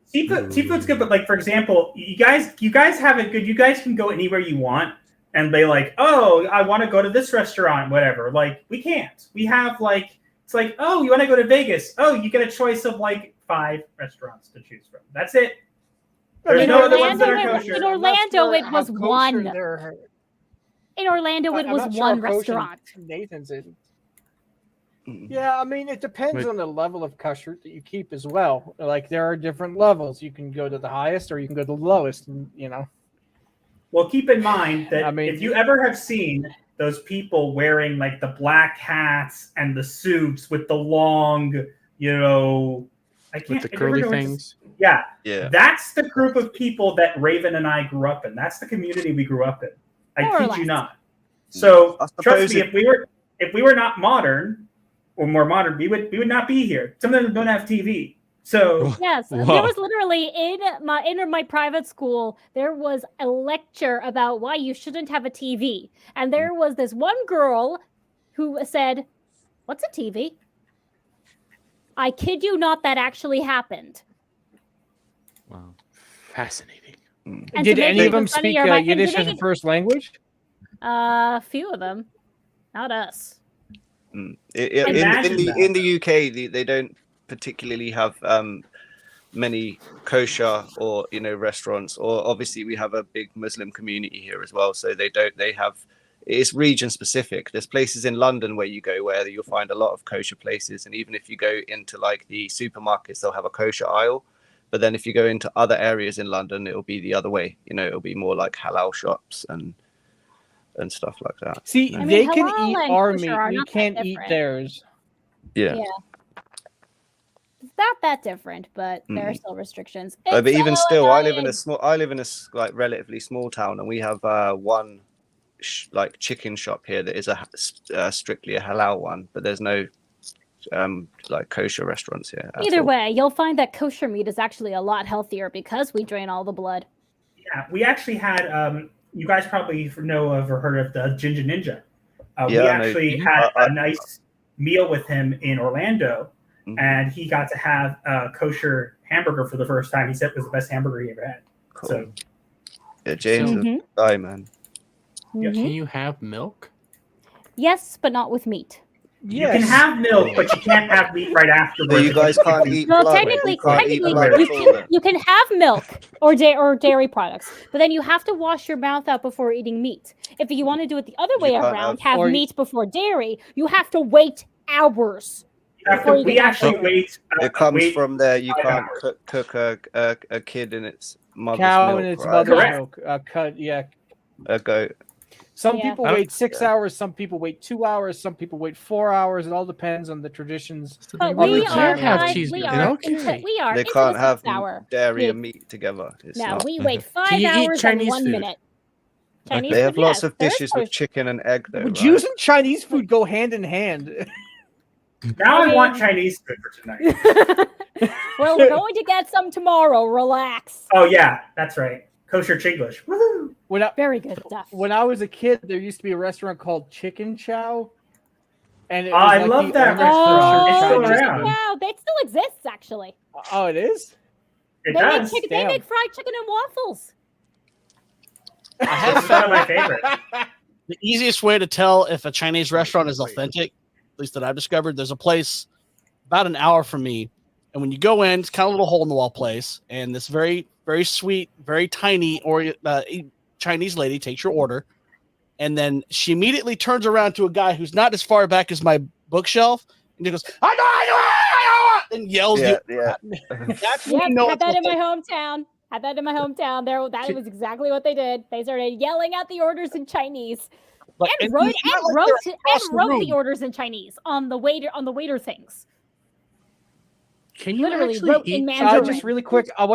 [SPEAKER 3] Seafood's good, but like for example, you guys have it good. You guys can go anywhere you want, and they like, oh, I want to go to this restaurant, whatever. Like we can't. We have like it's like, oh, you want to go to Vegas? Oh, you get a choice of like 5 restaurants to choose from. That's it. There's
[SPEAKER 6] In
[SPEAKER 3] no other ones that are
[SPEAKER 6] Orlando,
[SPEAKER 3] kosher.
[SPEAKER 6] in Orlando, it was
[SPEAKER 1] how kosher
[SPEAKER 6] one.
[SPEAKER 1] their-
[SPEAKER 6] In Orlando, it
[SPEAKER 1] I'm
[SPEAKER 6] was
[SPEAKER 1] not sure
[SPEAKER 6] one
[SPEAKER 1] how kosher
[SPEAKER 6] restaurant.
[SPEAKER 1] Nathan's in.
[SPEAKER 2] Mm.
[SPEAKER 1] Yeah, I mean, it depends
[SPEAKER 5] Wait.
[SPEAKER 1] on the level of kosher that you keep as well. Like, there are different levels. You can go to the highest or you can go to the lowest, and, you know.
[SPEAKER 3] Well, keep in mind that
[SPEAKER 1] I mean-
[SPEAKER 3] if you ever have seen those people wearing like the black hats and the suits with the long, you know, I can't
[SPEAKER 5] with the
[SPEAKER 3] I never
[SPEAKER 5] curly
[SPEAKER 3] know what to-
[SPEAKER 5] things.
[SPEAKER 3] Yeah,
[SPEAKER 2] Yeah.
[SPEAKER 3] that's the group of people that Raven and I grew up in. That's the community we grew up in.
[SPEAKER 6] More or
[SPEAKER 3] I kid you
[SPEAKER 6] less.
[SPEAKER 3] not. So
[SPEAKER 2] I
[SPEAKER 3] trust
[SPEAKER 2] suppose
[SPEAKER 3] me, if we were not modern or more modern, we would not be here. Some of them don't have TV. So
[SPEAKER 6] Yes, there
[SPEAKER 4] Wow.
[SPEAKER 6] was literally in my private school, there was a lecture about why you shouldn't have a TV, and there was this one girl who said, "What's a TV?" I kid you not, that actually happened.
[SPEAKER 4] Wow.
[SPEAKER 5] Fascinating.
[SPEAKER 6] And
[SPEAKER 1] Did
[SPEAKER 6] to make
[SPEAKER 1] any
[SPEAKER 6] it
[SPEAKER 1] of them
[SPEAKER 6] even
[SPEAKER 1] speak
[SPEAKER 6] funnier, and to
[SPEAKER 1] Yiddish
[SPEAKER 6] make
[SPEAKER 1] as a
[SPEAKER 6] it-
[SPEAKER 1] first language?
[SPEAKER 6] A few of them, not us.
[SPEAKER 2] In
[SPEAKER 3] Imagine
[SPEAKER 2] the UK, they don't particularly have many kosher or restaurants. Or obviously we have a big Muslim community here as well, so they have. It's region specific. There's places in London where you go where you'll find a lot of kosher places, and even if you go into like the supermarkets, they'll have a kosher aisle. But then if you go into other areas in London, it'll be the other way. It'll be more like halal shops and stuff like that.
[SPEAKER 1] See,
[SPEAKER 6] I mean,
[SPEAKER 1] they can
[SPEAKER 6] halal
[SPEAKER 1] eat
[SPEAKER 6] and
[SPEAKER 1] our
[SPEAKER 6] kosher
[SPEAKER 1] meat.
[SPEAKER 6] are
[SPEAKER 1] We
[SPEAKER 6] not that
[SPEAKER 1] can't eat
[SPEAKER 6] different.
[SPEAKER 1] theirs.
[SPEAKER 2] Yeah.
[SPEAKER 6] It's not that different, but there are
[SPEAKER 2] Mm.
[SPEAKER 6] still restrictions.
[SPEAKER 2] But
[SPEAKER 6] It's
[SPEAKER 2] even
[SPEAKER 6] so
[SPEAKER 2] still, I live in
[SPEAKER 6] annoying.
[SPEAKER 2] a like relatively small town, and we have one like chicken shop here that is strictly a halal one, but there's no like kosher restaurants here. at
[SPEAKER 6] Either
[SPEAKER 2] all.
[SPEAKER 6] way, you'll find that kosher meat is actually a lot healthier because we drain all the blood.
[SPEAKER 3] yeah, we actually had. You guys probably know of or heard of the Ginger Ninja. We
[SPEAKER 2] Yeah, I know.
[SPEAKER 3] actually
[SPEAKER 2] Mhm.
[SPEAKER 3] had
[SPEAKER 2] I-
[SPEAKER 3] a nice meal with him in Orlando,
[SPEAKER 2] Mhm.
[SPEAKER 3] and he got to have a kosher hamburger for the first time. He said it was the best hamburger he ever had.
[SPEAKER 2] Cool.
[SPEAKER 3] So
[SPEAKER 2] Yeah, James is
[SPEAKER 6] Mhm.
[SPEAKER 2] a guy, man.
[SPEAKER 3] Yeah.
[SPEAKER 6] Mhm.
[SPEAKER 5] Can you have milk?
[SPEAKER 6] Yes, but not with meat.
[SPEAKER 3] you can have milk, but you can't have meat right afterwards.
[SPEAKER 2] So you guys can't eat
[SPEAKER 6] Well,
[SPEAKER 2] blood.
[SPEAKER 6] technically,
[SPEAKER 2] You can't eat blood
[SPEAKER 3] technically,
[SPEAKER 2] at all then.
[SPEAKER 6] you can have milk or dairy products, but then you have to wash your mouth out before eating meat. If you want to do it the other way
[SPEAKER 2] can't
[SPEAKER 6] around,
[SPEAKER 2] have-
[SPEAKER 6] have
[SPEAKER 1] or-
[SPEAKER 6] meat before dairy, you have to wait hours. Before you
[SPEAKER 3] We
[SPEAKER 6] get
[SPEAKER 3] actually
[SPEAKER 6] that.
[SPEAKER 3] wait.
[SPEAKER 2] It comes
[SPEAKER 3] wait-
[SPEAKER 2] from there. You
[SPEAKER 3] 5
[SPEAKER 2] can't
[SPEAKER 3] hours.
[SPEAKER 2] cook a kid in its mother's
[SPEAKER 1] Cow
[SPEAKER 2] milk,
[SPEAKER 1] and its
[SPEAKER 2] right?
[SPEAKER 1] mother's
[SPEAKER 3] Correct.
[SPEAKER 1] milk. Cut, yeah.
[SPEAKER 2] A goat.
[SPEAKER 1] Some
[SPEAKER 6] Yeah.
[SPEAKER 1] people
[SPEAKER 5] I don't-
[SPEAKER 1] wait 6 hours, some people wait 2 hours, some people wait 4 hours. It all depends on the traditions.
[SPEAKER 6] But
[SPEAKER 1] Well,
[SPEAKER 6] we
[SPEAKER 1] they
[SPEAKER 6] are,
[SPEAKER 1] can't have
[SPEAKER 6] we
[SPEAKER 5] cheeseburgers.
[SPEAKER 6] are,
[SPEAKER 5] Okay.
[SPEAKER 6] we are
[SPEAKER 2] They
[SPEAKER 6] into
[SPEAKER 2] can't
[SPEAKER 6] the
[SPEAKER 2] have
[SPEAKER 6] 6 hour.
[SPEAKER 2] dairy
[SPEAKER 6] We-
[SPEAKER 2] and meat together. It's
[SPEAKER 6] No,
[SPEAKER 2] not.
[SPEAKER 6] we wait 5
[SPEAKER 5] Can you eat
[SPEAKER 6] hours
[SPEAKER 5] Chinese
[SPEAKER 6] and 1
[SPEAKER 5] food?
[SPEAKER 6] minute. Chinese
[SPEAKER 2] They have
[SPEAKER 6] food,
[SPEAKER 2] lots
[SPEAKER 6] yes,
[SPEAKER 2] of
[SPEAKER 6] there is
[SPEAKER 2] dishes with
[SPEAKER 6] kosher.
[SPEAKER 2] chicken and egg, though.
[SPEAKER 1] Would
[SPEAKER 2] right?
[SPEAKER 1] Jews and Chinese food go hand in hand?
[SPEAKER 3] Now I want
[SPEAKER 6] mean-
[SPEAKER 3] Chinese food for tonight.
[SPEAKER 6] Well, we're going to get some tomorrow. Relax.
[SPEAKER 3] Oh yeah, that's right. Kosher Chinglish. Woohoo!
[SPEAKER 6] Very good stuff.
[SPEAKER 1] When I was a kid, there used to be a restaurant called Chicken Chow. And it
[SPEAKER 3] Oh,
[SPEAKER 1] was
[SPEAKER 3] I
[SPEAKER 1] like
[SPEAKER 3] love
[SPEAKER 1] the
[SPEAKER 3] that
[SPEAKER 1] only
[SPEAKER 3] restaurant. It's
[SPEAKER 1] kosher
[SPEAKER 3] still
[SPEAKER 1] Chinese
[SPEAKER 3] around.
[SPEAKER 1] food.
[SPEAKER 6] Wow, that still exists actually.
[SPEAKER 1] Oh, it is?
[SPEAKER 3] It
[SPEAKER 6] They make,
[SPEAKER 3] does.
[SPEAKER 6] they
[SPEAKER 1] Damn.
[SPEAKER 6] make fried chicken and waffles.
[SPEAKER 7] I have
[SPEAKER 3] It's one of
[SPEAKER 7] found
[SPEAKER 3] my favorites.
[SPEAKER 7] the easiest way to tell if a Chinese restaurant is authentic, at least that I've discovered. There's a place about an hour from me, and when you go in, it's kind of a little hole in the wall place, and this very, very sweet, very tiny Chinese lady takes your order, And then she immediately turns around to a guy who's not as far back as my bookshelf, and he goes, I know, and yells.
[SPEAKER 2] Yeah,
[SPEAKER 7] the-
[SPEAKER 2] yeah.
[SPEAKER 7] That's when
[SPEAKER 6] Yep,
[SPEAKER 7] you know
[SPEAKER 6] had
[SPEAKER 7] it's
[SPEAKER 6] that in my
[SPEAKER 7] authentic.
[SPEAKER 6] hometown. Had that in my hometown. That was exactly what they did. They started yelling out the orders in Chinese
[SPEAKER 7] Like,
[SPEAKER 6] and
[SPEAKER 7] it's
[SPEAKER 6] wrote
[SPEAKER 7] not like they're across the room.
[SPEAKER 6] the orders in Chinese on the waiter things.
[SPEAKER 5] Can you
[SPEAKER 6] Literally
[SPEAKER 5] actually
[SPEAKER 6] wrote in
[SPEAKER 5] eat?
[SPEAKER 6] Mandarin.
[SPEAKER 1] Just really quick, I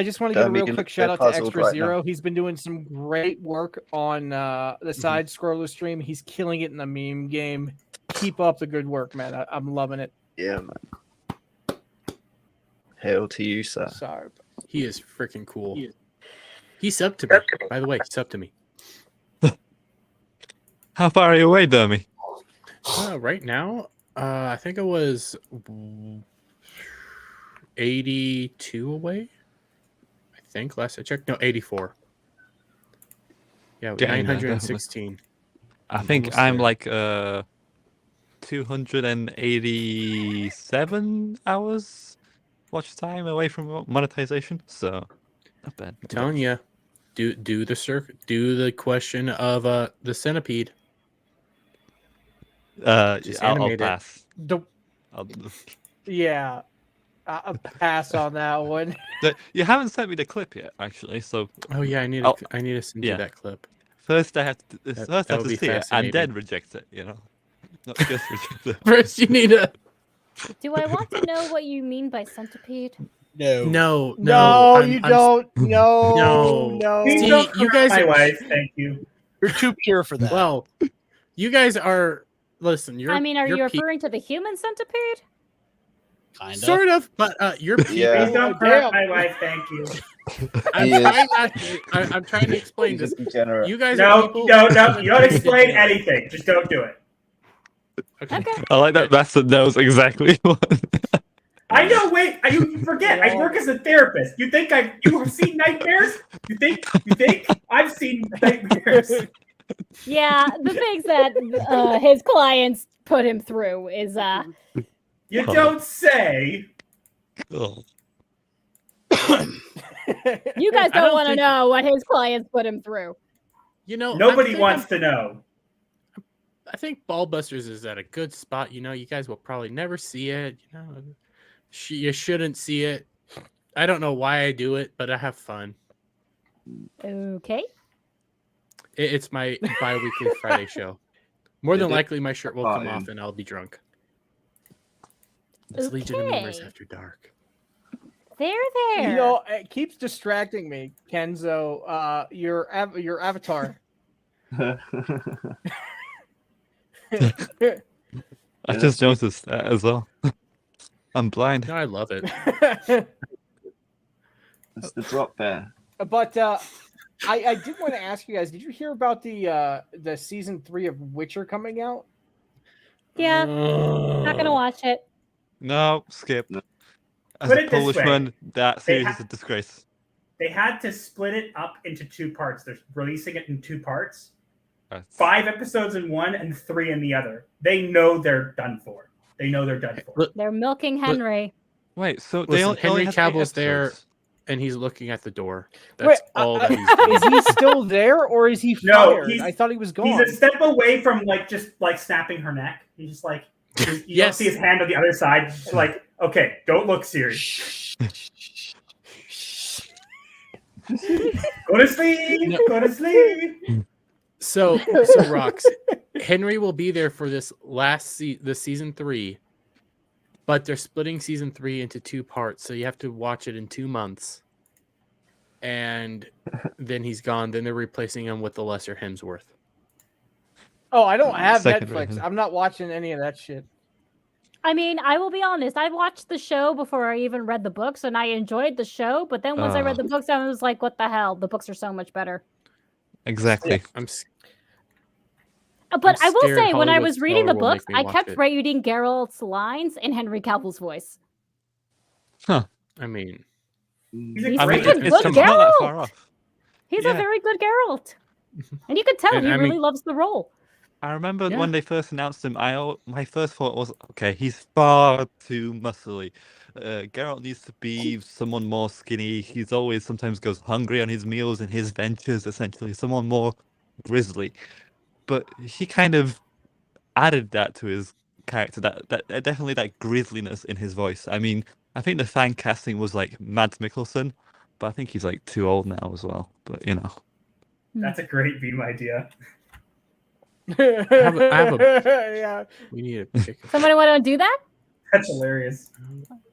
[SPEAKER 1] just want to give a
[SPEAKER 2] Don't
[SPEAKER 1] real
[SPEAKER 2] mean
[SPEAKER 1] quick
[SPEAKER 2] to
[SPEAKER 1] shout out to
[SPEAKER 2] puzzled
[SPEAKER 1] Extra
[SPEAKER 2] right
[SPEAKER 1] Zero.
[SPEAKER 2] now.
[SPEAKER 1] He's been doing some great work on the side scroller stream. He's killing it in the meme game. Keep up the good work, man. I'm loving it.
[SPEAKER 2] Yeah, man. Hail to you, sir.
[SPEAKER 1] Sorry.
[SPEAKER 5] He is freaking cool. He's up to me. By the way, he's up to me.
[SPEAKER 4] How far are you away, Dermy?
[SPEAKER 5] Right now, I think it was 82 away. I think last I checked. No, 84. Yeah,
[SPEAKER 4] Getting there,
[SPEAKER 5] 916.
[SPEAKER 4] I think
[SPEAKER 5] Almost
[SPEAKER 4] I'm
[SPEAKER 5] there.
[SPEAKER 4] like 287 hours watch time away from monetization, so not bad.
[SPEAKER 5] I'm telling you, do the question of the centipede. Just
[SPEAKER 4] I'll
[SPEAKER 5] animate it.
[SPEAKER 4] pass. I'll-
[SPEAKER 1] Yeah. I'll pass on that one.
[SPEAKER 4] You haven't sent me the clip yet, actually. So
[SPEAKER 5] Oh yeah, I need
[SPEAKER 4] I'll-
[SPEAKER 5] to send
[SPEAKER 4] yeah.
[SPEAKER 5] you that clip.
[SPEAKER 4] first I have to
[SPEAKER 5] That
[SPEAKER 4] first I have
[SPEAKER 5] would
[SPEAKER 4] to
[SPEAKER 5] be
[SPEAKER 4] see it and
[SPEAKER 5] fascinating.
[SPEAKER 4] then reject it. You know, not just reject it.
[SPEAKER 5] First, you need to.
[SPEAKER 6] Do I want to know what you mean by centipede?
[SPEAKER 5] No,
[SPEAKER 1] No,
[SPEAKER 5] I'm-
[SPEAKER 1] you
[SPEAKER 5] I'm-
[SPEAKER 1] don't. No,
[SPEAKER 5] No.
[SPEAKER 1] no.
[SPEAKER 3] Please
[SPEAKER 5] See,
[SPEAKER 3] don't
[SPEAKER 5] you
[SPEAKER 3] correct
[SPEAKER 5] guys
[SPEAKER 3] my
[SPEAKER 5] are-
[SPEAKER 3] wife. Thank you.
[SPEAKER 7] You're too pure for that.
[SPEAKER 5] Well, you guys are. Listen, you're.
[SPEAKER 6] I mean, are
[SPEAKER 5] you're
[SPEAKER 6] you
[SPEAKER 5] pe-
[SPEAKER 6] referring to the human centipede?
[SPEAKER 7] kind of.
[SPEAKER 5] Sort of, but you're people.
[SPEAKER 2] Yeah.
[SPEAKER 3] Please don't
[SPEAKER 1] Oh,
[SPEAKER 3] correct
[SPEAKER 1] damn.
[SPEAKER 3] my wife. Thank you.
[SPEAKER 5] I'm
[SPEAKER 2] He is-
[SPEAKER 5] trying I'm trying to explain
[SPEAKER 2] He's
[SPEAKER 5] this.
[SPEAKER 2] a degenerate.
[SPEAKER 5] You guys are
[SPEAKER 3] No,
[SPEAKER 5] people.
[SPEAKER 3] no, no. You don't
[SPEAKER 5] Pretty
[SPEAKER 3] explain
[SPEAKER 5] degenerate.
[SPEAKER 3] anything. Just don't do it.
[SPEAKER 5] Okay.
[SPEAKER 6] Okay.
[SPEAKER 4] I like that. Bastard knows exactly what.
[SPEAKER 3] I know. Wait, you forget. I work as a therapist. You think you have seen nightmares? You think I've seen nightmares?
[SPEAKER 6] Yeah, the things that his clients put him through is
[SPEAKER 3] You don't say.
[SPEAKER 4] Oh.
[SPEAKER 6] you guys
[SPEAKER 5] I
[SPEAKER 6] don't
[SPEAKER 5] don't
[SPEAKER 6] want to
[SPEAKER 5] think-
[SPEAKER 6] know what his clients put him through.
[SPEAKER 5] You know,
[SPEAKER 3] Nobody wants to know.
[SPEAKER 5] I think Ballbusters is at a good spot. You know, you guys will probably never see it. You know, you shouldn't see it. I don't know why I do it, but I have fun.
[SPEAKER 6] Okay.
[SPEAKER 5] It's my bi-weekly Friday show. More than
[SPEAKER 2] Did it-
[SPEAKER 5] likely, my shirt will come
[SPEAKER 2] Fine.
[SPEAKER 5] off and I'll be drunk. It's Legion of Members
[SPEAKER 6] Okay.
[SPEAKER 5] After Dark.
[SPEAKER 6] There.
[SPEAKER 1] You know, it keeps distracting me, Kenzo. Your avatar.
[SPEAKER 4] I just noticed that as well. I'm blind.
[SPEAKER 5] No, I love it.
[SPEAKER 2] It's the drop bear.
[SPEAKER 1] But I did want to ask you guys, did you hear about the season 3 of Witcher coming out?
[SPEAKER 6] Yeah, not gonna watch it.
[SPEAKER 4] No, skip.
[SPEAKER 2] No.
[SPEAKER 4] As
[SPEAKER 3] Put
[SPEAKER 4] a
[SPEAKER 3] it this way.
[SPEAKER 4] Polishman, that
[SPEAKER 3] They
[SPEAKER 4] series
[SPEAKER 3] ha-
[SPEAKER 4] is a disgrace.
[SPEAKER 3] They had to split it up into 2 parts. They're releasing it in 2 parts.
[SPEAKER 4] That's-
[SPEAKER 3] 5 episodes in one and 3 in the other. They know they're done for.
[SPEAKER 6] They're milking Henry.
[SPEAKER 4] Wait, so
[SPEAKER 5] Listen,
[SPEAKER 4] they only
[SPEAKER 5] Henry
[SPEAKER 4] has 8
[SPEAKER 5] Cavill's there.
[SPEAKER 4] episodes.
[SPEAKER 5] And he's looking at the door.
[SPEAKER 1] Wait,
[SPEAKER 5] That's all that he's doing.
[SPEAKER 1] Is he still there or is he
[SPEAKER 3] No,
[SPEAKER 1] fired?
[SPEAKER 3] he's-
[SPEAKER 1] I thought he was gone.
[SPEAKER 3] He's a step away from just snapping her neck. He's just like you don't
[SPEAKER 5] Yes.
[SPEAKER 3] see his hand on the other side. It's like, okay, don't look serious. Go to sleep.
[SPEAKER 5] No.
[SPEAKER 3] Go to sleep.
[SPEAKER 5] So Rox, Henry will be there for this the season 3, but they're splitting season 3 into 2 parts, so you have to watch it in 2 months. And then he's gone. Then they're replacing him with the lesser Hemsworth.
[SPEAKER 1] Oh, I don't have
[SPEAKER 4] Second
[SPEAKER 1] Netflix.
[SPEAKER 4] rate.
[SPEAKER 1] I'm not watching any of that shit.
[SPEAKER 6] I mean, I will be honest. I watched the show before I even read the books, and I enjoyed the show. But then once I read the books, I was like, "What the hell? The books are so much better."
[SPEAKER 4] Exactly.
[SPEAKER 6] But I will
[SPEAKER 5] scared
[SPEAKER 6] say, when I
[SPEAKER 5] Hollywood
[SPEAKER 6] was reading the
[SPEAKER 5] Star will
[SPEAKER 6] books,
[SPEAKER 5] make me
[SPEAKER 6] I
[SPEAKER 5] watch
[SPEAKER 6] kept
[SPEAKER 5] it.
[SPEAKER 6] reading Geralt's lines in Henry Cavill's voice.
[SPEAKER 5] I mean,
[SPEAKER 3] He's a
[SPEAKER 6] He's
[SPEAKER 4] I mean,
[SPEAKER 3] great
[SPEAKER 6] freaking
[SPEAKER 4] it's
[SPEAKER 6] good
[SPEAKER 4] not that
[SPEAKER 6] Geralt.
[SPEAKER 4] far off.
[SPEAKER 6] He's
[SPEAKER 4] Yeah.
[SPEAKER 6] a very good Geralt, and you could tell
[SPEAKER 5] And
[SPEAKER 6] he
[SPEAKER 5] I mean-
[SPEAKER 6] really loves the role.
[SPEAKER 4] I remember
[SPEAKER 5] Yeah.
[SPEAKER 4] when they first announced him. My first thought was, okay, he's far too muscly. Geralt needs to be someone more skinny. He's always sometimes goes hungry on his meals and his ventures. Essentially, someone more grisly, but he kind of added that to his character, that definitely that grisliness in his voice. I mean, I think the fan casting was like Mads Mikkelsen, but I think he's like too old now as well. But you know,
[SPEAKER 3] That's a great beam idea.
[SPEAKER 1] Yeah.
[SPEAKER 5] We need a pick.
[SPEAKER 6] Somebody want to do that?
[SPEAKER 3] That's hilarious.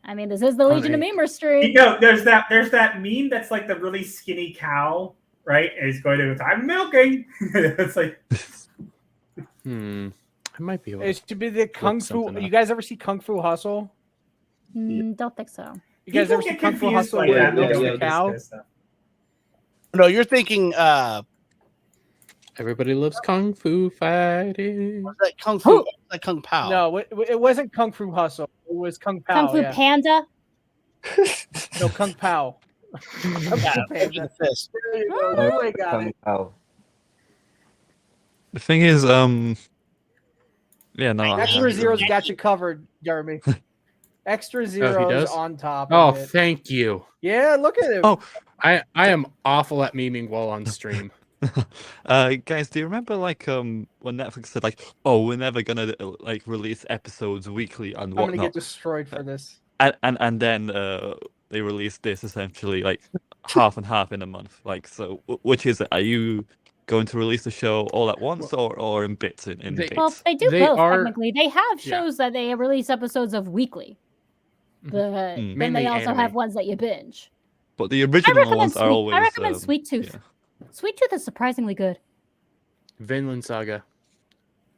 [SPEAKER 6] I mean, this is the Legion of
[SPEAKER 5] Funny.
[SPEAKER 6] Memestream.
[SPEAKER 3] You know, there's that meme that's like the really skinny cow, right? And he's going to, I'm milking. It's like,
[SPEAKER 5] I might be able to.
[SPEAKER 1] It should be the Kung Fu.
[SPEAKER 5] something
[SPEAKER 1] You
[SPEAKER 5] up.
[SPEAKER 1] guys ever see Kung Fu Hustle?
[SPEAKER 6] Don't think so.
[SPEAKER 1] You guys
[SPEAKER 3] people
[SPEAKER 1] ever see
[SPEAKER 3] get
[SPEAKER 1] Kung Fu
[SPEAKER 3] confused
[SPEAKER 1] Hustle
[SPEAKER 3] like
[SPEAKER 1] where
[SPEAKER 3] that.
[SPEAKER 1] he
[SPEAKER 3] They
[SPEAKER 1] milks
[SPEAKER 3] don't
[SPEAKER 1] the
[SPEAKER 3] get this
[SPEAKER 1] cow?
[SPEAKER 3] kind of stuff.
[SPEAKER 7] No, you're thinking
[SPEAKER 5] Everybody loves kung fu fighting.
[SPEAKER 7] what's that Kung Fu? What's that Kung Pao?
[SPEAKER 1] No, it wasn't Kung Fu Hustle. It was Kung Pao.
[SPEAKER 6] Kung Fu
[SPEAKER 1] yeah.
[SPEAKER 6] Panda.
[SPEAKER 1] No, Kung Pao. Kung Fu
[SPEAKER 7] Yeah,
[SPEAKER 1] Panda.
[SPEAKER 7] the fist.
[SPEAKER 1] There you go. You ain't got it.
[SPEAKER 2] Oh,
[SPEAKER 4] the thing is, yeah, no,
[SPEAKER 1] Extra Zero's got you covered, Jeremy. Extra Zero's
[SPEAKER 5] does?
[SPEAKER 1] on top
[SPEAKER 5] Oh,
[SPEAKER 1] of it.
[SPEAKER 5] thank you.
[SPEAKER 1] Yeah, look at him.
[SPEAKER 4] Oh.
[SPEAKER 5] I am awful at memeing while on stream.
[SPEAKER 4] guys, do you remember like when Netflix said like, oh, we're never gonna like release episodes weekly and
[SPEAKER 1] I'm gonna
[SPEAKER 4] whatnot,
[SPEAKER 1] get destroyed for this.
[SPEAKER 4] and then they released this essentially like half and half in a month. Like, so which is it? Are you going to release the show all at once or in bits? In
[SPEAKER 5] They-
[SPEAKER 4] bits?
[SPEAKER 6] Well, they do
[SPEAKER 5] They
[SPEAKER 6] both
[SPEAKER 5] are-
[SPEAKER 6] technically. They have
[SPEAKER 5] Yeah.
[SPEAKER 6] shows that they release episodes of weekly, but then
[SPEAKER 5] Mainly
[SPEAKER 6] they also
[SPEAKER 5] anime.
[SPEAKER 6] have ones that you binge.
[SPEAKER 4] But the
[SPEAKER 6] I
[SPEAKER 4] original
[SPEAKER 6] recommend
[SPEAKER 4] ones are always.
[SPEAKER 6] I recommend Sweet Tooth.
[SPEAKER 4] yeah.
[SPEAKER 6] Sweet Tooth is surprisingly good.
[SPEAKER 5] Vinland Saga.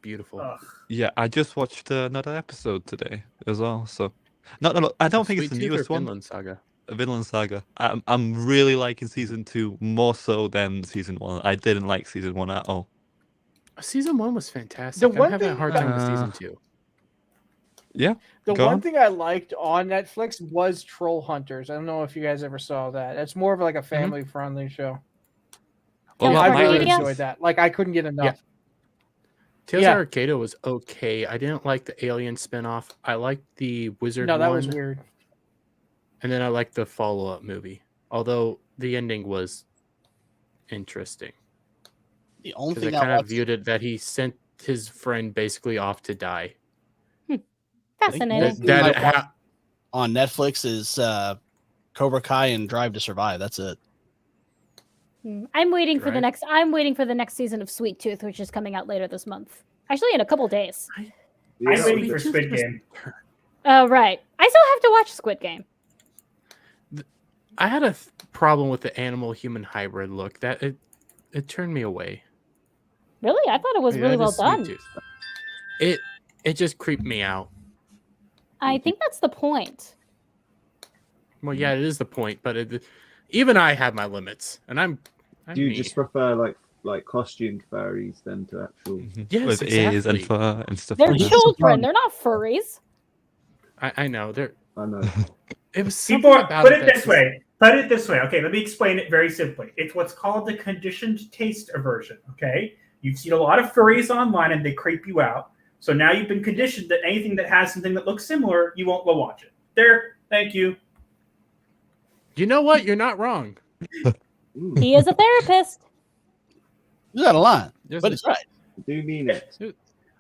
[SPEAKER 5] Beautiful.
[SPEAKER 3] Ugh.
[SPEAKER 4] Yeah, I just watched another episode today as well. So, not I don't think it's the
[SPEAKER 5] Sweet Tooth or
[SPEAKER 4] newest one.
[SPEAKER 5] Vinland Saga.
[SPEAKER 4] Vinland Saga. I'm really liking season 2 more so than season 1. I didn't like season 1 at all.
[SPEAKER 5] Season 1 was fantastic.
[SPEAKER 1] The
[SPEAKER 5] I'm
[SPEAKER 1] one
[SPEAKER 5] having a
[SPEAKER 1] thing-
[SPEAKER 5] hard time with season 2.
[SPEAKER 4] Yeah.
[SPEAKER 1] The
[SPEAKER 4] Go
[SPEAKER 1] one
[SPEAKER 4] on.
[SPEAKER 1] thing I liked on Netflix was Troll Hunters. I don't know if you guys ever saw that. It's more of like a family-friendly show.
[SPEAKER 4] Well,
[SPEAKER 6] Yeah,
[SPEAKER 1] I
[SPEAKER 6] my-
[SPEAKER 1] really
[SPEAKER 6] Arcadia?
[SPEAKER 1] enjoyed that. Like I couldn't get enough.
[SPEAKER 5] Yeah. Tales
[SPEAKER 1] Yeah.
[SPEAKER 5] of Arcadia was okay. I didn't like the Alien spinoff. I liked the Wizard
[SPEAKER 1] No, that
[SPEAKER 5] one,
[SPEAKER 1] was weird.
[SPEAKER 5] and then I liked the follow-up movie. Although the ending was interesting.
[SPEAKER 7] The only
[SPEAKER 5] Because I
[SPEAKER 7] thing I
[SPEAKER 5] kind of
[SPEAKER 7] watched,
[SPEAKER 5] viewed it that he sent his friend basically off to die.
[SPEAKER 6] Fascinating.
[SPEAKER 7] think
[SPEAKER 5] That
[SPEAKER 7] I
[SPEAKER 5] it ha-
[SPEAKER 7] on Netflix is Cobra Kai and Drive to Survive. That's it.
[SPEAKER 6] I'm waiting for the
[SPEAKER 5] Right.
[SPEAKER 6] next. I'm waiting for the next season of Sweet Tooth, which is coming out later this month. Actually, in a couple days.
[SPEAKER 3] I'm
[SPEAKER 2] yeah.
[SPEAKER 3] waiting for
[SPEAKER 5] Sweet
[SPEAKER 3] Squid
[SPEAKER 5] Tooth was-
[SPEAKER 3] Game.
[SPEAKER 6] Oh right. I still have to watch Squid Game.
[SPEAKER 5] I had a problem with the animal human hybrid look. That it turned me away.
[SPEAKER 6] Really, I thought it was
[SPEAKER 5] Yeah,
[SPEAKER 6] really
[SPEAKER 5] that
[SPEAKER 6] well
[SPEAKER 5] is Sweet
[SPEAKER 6] done.
[SPEAKER 5] Tooth. It just creeped me out.
[SPEAKER 6] I think that's the point.
[SPEAKER 5] Well, yeah, it is the point, but even I have my limits, and I'm
[SPEAKER 8] Do you
[SPEAKER 5] me.
[SPEAKER 8] just prefer like costumed furries than to actual?
[SPEAKER 5] Yes,
[SPEAKER 4] With ears and
[SPEAKER 5] exactly.
[SPEAKER 4] fur and stuff.
[SPEAKER 6] They're
[SPEAKER 4] like that.
[SPEAKER 6] children. They're not furries.
[SPEAKER 5] I know there.
[SPEAKER 8] I know.
[SPEAKER 5] It was
[SPEAKER 3] People
[SPEAKER 5] something about
[SPEAKER 3] put it
[SPEAKER 5] that
[SPEAKER 3] this way. Put it this way. Okay, let me explain it very simply. It's what's called the conditioned taste aversion. Okay, you've seen a lot of furries online and they creep you out. So now you've been conditioned that anything that has something that looks similar, you won't go watch it. There, thank you.
[SPEAKER 5] You know what? You're not wrong.
[SPEAKER 8] Ooh,
[SPEAKER 6] He is a therapist.
[SPEAKER 7] You got a lot,
[SPEAKER 5] There's
[SPEAKER 7] but
[SPEAKER 5] a-
[SPEAKER 7] it's right.
[SPEAKER 8] I do mean it.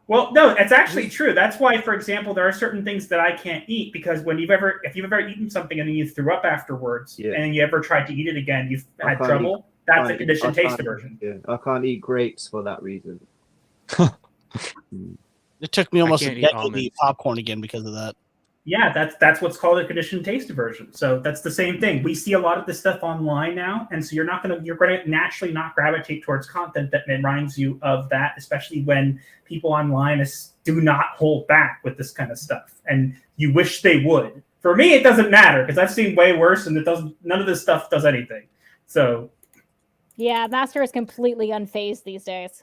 [SPEAKER 3] Well, no, it's actually true. That's why, for example, there are certain things that I can't eat because if you've ever eaten something and then you threw up afterwards,
[SPEAKER 8] Yeah.
[SPEAKER 3] and you ever tried to eat it again, you've
[SPEAKER 8] I
[SPEAKER 3] had
[SPEAKER 8] can't
[SPEAKER 3] trouble. That's a
[SPEAKER 8] Can't eat-
[SPEAKER 3] conditioned
[SPEAKER 8] I
[SPEAKER 3] taste
[SPEAKER 8] can't-
[SPEAKER 3] aversion.
[SPEAKER 8] Yeah, I can't eat grapes for that reason.
[SPEAKER 7] It took me almost a
[SPEAKER 5] can't eat
[SPEAKER 7] decade to
[SPEAKER 5] almonds.
[SPEAKER 7] eat popcorn again because of that.
[SPEAKER 3] Yeah, that's what's called a conditioned taste aversion. So that's the same thing. We see a lot of this stuff online now, and so you're going to naturally not gravitate towards content that reminds you of that, especially when people online do not hold back with this kind of stuff, and you wish they would. For me, it doesn't matter because I've seen way worse, and none of this stuff does anything. So
[SPEAKER 6] Yeah, Master is completely unfazed these days.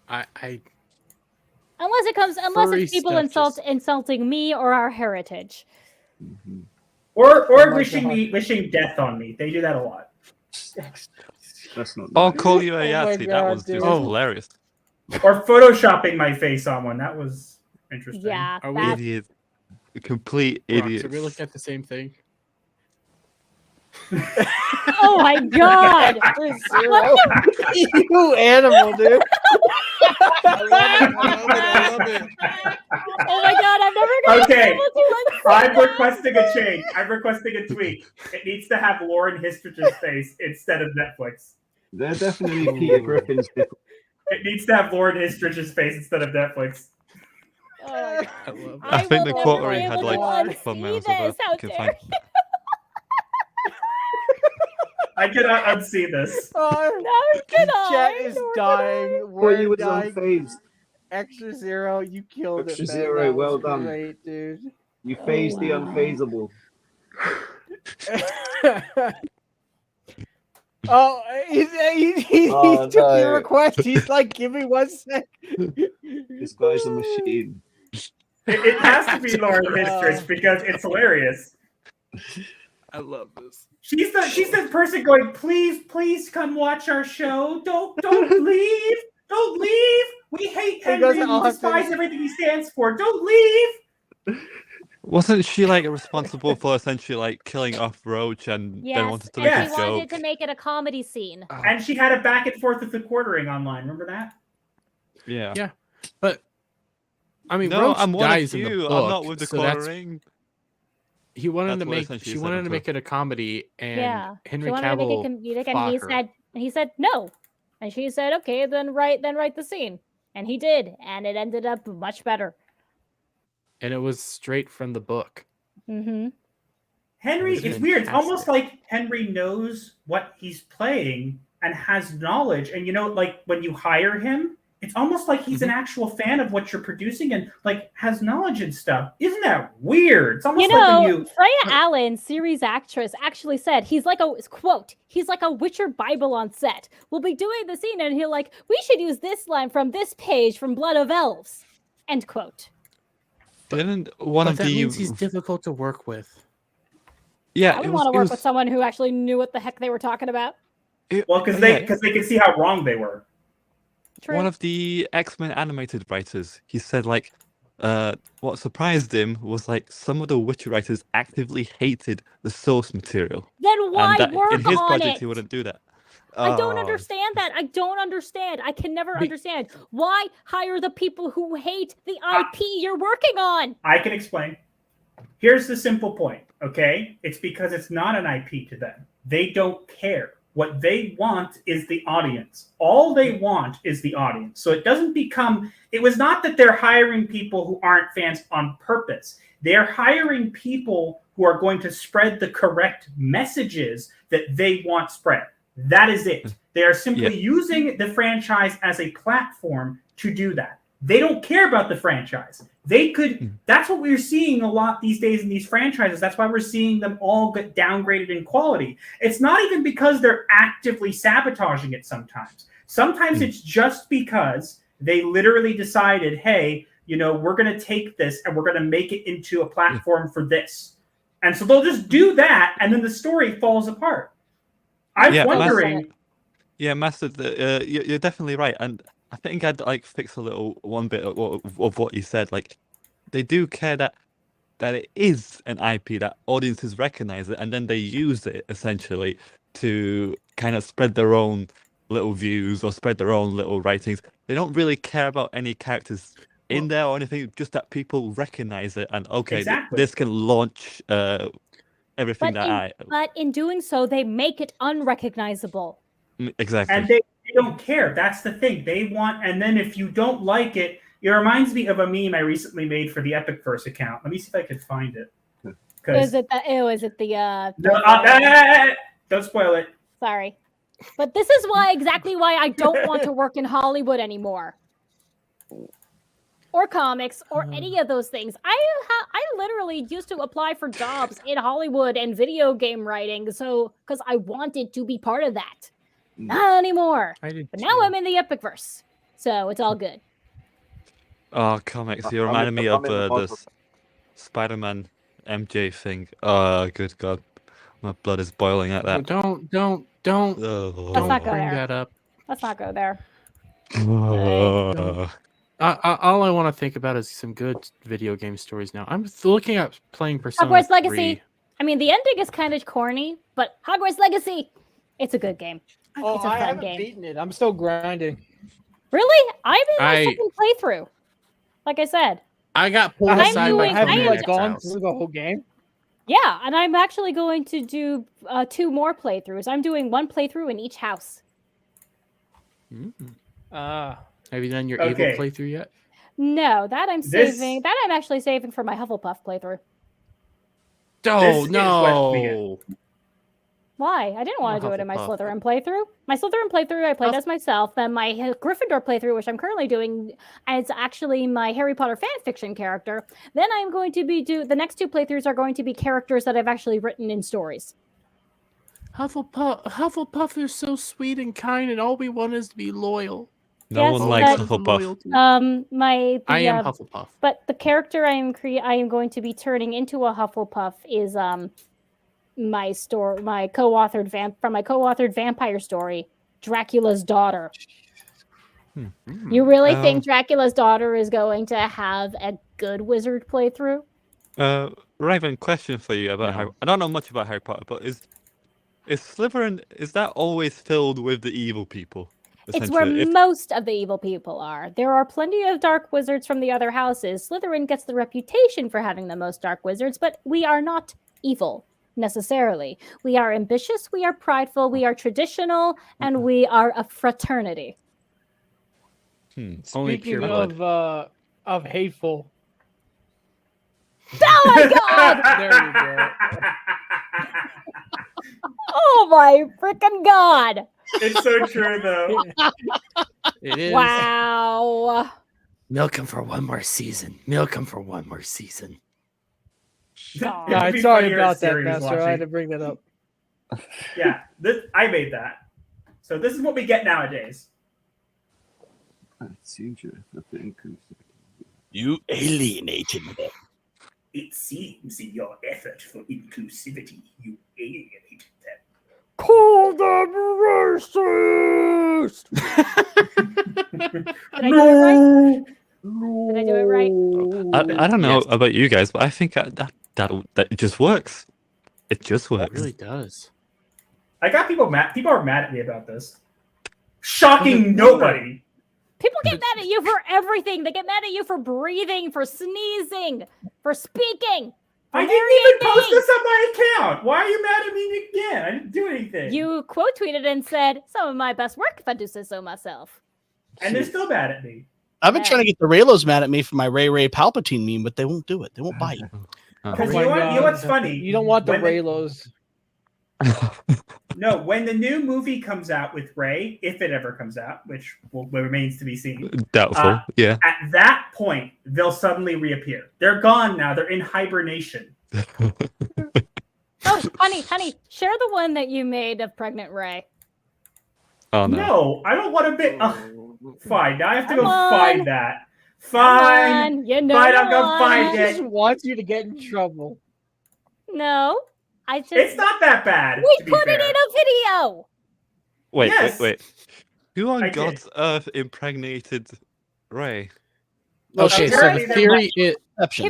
[SPEAKER 5] I
[SPEAKER 6] Unless
[SPEAKER 5] Furry
[SPEAKER 6] it's people
[SPEAKER 5] stuff
[SPEAKER 6] insulting me or our heritage.
[SPEAKER 8] Mhm.
[SPEAKER 3] or
[SPEAKER 1] Oh my
[SPEAKER 3] wishing
[SPEAKER 1] God.
[SPEAKER 3] wishing death on me. They do that a lot.
[SPEAKER 8] That's not.
[SPEAKER 4] Or
[SPEAKER 8] nice.
[SPEAKER 4] call you a
[SPEAKER 1] Oh my
[SPEAKER 4] Yahtzee. That
[SPEAKER 1] God,
[SPEAKER 4] was
[SPEAKER 1] dude.
[SPEAKER 4] just
[SPEAKER 5] Oh.
[SPEAKER 4] hilarious.
[SPEAKER 3] Or photoshopping my face on one. That was interesting.
[SPEAKER 6] Yeah,
[SPEAKER 5] Are we-
[SPEAKER 6] that-
[SPEAKER 4] Idiot. A complete
[SPEAKER 5] Rox,
[SPEAKER 4] idiot.
[SPEAKER 5] are we looking at the same thing?
[SPEAKER 6] Oh my god!
[SPEAKER 1] Zero. You animal, dude.
[SPEAKER 5] I love it.
[SPEAKER 6] Oh my god, I've never gone
[SPEAKER 3] Okay.
[SPEAKER 6] able to
[SPEAKER 3] I'm requesting a change. I'm requesting a tweak. It needs to have Lauren Histrich's face instead of Netflix.
[SPEAKER 8] They're definitely Peter Griffin's different.
[SPEAKER 3] It needs to have Lauren Histrich's face instead of Netflix.
[SPEAKER 6] Oh my god.
[SPEAKER 5] I love
[SPEAKER 4] I
[SPEAKER 5] that.
[SPEAKER 4] think the
[SPEAKER 6] will
[SPEAKER 4] quartering
[SPEAKER 6] never
[SPEAKER 4] had
[SPEAKER 6] be able
[SPEAKER 4] like
[SPEAKER 6] to
[SPEAKER 4] thumbnails
[SPEAKER 6] unsee
[SPEAKER 4] of
[SPEAKER 6] this. How
[SPEAKER 4] it. You can
[SPEAKER 6] dare
[SPEAKER 4] find.
[SPEAKER 3] I cannot unsee this.
[SPEAKER 1] Oh,
[SPEAKER 6] No, can I?
[SPEAKER 1] chat is
[SPEAKER 6] Nor can
[SPEAKER 1] dying.
[SPEAKER 8] Well, you
[SPEAKER 1] We're
[SPEAKER 8] was
[SPEAKER 1] dying.
[SPEAKER 8] unfazed.
[SPEAKER 1] Extra zero, you killed
[SPEAKER 8] Extra
[SPEAKER 1] it, man.
[SPEAKER 8] zero,
[SPEAKER 1] That was
[SPEAKER 8] well done.
[SPEAKER 1] Great, dude.
[SPEAKER 8] You phased the
[SPEAKER 6] wow.
[SPEAKER 8] unfazable.
[SPEAKER 1] Oh, he
[SPEAKER 8] Oh,
[SPEAKER 1] took your
[SPEAKER 8] no.
[SPEAKER 1] request. He's like, give me 1 sec.
[SPEAKER 8] This guy's a machine.
[SPEAKER 3] It has to be Lauren Histrich because it's hilarious.
[SPEAKER 5] I love this.
[SPEAKER 3] She's the person going, please come watch our show. Don't leave. Don't leave. We hate Henry. We despise everything he stands for. Don't leave.
[SPEAKER 4] Wasn't she like responsible for essentially like killing off Roach and then
[SPEAKER 6] Yes,
[SPEAKER 4] wanted to
[SPEAKER 6] and
[SPEAKER 4] make
[SPEAKER 3] Yes.
[SPEAKER 6] she
[SPEAKER 4] a
[SPEAKER 6] wanted
[SPEAKER 4] joke?
[SPEAKER 6] to make it a comedy scene.
[SPEAKER 3] And she had a back and forth with the quartering online. Remember that?
[SPEAKER 4] Yeah.
[SPEAKER 5] Yeah. But I mean,
[SPEAKER 4] No,
[SPEAKER 5] Roach
[SPEAKER 4] I'm one
[SPEAKER 5] dies
[SPEAKER 4] of
[SPEAKER 5] in the
[SPEAKER 4] you.
[SPEAKER 5] book.
[SPEAKER 4] I'm not with the
[SPEAKER 5] so that's-
[SPEAKER 4] quartering.
[SPEAKER 5] He wanted
[SPEAKER 4] That's
[SPEAKER 5] to
[SPEAKER 4] what
[SPEAKER 5] make.
[SPEAKER 4] essentially
[SPEAKER 5] She
[SPEAKER 4] you said
[SPEAKER 5] wanted to
[SPEAKER 4] before.
[SPEAKER 5] make it a comedy, and
[SPEAKER 6] Yeah,
[SPEAKER 5] Henry
[SPEAKER 6] she wanted to make it
[SPEAKER 5] Cavill
[SPEAKER 6] comedic,
[SPEAKER 5] fought
[SPEAKER 6] and
[SPEAKER 5] her.
[SPEAKER 6] he said no, and she said okay, then write the scene, and he did, and it ended up much better.
[SPEAKER 5] and it was straight from the book.
[SPEAKER 6] Mm-hmm.
[SPEAKER 3] Henry,
[SPEAKER 5] That was
[SPEAKER 3] it's weird. It's almost
[SPEAKER 5] fantastic.
[SPEAKER 3] like Henry knows what he's playing and has knowledge. And like when you hire him, it's almost like he's an actual fan of what you're producing and like has knowledge and stuff. Isn't that weird? It's almost
[SPEAKER 6] You know,
[SPEAKER 3] like when
[SPEAKER 6] Freya Allen, series actress, actually said he's like he's like a Witcher Bible on set. We'll be doing the scene, and he'll like, we should use this line from this page from Blood of Elves. End quote.
[SPEAKER 4] Didn't one
[SPEAKER 5] But
[SPEAKER 4] of
[SPEAKER 5] that
[SPEAKER 4] the
[SPEAKER 5] means he's difficult to work with.
[SPEAKER 4] yeah?
[SPEAKER 6] I would
[SPEAKER 4] it
[SPEAKER 6] want to
[SPEAKER 4] was- it
[SPEAKER 6] work
[SPEAKER 4] was-
[SPEAKER 6] with someone who actually knew what the heck they were talking about.
[SPEAKER 3] well, because
[SPEAKER 4] yeah,
[SPEAKER 3] they can see how wrong they were.
[SPEAKER 6] True.
[SPEAKER 4] one of the X-Men animated writers, he said like what surprised him was like some of the Witcher writers actively hated the source material.
[SPEAKER 6] Then why
[SPEAKER 4] And that
[SPEAKER 6] work
[SPEAKER 4] in his
[SPEAKER 6] on
[SPEAKER 4] project
[SPEAKER 6] it?
[SPEAKER 4] he wouldn't do that.
[SPEAKER 6] I don't
[SPEAKER 4] Oh,
[SPEAKER 6] understand that. I don't understand. I can never
[SPEAKER 5] Be-
[SPEAKER 6] understand. Why hire the people who hate the IP you're working on?
[SPEAKER 3] I can explain. Here's the simple point, okay? It's because it's not an IP to them. They don't care. What they want is the audience. All they want is the audience. So it doesn't become, it was not that they're hiring people who aren't fans on purpose. They're hiring people who are going to spread the correct messages that they want spread. That is it. They are simply using the franchise as a platform to do that. They don't care about the franchise. They could, that's what we're seeing a lot these days in these franchises. That's why we're seeing them all get downgraded in quality. It's not even because they're actively sabotaging it sometimes. Sometimes it's just because they literally decided, hey, we're going to take this and we're going to make it into a platform for this. And so they'll just do that, and then the story falls apart. I'm wondering.
[SPEAKER 4] Master, you're definitely right, and I think I'd like fix one bit of what you said. Like, they do care that it is an IP that audiences recognize it, and then they use it essentially to kind of spread their own little views or spread their own little writings. They don't really care about any characters in there or anything, just that people recognize it and
[SPEAKER 3] Exactly.
[SPEAKER 4] this can launch everything
[SPEAKER 6] But in doing so, they make it unrecognizable.
[SPEAKER 4] Exactly.
[SPEAKER 3] And they don't care. That's the thing. They want, and then if you don't like it, it reminds me of a meme I recently made for the Epic Verse account. Let me see if I can find it.
[SPEAKER 6] Is it the
[SPEAKER 3] No, don't spoil it.
[SPEAKER 6] Sorry. But this is exactly why I don't want to work in Hollywood anymore. Or comics, or any of those things. I literally used to apply for jobs in Hollywood and video game writing, because I wanted to be part of that. Not anymore.
[SPEAKER 5] I did
[SPEAKER 6] But
[SPEAKER 5] too.
[SPEAKER 6] now I'm in the Epicverse, so it's all good.
[SPEAKER 4] Oh, comics! You
[SPEAKER 8] I'm
[SPEAKER 4] reminded
[SPEAKER 8] in
[SPEAKER 4] me
[SPEAKER 8] the-
[SPEAKER 4] of
[SPEAKER 8] I'm in the
[SPEAKER 4] this Spider-Man MJ thing. Oh, good God, my blood is boiling at that.
[SPEAKER 5] Don't
[SPEAKER 4] Oh.
[SPEAKER 6] Let's not go
[SPEAKER 5] bring
[SPEAKER 6] there.
[SPEAKER 5] that up.
[SPEAKER 6] Let's not go there.
[SPEAKER 4] Oh.
[SPEAKER 5] All I want to think about is some good video game stories now. I'm looking at playing Persona
[SPEAKER 6] Hogwarts
[SPEAKER 5] 3.
[SPEAKER 6] Legacy. I mean, the ending is kind of corny, but Hogwarts Legacy, it's a good game.
[SPEAKER 1] Oh,
[SPEAKER 6] It's a
[SPEAKER 1] I
[SPEAKER 6] fun
[SPEAKER 1] haven't
[SPEAKER 6] game.
[SPEAKER 1] beaten it. I'm still grinding.
[SPEAKER 6] Really? I'm in my
[SPEAKER 5] I-
[SPEAKER 6] second playthrough. Like I said.
[SPEAKER 5] I got pulled
[SPEAKER 1] Have
[SPEAKER 5] aside
[SPEAKER 1] you,
[SPEAKER 5] by
[SPEAKER 1] have you
[SPEAKER 5] Conan
[SPEAKER 1] like gone
[SPEAKER 5] Exiles.
[SPEAKER 1] through the whole game?
[SPEAKER 6] Yeah, and I'm actually going to do 2 more playthroughs. I'm doing 1 playthrough in each house.
[SPEAKER 5] Mm.
[SPEAKER 1] Ah.
[SPEAKER 5] Have you done your
[SPEAKER 3] Okay.
[SPEAKER 5] Evil playthrough yet?
[SPEAKER 6] No, that I'm
[SPEAKER 3] This-
[SPEAKER 6] saving. That I'm actually saving for my Hufflepuff playthrough.
[SPEAKER 5] Oh
[SPEAKER 3] is what we
[SPEAKER 5] no!
[SPEAKER 6] Why? I didn't want to do it in my
[SPEAKER 5] Hufflepuff.
[SPEAKER 6] Slytherin playthrough. My Slytherin playthrough, I played
[SPEAKER 5] Huff-
[SPEAKER 6] as myself. Then my Gryffindor playthrough, which I'm currently doing, is actually my Harry Potter fan fiction character. Then I'm going to be the next 2 playthroughs are going to be characters that I've actually written in stories.
[SPEAKER 5] Hufflepuff is so sweet and kind, and all we want is to be loyal.
[SPEAKER 4] No
[SPEAKER 6] Yes,
[SPEAKER 4] one
[SPEAKER 6] but-
[SPEAKER 4] likes
[SPEAKER 5] What is
[SPEAKER 4] Hufflepuff.
[SPEAKER 5] loyalty? I am Hufflepuff.
[SPEAKER 6] But the character I am going to be turning into a Hufflepuff is my co-authored vampire story, Dracula's Daughter. You really think Dracula's Daughter is going to have a good wizard playthrough?
[SPEAKER 4] Raven, question for you about
[SPEAKER 5] No.
[SPEAKER 4] Harry. I don't know much about Harry Potter, but is Slytherin, is that always filled with the evil people?
[SPEAKER 6] It's where
[SPEAKER 4] essentially?
[SPEAKER 6] most of the evil people are. There are plenty of dark wizards from the other houses. Slytherin gets the reputation for having the most dark wizards, but we are not evil necessarily. We are ambitious, we are prideful, we are traditional, and we are a fraternity.
[SPEAKER 5] Only
[SPEAKER 1] Speaking
[SPEAKER 5] pure blood.
[SPEAKER 1] of hateful,
[SPEAKER 6] Oh my god!
[SPEAKER 1] there you go.
[SPEAKER 6] Oh my freaking god!
[SPEAKER 3] It's so true, though.
[SPEAKER 5] It is.
[SPEAKER 6] Wow.
[SPEAKER 5] Milk him for one more season. Milk him for one more season.
[SPEAKER 6] God.
[SPEAKER 3] It'd
[SPEAKER 1] Yeah,
[SPEAKER 3] be
[SPEAKER 1] sorry
[SPEAKER 3] funnier
[SPEAKER 1] about
[SPEAKER 3] if
[SPEAKER 1] that,
[SPEAKER 3] Siri was
[SPEAKER 1] Master. I had
[SPEAKER 3] watching.
[SPEAKER 1] to bring that up.
[SPEAKER 3] Yeah, I made that. So this is what we get nowadays.
[SPEAKER 8] It seems you're a bit inclusive.
[SPEAKER 7] You alienated them.
[SPEAKER 3] It seems in your effort for inclusivity, you alienated them.
[SPEAKER 1] Call them racist.
[SPEAKER 6] Did I do it right? Did I do it right?
[SPEAKER 4] I don't know
[SPEAKER 5] Yes.
[SPEAKER 4] about you guys, but I think that it just works. It just
[SPEAKER 5] It
[SPEAKER 4] works.
[SPEAKER 5] really does.
[SPEAKER 3] I got people mad. People are mad at me about this. Shocking
[SPEAKER 5] Well,
[SPEAKER 3] nobody.
[SPEAKER 6] People get mad at you for everything. They get mad at you for breathing, for sneezing, for speaking. For
[SPEAKER 3] I didn't even
[SPEAKER 6] varying
[SPEAKER 3] post
[SPEAKER 6] things.
[SPEAKER 3] this on my account. Why are you mad at me again? I didn't do anything.
[SPEAKER 6] You quote tweeted and said, "Some of my best work, if I do say so myself."
[SPEAKER 3] And they're still mad at me.
[SPEAKER 7] I've been trying to get the Raylos mad at me for my Ray Palpatine meme, but they won't do it. They won't bite.
[SPEAKER 3] Because
[SPEAKER 1] Oh
[SPEAKER 3] you,
[SPEAKER 1] my
[SPEAKER 3] know what's
[SPEAKER 1] God.
[SPEAKER 3] funny?
[SPEAKER 1] You don't want the
[SPEAKER 3] When
[SPEAKER 1] Raylos.
[SPEAKER 3] No, when the new movie comes out with Ray, if it ever comes out, which remains to be seen,
[SPEAKER 4] Doubtful. Yeah.
[SPEAKER 3] at that point, they'll suddenly reappear. They're gone now. They're in hibernation.
[SPEAKER 6] Oh, honey, share the one that you made of pregnant Ray.
[SPEAKER 4] Oh no.
[SPEAKER 3] No, I don't want to be. Fine, now I have to go
[SPEAKER 6] Come on.
[SPEAKER 3] find that.
[SPEAKER 6] Come
[SPEAKER 3] Fine.
[SPEAKER 6] on, you know
[SPEAKER 3] Fine, I'll
[SPEAKER 6] you
[SPEAKER 3] go
[SPEAKER 6] want
[SPEAKER 3] find
[SPEAKER 6] it.
[SPEAKER 3] it.
[SPEAKER 1] He just wants you to get in trouble.
[SPEAKER 6] No, I just
[SPEAKER 3] It's not that bad.
[SPEAKER 6] we
[SPEAKER 3] to be
[SPEAKER 6] put it
[SPEAKER 3] fair.
[SPEAKER 6] in a video.
[SPEAKER 4] Wait,
[SPEAKER 3] Yes.
[SPEAKER 4] wait. Who on
[SPEAKER 3] I did.
[SPEAKER 4] God's earth impregnated Ray?
[SPEAKER 5] Okay, so
[SPEAKER 3] apparently
[SPEAKER 5] the
[SPEAKER 3] they're
[SPEAKER 5] theory is
[SPEAKER 7] Exception.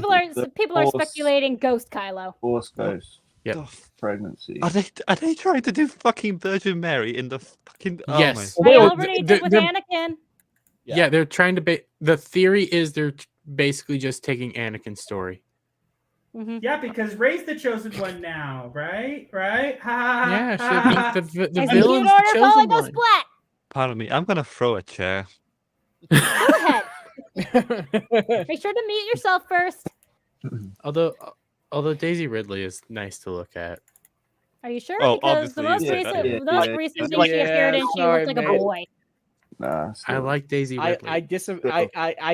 [SPEAKER 6] People are
[SPEAKER 8] Force-
[SPEAKER 6] speculating Ghost Kylo.
[SPEAKER 8] Force ghost
[SPEAKER 5] Yep.
[SPEAKER 4] The
[SPEAKER 8] pregnancy.
[SPEAKER 4] Are they trying to do fucking Virgin Mary in the fucking? Oh
[SPEAKER 5] Yes.
[SPEAKER 4] my.
[SPEAKER 6] They
[SPEAKER 5] Well,
[SPEAKER 6] already
[SPEAKER 5] the-
[SPEAKER 6] did with
[SPEAKER 5] the-
[SPEAKER 6] Anakin.
[SPEAKER 5] yeah, they're trying to the theory is they're basically just taking Anakin's story.
[SPEAKER 6] Mhm.
[SPEAKER 3] Yeah, because Ray's the chosen one now, right? Right? Ha, ha, ha,
[SPEAKER 5] Yeah,
[SPEAKER 3] ha, ha.
[SPEAKER 5] the
[SPEAKER 6] Execute
[SPEAKER 5] villain's
[SPEAKER 6] order
[SPEAKER 5] the
[SPEAKER 6] calling
[SPEAKER 5] chosen
[SPEAKER 6] go
[SPEAKER 5] one.
[SPEAKER 6] splat.
[SPEAKER 4] Pardon me. I'm gonna throw a chair.
[SPEAKER 6] Go ahead. Make sure to mute yourself first.
[SPEAKER 5] Although Daisy Ridley is nice to look at.
[SPEAKER 6] Are you sure?
[SPEAKER 4] Oh,
[SPEAKER 6] Because the most
[SPEAKER 4] obviously,
[SPEAKER 6] recent,
[SPEAKER 8] yeah,
[SPEAKER 6] the most
[SPEAKER 8] yeah,
[SPEAKER 6] recent
[SPEAKER 8] yeah.
[SPEAKER 6] thing she appeared in, she
[SPEAKER 1] Sorry,
[SPEAKER 6] looked like a
[SPEAKER 1] mate.
[SPEAKER 6] boy.
[SPEAKER 8] Nah,
[SPEAKER 5] I
[SPEAKER 8] still.
[SPEAKER 5] like Daisy Ridley.
[SPEAKER 1] I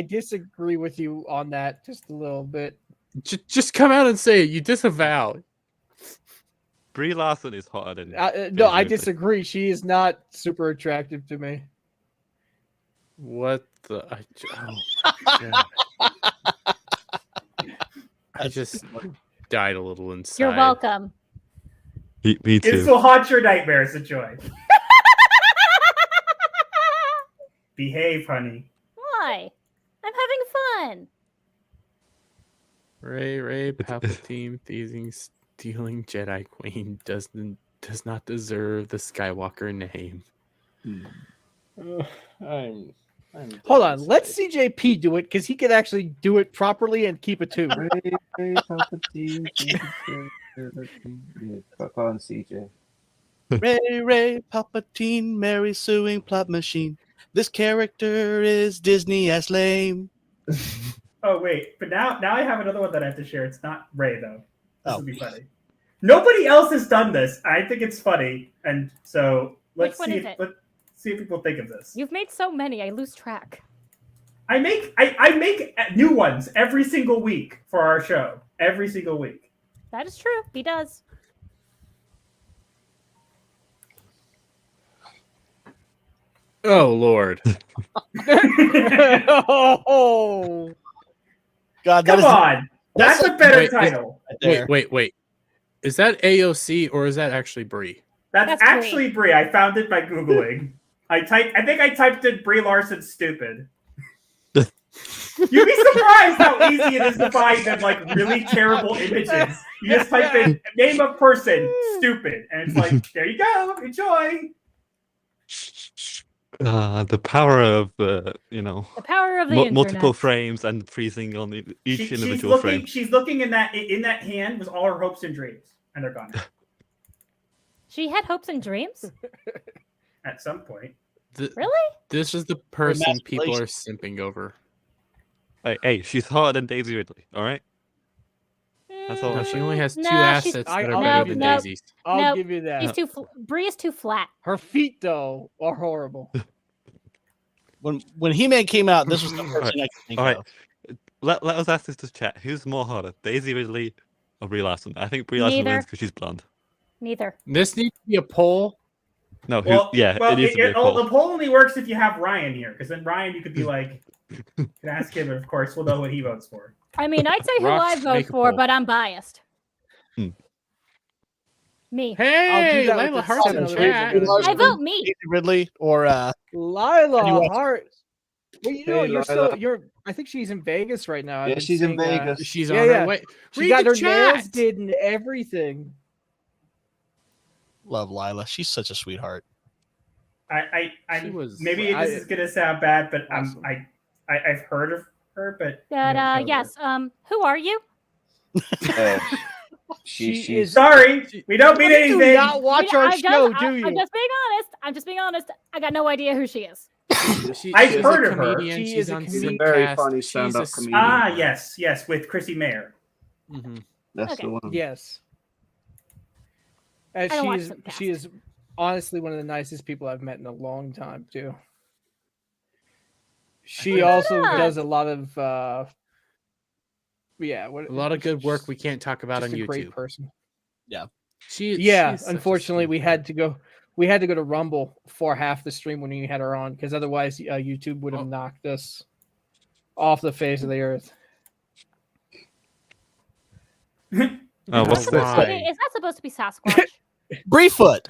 [SPEAKER 1] disagree with you on that just a little bit.
[SPEAKER 5] Just come out and say it. You disavow.
[SPEAKER 4] Brie Larson is hotter than.
[SPEAKER 1] No,
[SPEAKER 4] Daisy
[SPEAKER 1] I
[SPEAKER 4] Ridley.
[SPEAKER 1] disagree. She is not super attractive to me.
[SPEAKER 5] What the? Oh my God. I just died a little inside.
[SPEAKER 6] You're welcome.
[SPEAKER 4] Me
[SPEAKER 3] It
[SPEAKER 4] too.
[SPEAKER 3] will haunt your nightmares, enjoy. Behave, honey.
[SPEAKER 6] Why? I'm having fun.
[SPEAKER 5] Ray Palpatine stealing Jedi Queen does not deserve the Skywalker name.
[SPEAKER 9] I'm
[SPEAKER 1] Hold on, let CJP do it because he can actually do it properly and keep it too.
[SPEAKER 8] Ray, Palpatine, go on, CJ.
[SPEAKER 7] Ray, Palpatine, Mary suing plot machine. This character is Disney-ass lame.
[SPEAKER 3] Oh wait, but now I have another one that I have to share. It's not Ray though. This
[SPEAKER 7] Oh.
[SPEAKER 3] will be funny. Nobody else has done this. I think it's funny, and so let's
[SPEAKER 6] Which one is it?
[SPEAKER 3] let's see if people think of this.
[SPEAKER 6] You've made so many, I lose track.
[SPEAKER 3] I make new ones every single week for our show. Every single week.
[SPEAKER 6] That is true. He does.
[SPEAKER 5] Oh Lord!
[SPEAKER 1] Oh,
[SPEAKER 7] God, that
[SPEAKER 3] Come
[SPEAKER 7] is
[SPEAKER 3] on, that's a better
[SPEAKER 5] Wait,
[SPEAKER 3] title.
[SPEAKER 7] right there.
[SPEAKER 5] Wait. Is that AOC or is that actually Brie?
[SPEAKER 3] That's
[SPEAKER 6] Brie.
[SPEAKER 3] actually Brie. I found it by googling. I think I typed in Brie Larson stupid. You'd be surprised how easy it is to find them like really terrible images. You just type in name of person stupid, and it's like there you go. Enjoy.
[SPEAKER 4] The power of
[SPEAKER 6] The power of the internet.
[SPEAKER 4] multiple frames and freezing on each individual frame.
[SPEAKER 3] She's looking in that hand was all her hopes and dreams, and they're gone
[SPEAKER 6] She had hopes and dreams?
[SPEAKER 3] at some point.
[SPEAKER 6] Really?
[SPEAKER 5] This is the person people are
[SPEAKER 7] Emasculation.
[SPEAKER 5] simping over.
[SPEAKER 4] Hey, she's hotter than Daisy Ridley. All right. That's all
[SPEAKER 5] No,
[SPEAKER 4] I'm
[SPEAKER 5] she
[SPEAKER 4] saying.
[SPEAKER 5] only has two
[SPEAKER 6] Nah, she's-
[SPEAKER 5] assets
[SPEAKER 1] I-
[SPEAKER 5] that are
[SPEAKER 1] I'll
[SPEAKER 5] better
[SPEAKER 1] give
[SPEAKER 5] than
[SPEAKER 1] you that.
[SPEAKER 5] Daisy's.
[SPEAKER 1] I'll
[SPEAKER 6] Nope.
[SPEAKER 1] give you that.
[SPEAKER 6] Brie is too flat.
[SPEAKER 1] Her feet, though, are horrible.
[SPEAKER 7] When He-Man came out, this was the first thing I could think
[SPEAKER 4] All right.
[SPEAKER 7] of.
[SPEAKER 4] Let us ask this to chat. Who's more hotter, Daisy Ridley or Brie Larson? I think Brie Larson
[SPEAKER 6] Neither.
[SPEAKER 4] wins because she's blonde.
[SPEAKER 6] Neither.
[SPEAKER 5] This needs to be a poll.
[SPEAKER 4] No,
[SPEAKER 3] Well,
[SPEAKER 4] it needs to be a poll.
[SPEAKER 3] the poll only works if you have Ryan here, because then Ryan, you could be like, you can ask him, and of course, we'll know what he votes for.
[SPEAKER 6] I mean, I'd say who
[SPEAKER 5] Rock,
[SPEAKER 6] I vote
[SPEAKER 5] make a
[SPEAKER 6] for,
[SPEAKER 5] poll.
[SPEAKER 6] but I'm biased.
[SPEAKER 4] Hmm.
[SPEAKER 6] Me.
[SPEAKER 5] Hey,
[SPEAKER 1] that with
[SPEAKER 5] Layla
[SPEAKER 1] the
[SPEAKER 5] Hart's in
[SPEAKER 1] seven
[SPEAKER 5] the
[SPEAKER 1] other
[SPEAKER 5] chat.
[SPEAKER 1] reasons.
[SPEAKER 6] I vote me.
[SPEAKER 7] Daisy Ridley or
[SPEAKER 1] Lila
[SPEAKER 7] Anyone-
[SPEAKER 1] Hart. Well, you know,
[SPEAKER 8] Hey, Lila.
[SPEAKER 1] I think she's in Vegas right now. I've
[SPEAKER 8] Yeah,
[SPEAKER 1] been
[SPEAKER 8] she's in
[SPEAKER 1] seeing,
[SPEAKER 8] Vegas.
[SPEAKER 5] She's
[SPEAKER 1] Yeah,
[SPEAKER 5] on
[SPEAKER 1] yeah.
[SPEAKER 5] her way.
[SPEAKER 1] She
[SPEAKER 5] Read
[SPEAKER 1] got
[SPEAKER 5] the
[SPEAKER 1] her nails
[SPEAKER 5] chat.
[SPEAKER 1] did and everything.
[SPEAKER 7] love Lila. She's such a sweetheart.
[SPEAKER 1] She was-
[SPEAKER 3] Maybe this is gonna sound bad, but
[SPEAKER 1] Awesome.
[SPEAKER 3] I've heard of her, but
[SPEAKER 6] But
[SPEAKER 3] no,
[SPEAKER 6] yes. Who are you?
[SPEAKER 8] Uh,
[SPEAKER 1] She
[SPEAKER 8] she
[SPEAKER 1] is.
[SPEAKER 3] sorry, we don't mean
[SPEAKER 1] You
[SPEAKER 3] anything.
[SPEAKER 1] do not watch our show, do
[SPEAKER 6] I'm
[SPEAKER 1] you?
[SPEAKER 6] just being honest. I'm just being honest. I got no idea who she is.
[SPEAKER 3] I've
[SPEAKER 5] She's
[SPEAKER 3] heard
[SPEAKER 5] a
[SPEAKER 3] of her.
[SPEAKER 5] comedian.
[SPEAKER 1] She
[SPEAKER 5] She's
[SPEAKER 1] is a
[SPEAKER 5] on
[SPEAKER 1] comedian.
[SPEAKER 8] She's a very
[SPEAKER 5] Simcast.
[SPEAKER 8] funny
[SPEAKER 5] She's
[SPEAKER 8] stand-up
[SPEAKER 5] a
[SPEAKER 8] comedian.
[SPEAKER 3] Ah, yes, with Chrissy Mayer.
[SPEAKER 5] Mhm.
[SPEAKER 8] That's
[SPEAKER 6] Okay.
[SPEAKER 8] the one.
[SPEAKER 1] Yes. And
[SPEAKER 6] I don't watch
[SPEAKER 1] she
[SPEAKER 6] Simcast.
[SPEAKER 1] is honestly one of the nicest people I've met in a long time too. She
[SPEAKER 3] think
[SPEAKER 1] also
[SPEAKER 6] so.
[SPEAKER 1] does a lot of
[SPEAKER 5] A lot of good work we can't talk about
[SPEAKER 1] just
[SPEAKER 5] on
[SPEAKER 1] a great
[SPEAKER 5] YouTube.
[SPEAKER 1] person.
[SPEAKER 5] She's such a
[SPEAKER 1] Unfortunately,
[SPEAKER 5] sweet
[SPEAKER 1] we
[SPEAKER 5] girl.
[SPEAKER 1] had to go to Rumble for half the stream when we had her on, because otherwise YouTube would have knocked us off the face of the earth.
[SPEAKER 4] What's this?
[SPEAKER 5] Why?
[SPEAKER 6] Is that supposed to be Sasquatch?
[SPEAKER 7] Briefoot.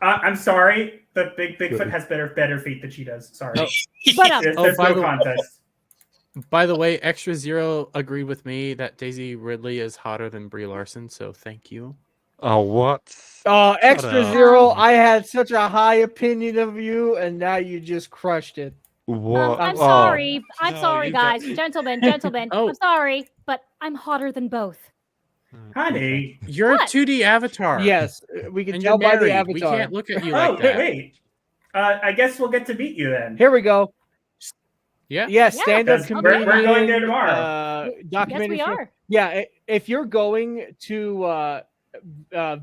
[SPEAKER 3] I'm sorry, but Bigfoot has better feet than she does. Sorry,
[SPEAKER 6] But
[SPEAKER 3] there's
[SPEAKER 5] by
[SPEAKER 3] no
[SPEAKER 5] the-
[SPEAKER 3] contest.
[SPEAKER 5] By the way, Extra Zero agreed with me that Daisy Ridley is hotter than Brie Larson, so thank you.
[SPEAKER 4] Oh, what?
[SPEAKER 1] Extra
[SPEAKER 4] up.
[SPEAKER 1] Zero, I had such a high opinion of you, and now you just crushed it.
[SPEAKER 4] What?
[SPEAKER 6] I'm
[SPEAKER 4] Oh.
[SPEAKER 6] sorry. I'm
[SPEAKER 4] No,
[SPEAKER 6] sorry,
[SPEAKER 4] you got-
[SPEAKER 6] guys. Gentlemen.
[SPEAKER 5] Oh.
[SPEAKER 6] I'm sorry, but I'm hotter than both.
[SPEAKER 3] Honey.
[SPEAKER 5] You're
[SPEAKER 6] What?
[SPEAKER 5] a 2D avatar.
[SPEAKER 1] Yes, we can
[SPEAKER 5] and
[SPEAKER 1] tell
[SPEAKER 5] you're
[SPEAKER 1] by the
[SPEAKER 5] married. We
[SPEAKER 1] avatar.
[SPEAKER 5] can't look at you
[SPEAKER 3] Oh,
[SPEAKER 5] like that.
[SPEAKER 3] wait. I guess we'll get to meet you then.
[SPEAKER 1] Here we go.
[SPEAKER 5] Yeah.
[SPEAKER 1] Yeah, stand-up
[SPEAKER 3] Because we're
[SPEAKER 1] comedian.
[SPEAKER 3] going there tomorrow.
[SPEAKER 6] Yes,
[SPEAKER 1] Documentary.
[SPEAKER 6] we are.
[SPEAKER 1] Yeah, if you're going to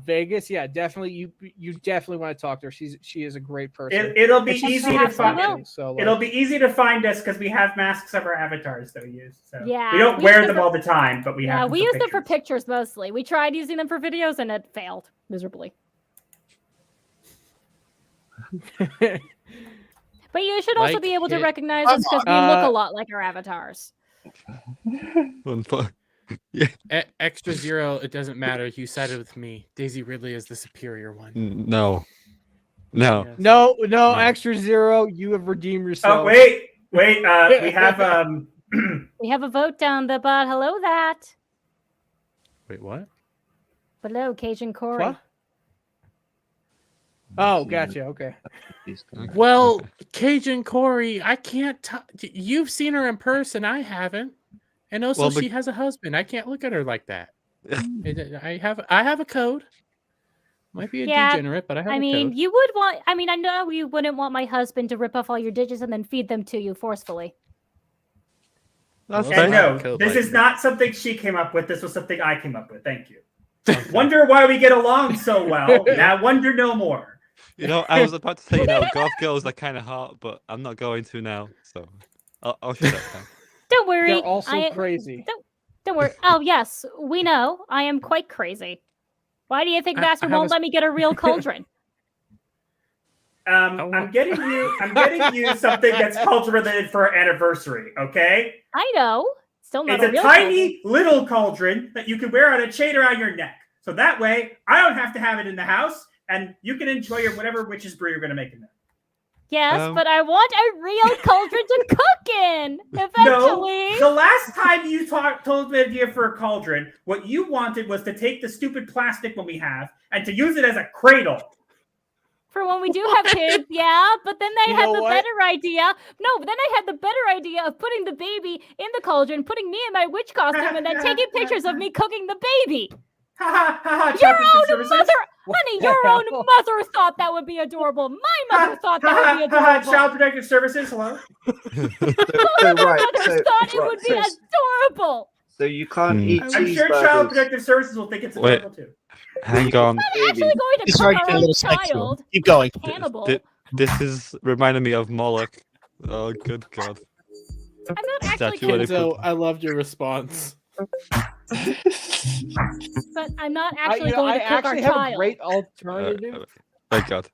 [SPEAKER 1] Vegas, yeah, definitely you definitely want to talk to her. She is a great person.
[SPEAKER 3] It'll be
[SPEAKER 6] It's
[SPEAKER 3] easy to
[SPEAKER 6] perhaps we
[SPEAKER 3] find.
[SPEAKER 6] will.
[SPEAKER 1] So like,
[SPEAKER 3] It'll be easy to find us because we have masks of our avatars that we use. So
[SPEAKER 6] Yeah,
[SPEAKER 3] we don't
[SPEAKER 6] we
[SPEAKER 3] wear
[SPEAKER 6] use
[SPEAKER 3] them
[SPEAKER 6] them
[SPEAKER 3] all the time, but we have.
[SPEAKER 6] Yeah,
[SPEAKER 3] them
[SPEAKER 6] we
[SPEAKER 3] for
[SPEAKER 6] use them for
[SPEAKER 3] pictures.
[SPEAKER 6] pictures mostly. We tried using them for videos and it failed miserably. But you should also
[SPEAKER 5] Like
[SPEAKER 6] be able to
[SPEAKER 5] it.
[SPEAKER 6] recognize us because we look
[SPEAKER 1] Uh,
[SPEAKER 6] a lot like our avatars.
[SPEAKER 5] Extra Zero, it doesn't matter. You sided with me. Daisy Ridley is the superior one.
[SPEAKER 4] No. No.
[SPEAKER 5] Yes.
[SPEAKER 1] no, Extra Zero, you have redeemed yourself.
[SPEAKER 3] Oh wait. We have
[SPEAKER 6] We have a vote down the bot. Hello, that.
[SPEAKER 5] Wait, what?
[SPEAKER 6] Below Cajun Corey.
[SPEAKER 1] What? Oh, gotcha. Okay.
[SPEAKER 5] Well, Cajun Corey, I can't. You've seen her in person. I haven't. And also,
[SPEAKER 4] Well,
[SPEAKER 5] she has a husband. I can't look at her like that. I have a code. Might be a
[SPEAKER 6] Yeah,
[SPEAKER 5] degenerate, but I have a code.
[SPEAKER 6] you would want. I know you wouldn't want my husband to rip off all your digits and then feed them to you forcefully.
[SPEAKER 4] That's
[SPEAKER 5] Well,
[SPEAKER 4] fair.
[SPEAKER 3] And
[SPEAKER 5] Right.
[SPEAKER 3] no,
[SPEAKER 5] Code
[SPEAKER 3] this
[SPEAKER 5] like
[SPEAKER 3] is
[SPEAKER 5] that.
[SPEAKER 3] not something she came up with. This was something I came up with. Thank you. Wonder why we get along so well. Now wonder no more.
[SPEAKER 4] I was about to say, goth girls are kind of hot, but I'm not going to now. So I'll shut up now.
[SPEAKER 6] Don't worry.
[SPEAKER 1] They're also crazy.
[SPEAKER 6] Don't worry. Oh yes, we know. I am quite crazy. Why do you think
[SPEAKER 5] I
[SPEAKER 6] Master
[SPEAKER 5] have
[SPEAKER 6] won't
[SPEAKER 5] a-
[SPEAKER 6] let me get a real cauldron?
[SPEAKER 3] I'm getting you something that's culture related for our anniversary. Okay,
[SPEAKER 6] I know. Still not
[SPEAKER 3] it's a
[SPEAKER 6] real
[SPEAKER 3] tiny little cauldron that you can wear on a chain around your neck. So that way, I don't have to have it in the house, and you can enjoy your whatever witch's brew you're going to make in there.
[SPEAKER 6] Yes, but I want a real cauldron to cook in eventually.
[SPEAKER 3] No, the last time you told me the idea for a cauldron, what you wanted was to take the stupid plastic one we have and to use it as a cradle.
[SPEAKER 6] For when we do have kids, yeah, but then they
[SPEAKER 1] You
[SPEAKER 6] had
[SPEAKER 1] know
[SPEAKER 6] the
[SPEAKER 1] what?
[SPEAKER 6] better idea. No, but then I had the better idea of putting the baby in the cauldron, putting me in my witch costume, and then taking pictures of me cooking the baby.
[SPEAKER 3] Ha ha ha ha!
[SPEAKER 6] Your
[SPEAKER 3] Child Protective
[SPEAKER 6] own
[SPEAKER 3] Services.
[SPEAKER 6] mother,
[SPEAKER 1] What
[SPEAKER 6] honey,
[SPEAKER 1] the
[SPEAKER 6] your own
[SPEAKER 1] hell?
[SPEAKER 6] mother thought that would be adorable. My mother thought that would be
[SPEAKER 3] Ha ha ha!
[SPEAKER 6] adorable.
[SPEAKER 3] Child Protective Services. Hello.
[SPEAKER 2] So, right,
[SPEAKER 6] Mother thought it would be adorable.
[SPEAKER 2] so you can't eat
[SPEAKER 3] I'm sure Child
[SPEAKER 2] cheeseburgers.
[SPEAKER 3] Protective Services will think it's
[SPEAKER 4] Wait.
[SPEAKER 3] adorable too.
[SPEAKER 4] Hang on.
[SPEAKER 6] I'm actually going to
[SPEAKER 7] He's
[SPEAKER 6] cook
[SPEAKER 7] already
[SPEAKER 6] our
[SPEAKER 7] getting a
[SPEAKER 6] own
[SPEAKER 7] little sexual.
[SPEAKER 6] child.
[SPEAKER 7] Keep going.
[SPEAKER 6] Cannibal.
[SPEAKER 4] This is reminding me of Moloch. Oh, good God.
[SPEAKER 6] I'm not actually
[SPEAKER 4] Statue where they
[SPEAKER 6] cannibal,
[SPEAKER 5] Kenzo, I loved your response.
[SPEAKER 6] but I'm not actually
[SPEAKER 1] I
[SPEAKER 6] going to cook our
[SPEAKER 1] actually have a
[SPEAKER 6] child.
[SPEAKER 1] great alternative.
[SPEAKER 4] My God.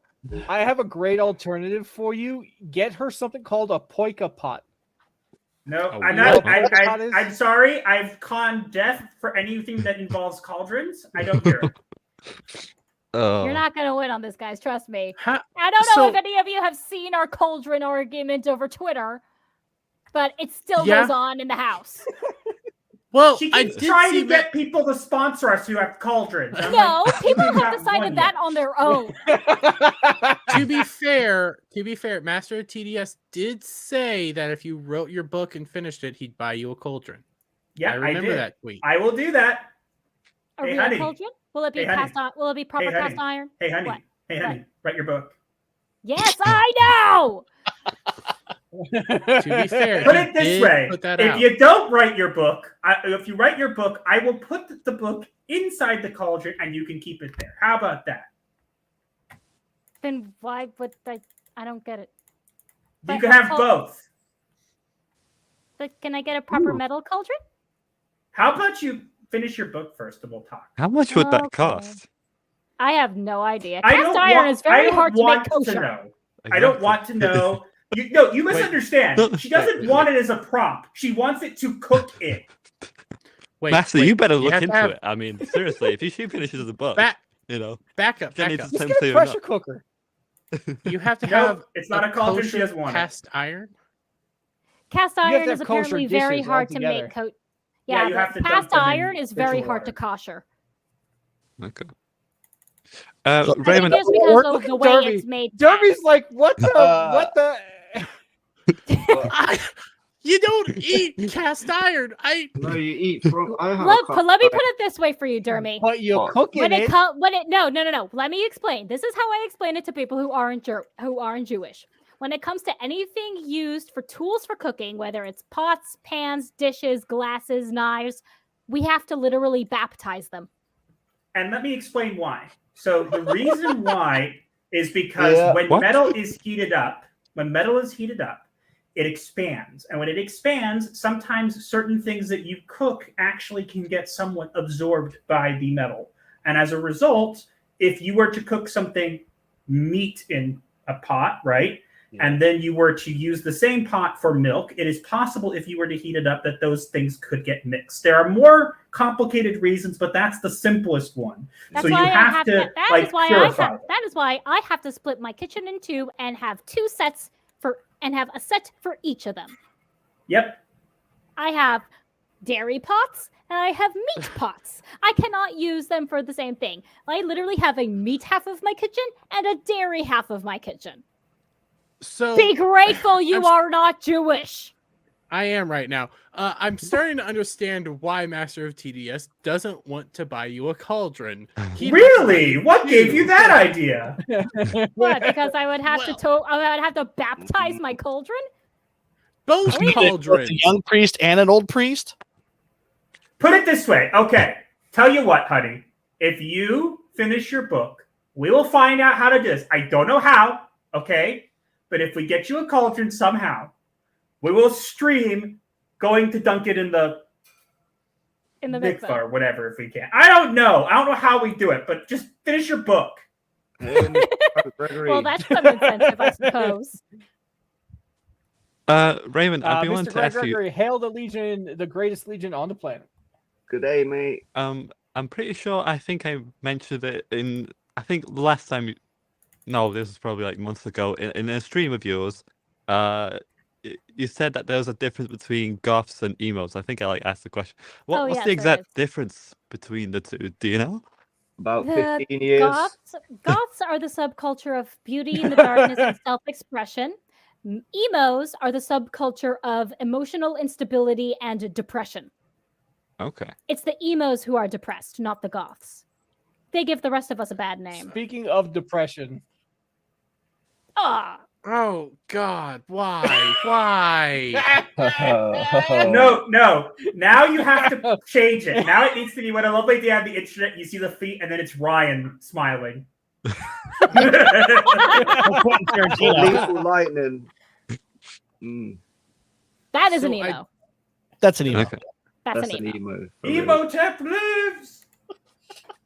[SPEAKER 1] I have a great alternative for you. Get her something called a poika pot.
[SPEAKER 3] No,
[SPEAKER 5] Oh,
[SPEAKER 3] I'm
[SPEAKER 5] we
[SPEAKER 3] not.
[SPEAKER 5] know
[SPEAKER 3] I'm sorry. I've conned death for anything that involves cauldrons. I don't care.
[SPEAKER 4] Oh.
[SPEAKER 6] You're not going to win on this, guys. Trust me.
[SPEAKER 5] Ha-
[SPEAKER 6] I don't know
[SPEAKER 5] So-
[SPEAKER 6] if any of you have seen our cauldron argument over Twitter, but it still
[SPEAKER 5] Yeah.
[SPEAKER 6] goes on in the house.
[SPEAKER 5] Well,
[SPEAKER 3] She
[SPEAKER 5] I
[SPEAKER 3] keeps
[SPEAKER 5] did
[SPEAKER 3] trying
[SPEAKER 5] see
[SPEAKER 3] to get people to sponsor us who have cauldrons. I'm
[SPEAKER 6] No,
[SPEAKER 3] like,
[SPEAKER 6] people
[SPEAKER 3] "You've
[SPEAKER 6] have
[SPEAKER 3] not
[SPEAKER 6] decided
[SPEAKER 3] won
[SPEAKER 6] that
[SPEAKER 3] yet."
[SPEAKER 6] on their own.
[SPEAKER 5] to be fair, Master of TDS did say that if you wrote your book and finished it, he'd buy you a cauldron.
[SPEAKER 3] Yeah,
[SPEAKER 5] I remember
[SPEAKER 3] did.
[SPEAKER 5] that tweet.
[SPEAKER 3] I will do that.
[SPEAKER 6] A
[SPEAKER 3] Hey,
[SPEAKER 6] real
[SPEAKER 3] honey.
[SPEAKER 6] cauldron? Will it be
[SPEAKER 3] Hey, honey.
[SPEAKER 6] cast on? Will it be proper
[SPEAKER 3] Hey,
[SPEAKER 6] cast
[SPEAKER 3] honey.
[SPEAKER 6] iron?
[SPEAKER 3] Hey, honey.
[SPEAKER 6] What?
[SPEAKER 3] Hey, honey. Write your book.
[SPEAKER 6] Yes, I know.
[SPEAKER 5] To be fair,
[SPEAKER 3] Put
[SPEAKER 5] he
[SPEAKER 3] it this
[SPEAKER 5] did
[SPEAKER 3] way:
[SPEAKER 5] put that
[SPEAKER 3] if
[SPEAKER 5] out.
[SPEAKER 3] you don't write your book, if you write your book, I will put the book inside the cauldron, and you can keep it there. How about that?
[SPEAKER 6] Then why would I? I don't get it.
[SPEAKER 3] You
[SPEAKER 6] But
[SPEAKER 3] can
[SPEAKER 6] a
[SPEAKER 3] have
[SPEAKER 6] cau-
[SPEAKER 3] both.
[SPEAKER 6] But can I get a proper
[SPEAKER 2] Ooh.
[SPEAKER 6] metal cauldron?
[SPEAKER 3] How about you finish your book first, and we'll talk.
[SPEAKER 4] How much would that
[SPEAKER 6] Okay.
[SPEAKER 4] cost?
[SPEAKER 6] I have no idea.
[SPEAKER 3] I
[SPEAKER 6] Cast
[SPEAKER 3] don't
[SPEAKER 6] iron
[SPEAKER 3] want-
[SPEAKER 6] is very
[SPEAKER 3] I don't
[SPEAKER 6] hard to make
[SPEAKER 3] want
[SPEAKER 6] kosher.
[SPEAKER 3] know. I don't want to know. You misunderstand. She doesn't want it as a prop. She wants it to cook in.
[SPEAKER 5] Wait,
[SPEAKER 4] Master,
[SPEAKER 5] wait,
[SPEAKER 4] you better look
[SPEAKER 5] have to
[SPEAKER 4] into
[SPEAKER 5] have-
[SPEAKER 4] it. I mean, seriously, if she finishes the book,
[SPEAKER 5] Back,
[SPEAKER 4] you know,
[SPEAKER 5] back up,
[SPEAKER 4] Jenny
[SPEAKER 5] back up.
[SPEAKER 4] does-
[SPEAKER 1] Just get a pressure cooker.
[SPEAKER 5] You have to
[SPEAKER 3] No,
[SPEAKER 5] have
[SPEAKER 3] it's not a cauldron. She
[SPEAKER 5] kosher
[SPEAKER 3] doesn't want it.
[SPEAKER 5] cast iron.
[SPEAKER 6] Cast
[SPEAKER 1] have to
[SPEAKER 6] iron
[SPEAKER 1] have
[SPEAKER 6] is apparently
[SPEAKER 1] kosher
[SPEAKER 6] very
[SPEAKER 1] dishes
[SPEAKER 6] hard to
[SPEAKER 1] altogether.
[SPEAKER 6] make.
[SPEAKER 3] Yeah,
[SPEAKER 6] Yeah,
[SPEAKER 3] you
[SPEAKER 6] but
[SPEAKER 3] have to dump
[SPEAKER 6] cast
[SPEAKER 3] them in
[SPEAKER 6] iron is very
[SPEAKER 3] ritual
[SPEAKER 6] hard to
[SPEAKER 3] water.
[SPEAKER 6] kosher.
[SPEAKER 4] Okay.
[SPEAKER 6] I think
[SPEAKER 4] Raymond,
[SPEAKER 6] it's because
[SPEAKER 1] Look
[SPEAKER 6] of
[SPEAKER 1] at
[SPEAKER 6] the way
[SPEAKER 1] Derby.
[SPEAKER 6] it's made.
[SPEAKER 1] Derby's like, what the? What the?
[SPEAKER 5] You don't eat cast iron.
[SPEAKER 8] No, you eat from. I have
[SPEAKER 6] Let me put it this way for you, Dermy.
[SPEAKER 1] But you
[SPEAKER 8] What?
[SPEAKER 1] cook
[SPEAKER 6] When
[SPEAKER 1] in
[SPEAKER 6] it
[SPEAKER 1] it.
[SPEAKER 6] no. Let me explain. This is how I explain it to people who aren't Jewish. When it comes to anything used for tools for cooking, whether it's pots, pans, dishes, glasses, knives, we have to literally baptize them.
[SPEAKER 3] And let me explain why. So the reason why is because
[SPEAKER 2] Yeah.
[SPEAKER 3] when
[SPEAKER 4] What?
[SPEAKER 3] metal is heated up, it expands. And when it expands, sometimes certain things that you cook actually can get somewhat absorbed by the metal. And as a result, if you were to cook meat in a pot, right? And then you were to use the same pot for milk, it is possible if you were to heat it up that those things could get mixed. There are more complicated reasons, but that's the simplest one.
[SPEAKER 6] That's
[SPEAKER 3] so you
[SPEAKER 6] why
[SPEAKER 3] have to purify them.
[SPEAKER 6] that is why I have to split my kitchen in two and have two sets and have a set for each of them.
[SPEAKER 3] Yep.
[SPEAKER 6] I have dairy pots and I have meat pots. I cannot use them for the same thing. I literally have a meat half of my kitchen and a dairy half of my kitchen.
[SPEAKER 5] So
[SPEAKER 6] Be grateful you are not Jewish.
[SPEAKER 5] I am right now. I'm starting to understand why Master of TDS doesn't want to buy you a cauldron. He
[SPEAKER 3] Really? What gave you that idea?
[SPEAKER 6] What? Because I would have I would have to baptize my cauldron?
[SPEAKER 5] Both
[SPEAKER 7] Both
[SPEAKER 5] cauldrons.
[SPEAKER 7] a young priest and an old priest?
[SPEAKER 3] Put it this way. Okay. Tell you what, honey. If you finish your book, we will find out how to do this. I don't know how, okay? But if we get you a cauldron somehow, we will stream going to dunk it in the mikvah or whatever if we can. I don't know. I don't know how we do it, but just finish your book.
[SPEAKER 6] Well, that's some incentive, I suppose.
[SPEAKER 4] Raymond, I've been wanting
[SPEAKER 1] Mr.
[SPEAKER 4] to ask you.
[SPEAKER 1] Gregory, hail the Legion, the greatest Legion on the planet.
[SPEAKER 8] Good day, mate.
[SPEAKER 4] I'm pretty sure. I think I mentioned it in. I think the last time. No, this was probably like months ago. In a stream of yours, you said that there was a difference between goths and emos. I think I asked the question. What's
[SPEAKER 6] yes,
[SPEAKER 4] the exact
[SPEAKER 6] there is.
[SPEAKER 4] difference between the two? Do you know?
[SPEAKER 8] About
[SPEAKER 6] The
[SPEAKER 8] 15 years.
[SPEAKER 6] Goths are the subculture of beauty in the darkness and self-expression. Emos are the subculture of emotional instability and depression.
[SPEAKER 4] Okay.
[SPEAKER 6] It's the emos who are depressed, not the goths. They give the rest of us a bad name.
[SPEAKER 1] Speaking of depression,
[SPEAKER 5] Oh God, why? Why?
[SPEAKER 3] No. Now you have to change it. Now it needs to be when a lovely day on the internet, you see the feet, and then it's Ryan smiling.
[SPEAKER 8] Lethal lightning. Mm,
[SPEAKER 6] That is
[SPEAKER 5] So
[SPEAKER 6] an emo.
[SPEAKER 7] That's an emo.
[SPEAKER 4] Okay.
[SPEAKER 6] That's an emo.
[SPEAKER 8] emo. for real.
[SPEAKER 3] Emotep lives.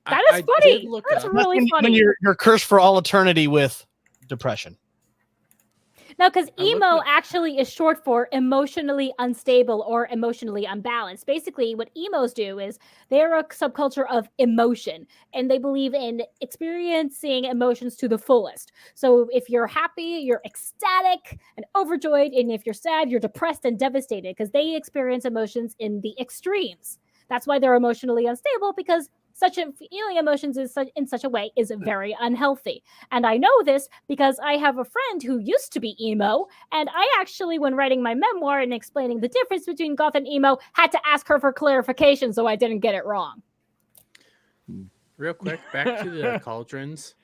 [SPEAKER 6] That
[SPEAKER 5] I
[SPEAKER 6] is funny.
[SPEAKER 5] did look
[SPEAKER 6] That's
[SPEAKER 5] up-
[SPEAKER 6] really
[SPEAKER 7] When
[SPEAKER 6] funny.
[SPEAKER 7] you're cursed for all eternity with depression.
[SPEAKER 6] No, because
[SPEAKER 5] I looked
[SPEAKER 6] emo
[SPEAKER 5] up-
[SPEAKER 6] actually is short for emotionally unstable or emotionally unbalanced. Basically, what emos do is they're a subculture of emotion and they believe in experiencing emotions to the fullest. So if you're happy, you're ecstatic and overjoyed. And if you're sad, you're depressed and devastated because they experience emotions in the extremes. That's why they're emotionally unstable, because feeling emotions in such a way is very unhealthy. And I know this because I have a friend who used to be emo, and I actually, when writing my memoir and explaining the difference between goth and emo, had to ask her for clarification so I didn't get it wrong.
[SPEAKER 5] Real quick, back to the cauldrons.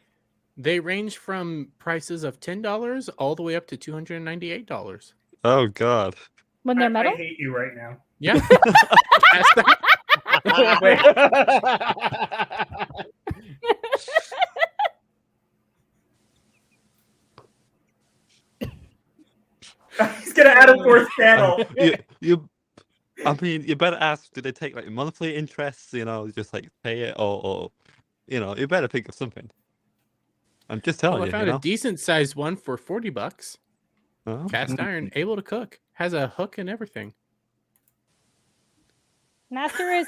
[SPEAKER 5] They range from prices of $10 all the way up to $298.
[SPEAKER 4] Oh God.
[SPEAKER 6] When they're
[SPEAKER 3] I
[SPEAKER 6] metal?
[SPEAKER 3] hate you right now.
[SPEAKER 5] Yeah. Ask that.
[SPEAKER 3] Wait. He's gonna add a fourth channel.
[SPEAKER 4] I mean, you better ask. Do they take like monthly interests? You know, just like pay it, or you know, you better think of something. I'm just telling
[SPEAKER 5] I
[SPEAKER 4] you.
[SPEAKER 5] found
[SPEAKER 4] You
[SPEAKER 5] a
[SPEAKER 4] know?
[SPEAKER 5] decent sized one for $40.
[SPEAKER 4] Oh.
[SPEAKER 5] Cast iron, able to cook, has a hook and everything.
[SPEAKER 6] Master is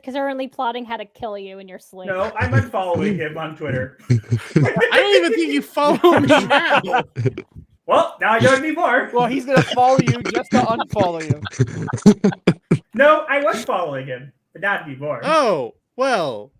[SPEAKER 6] currently plotting how to kill you in your sleep.
[SPEAKER 3] No, I'm unfollowing him on Twitter.
[SPEAKER 5] I don't even think you follow me now.
[SPEAKER 3] Well, now I don't anymore.
[SPEAKER 1] well, he's gonna follow you just to unfollow you.
[SPEAKER 3] No, I was following him, but not anymore.
[SPEAKER 5] Oh, well.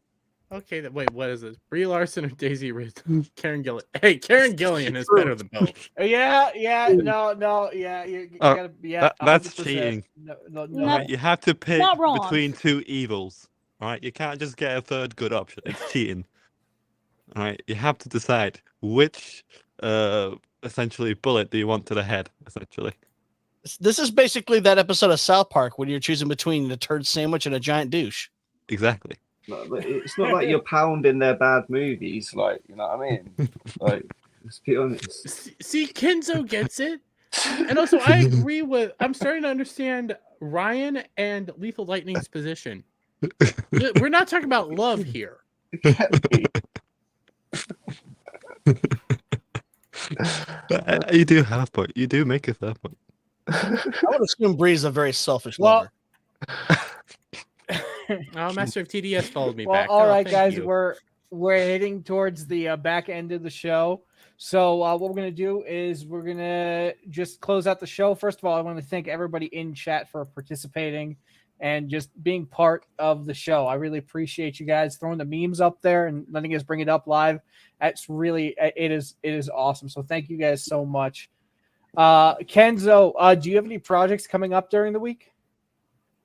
[SPEAKER 5] Okay, wait, what is this? Brie Larson or Daisy Ridley? Karen Gillian. Hey, Karen Gillian is better than both.
[SPEAKER 1] Yeah, no, yeah, you gotta, yeah.
[SPEAKER 4] That's
[SPEAKER 1] 100%.
[SPEAKER 4] cheating.
[SPEAKER 1] No.
[SPEAKER 4] Right, you have to pick
[SPEAKER 6] Not wrong.
[SPEAKER 4] between two evils. All right, you can't just get a third good option. It's cheating. All right, you have to decide which essentially bullet do you want to the head. Essentially,
[SPEAKER 7] This is basically that episode of South Park when you're choosing between a turd sandwich and a giant douche.
[SPEAKER 4] exactly.
[SPEAKER 8] It's not like you're pounding their bad movies, like, you know what I mean? Like, let's be honest.
[SPEAKER 5] See, Kenzo gets it. And also, I agree with. I'm starting to understand Ryan and Lethal Lightning's position. We're not talking about love here.
[SPEAKER 4] You do have a point. You do make a fair point.
[SPEAKER 7] I would assume Bree's a very selfish
[SPEAKER 1] Well,
[SPEAKER 7] lover.
[SPEAKER 5] Oh, Master of TDS followed me
[SPEAKER 1] well,
[SPEAKER 5] back.
[SPEAKER 1] all
[SPEAKER 5] Oh,
[SPEAKER 1] right,
[SPEAKER 5] thank
[SPEAKER 1] guys,
[SPEAKER 5] you.
[SPEAKER 1] we're heading towards the back end of the show. So what we're gonna do is we're gonna just close out the show. First of all, I want to thank everybody in chat for participating. and just being part of the show. I really appreciate you guys throwing the memes up there and letting us bring it up live. That's really, it is awesome. So thank you guys so much. Kenzo, do you have any projects coming up during the week?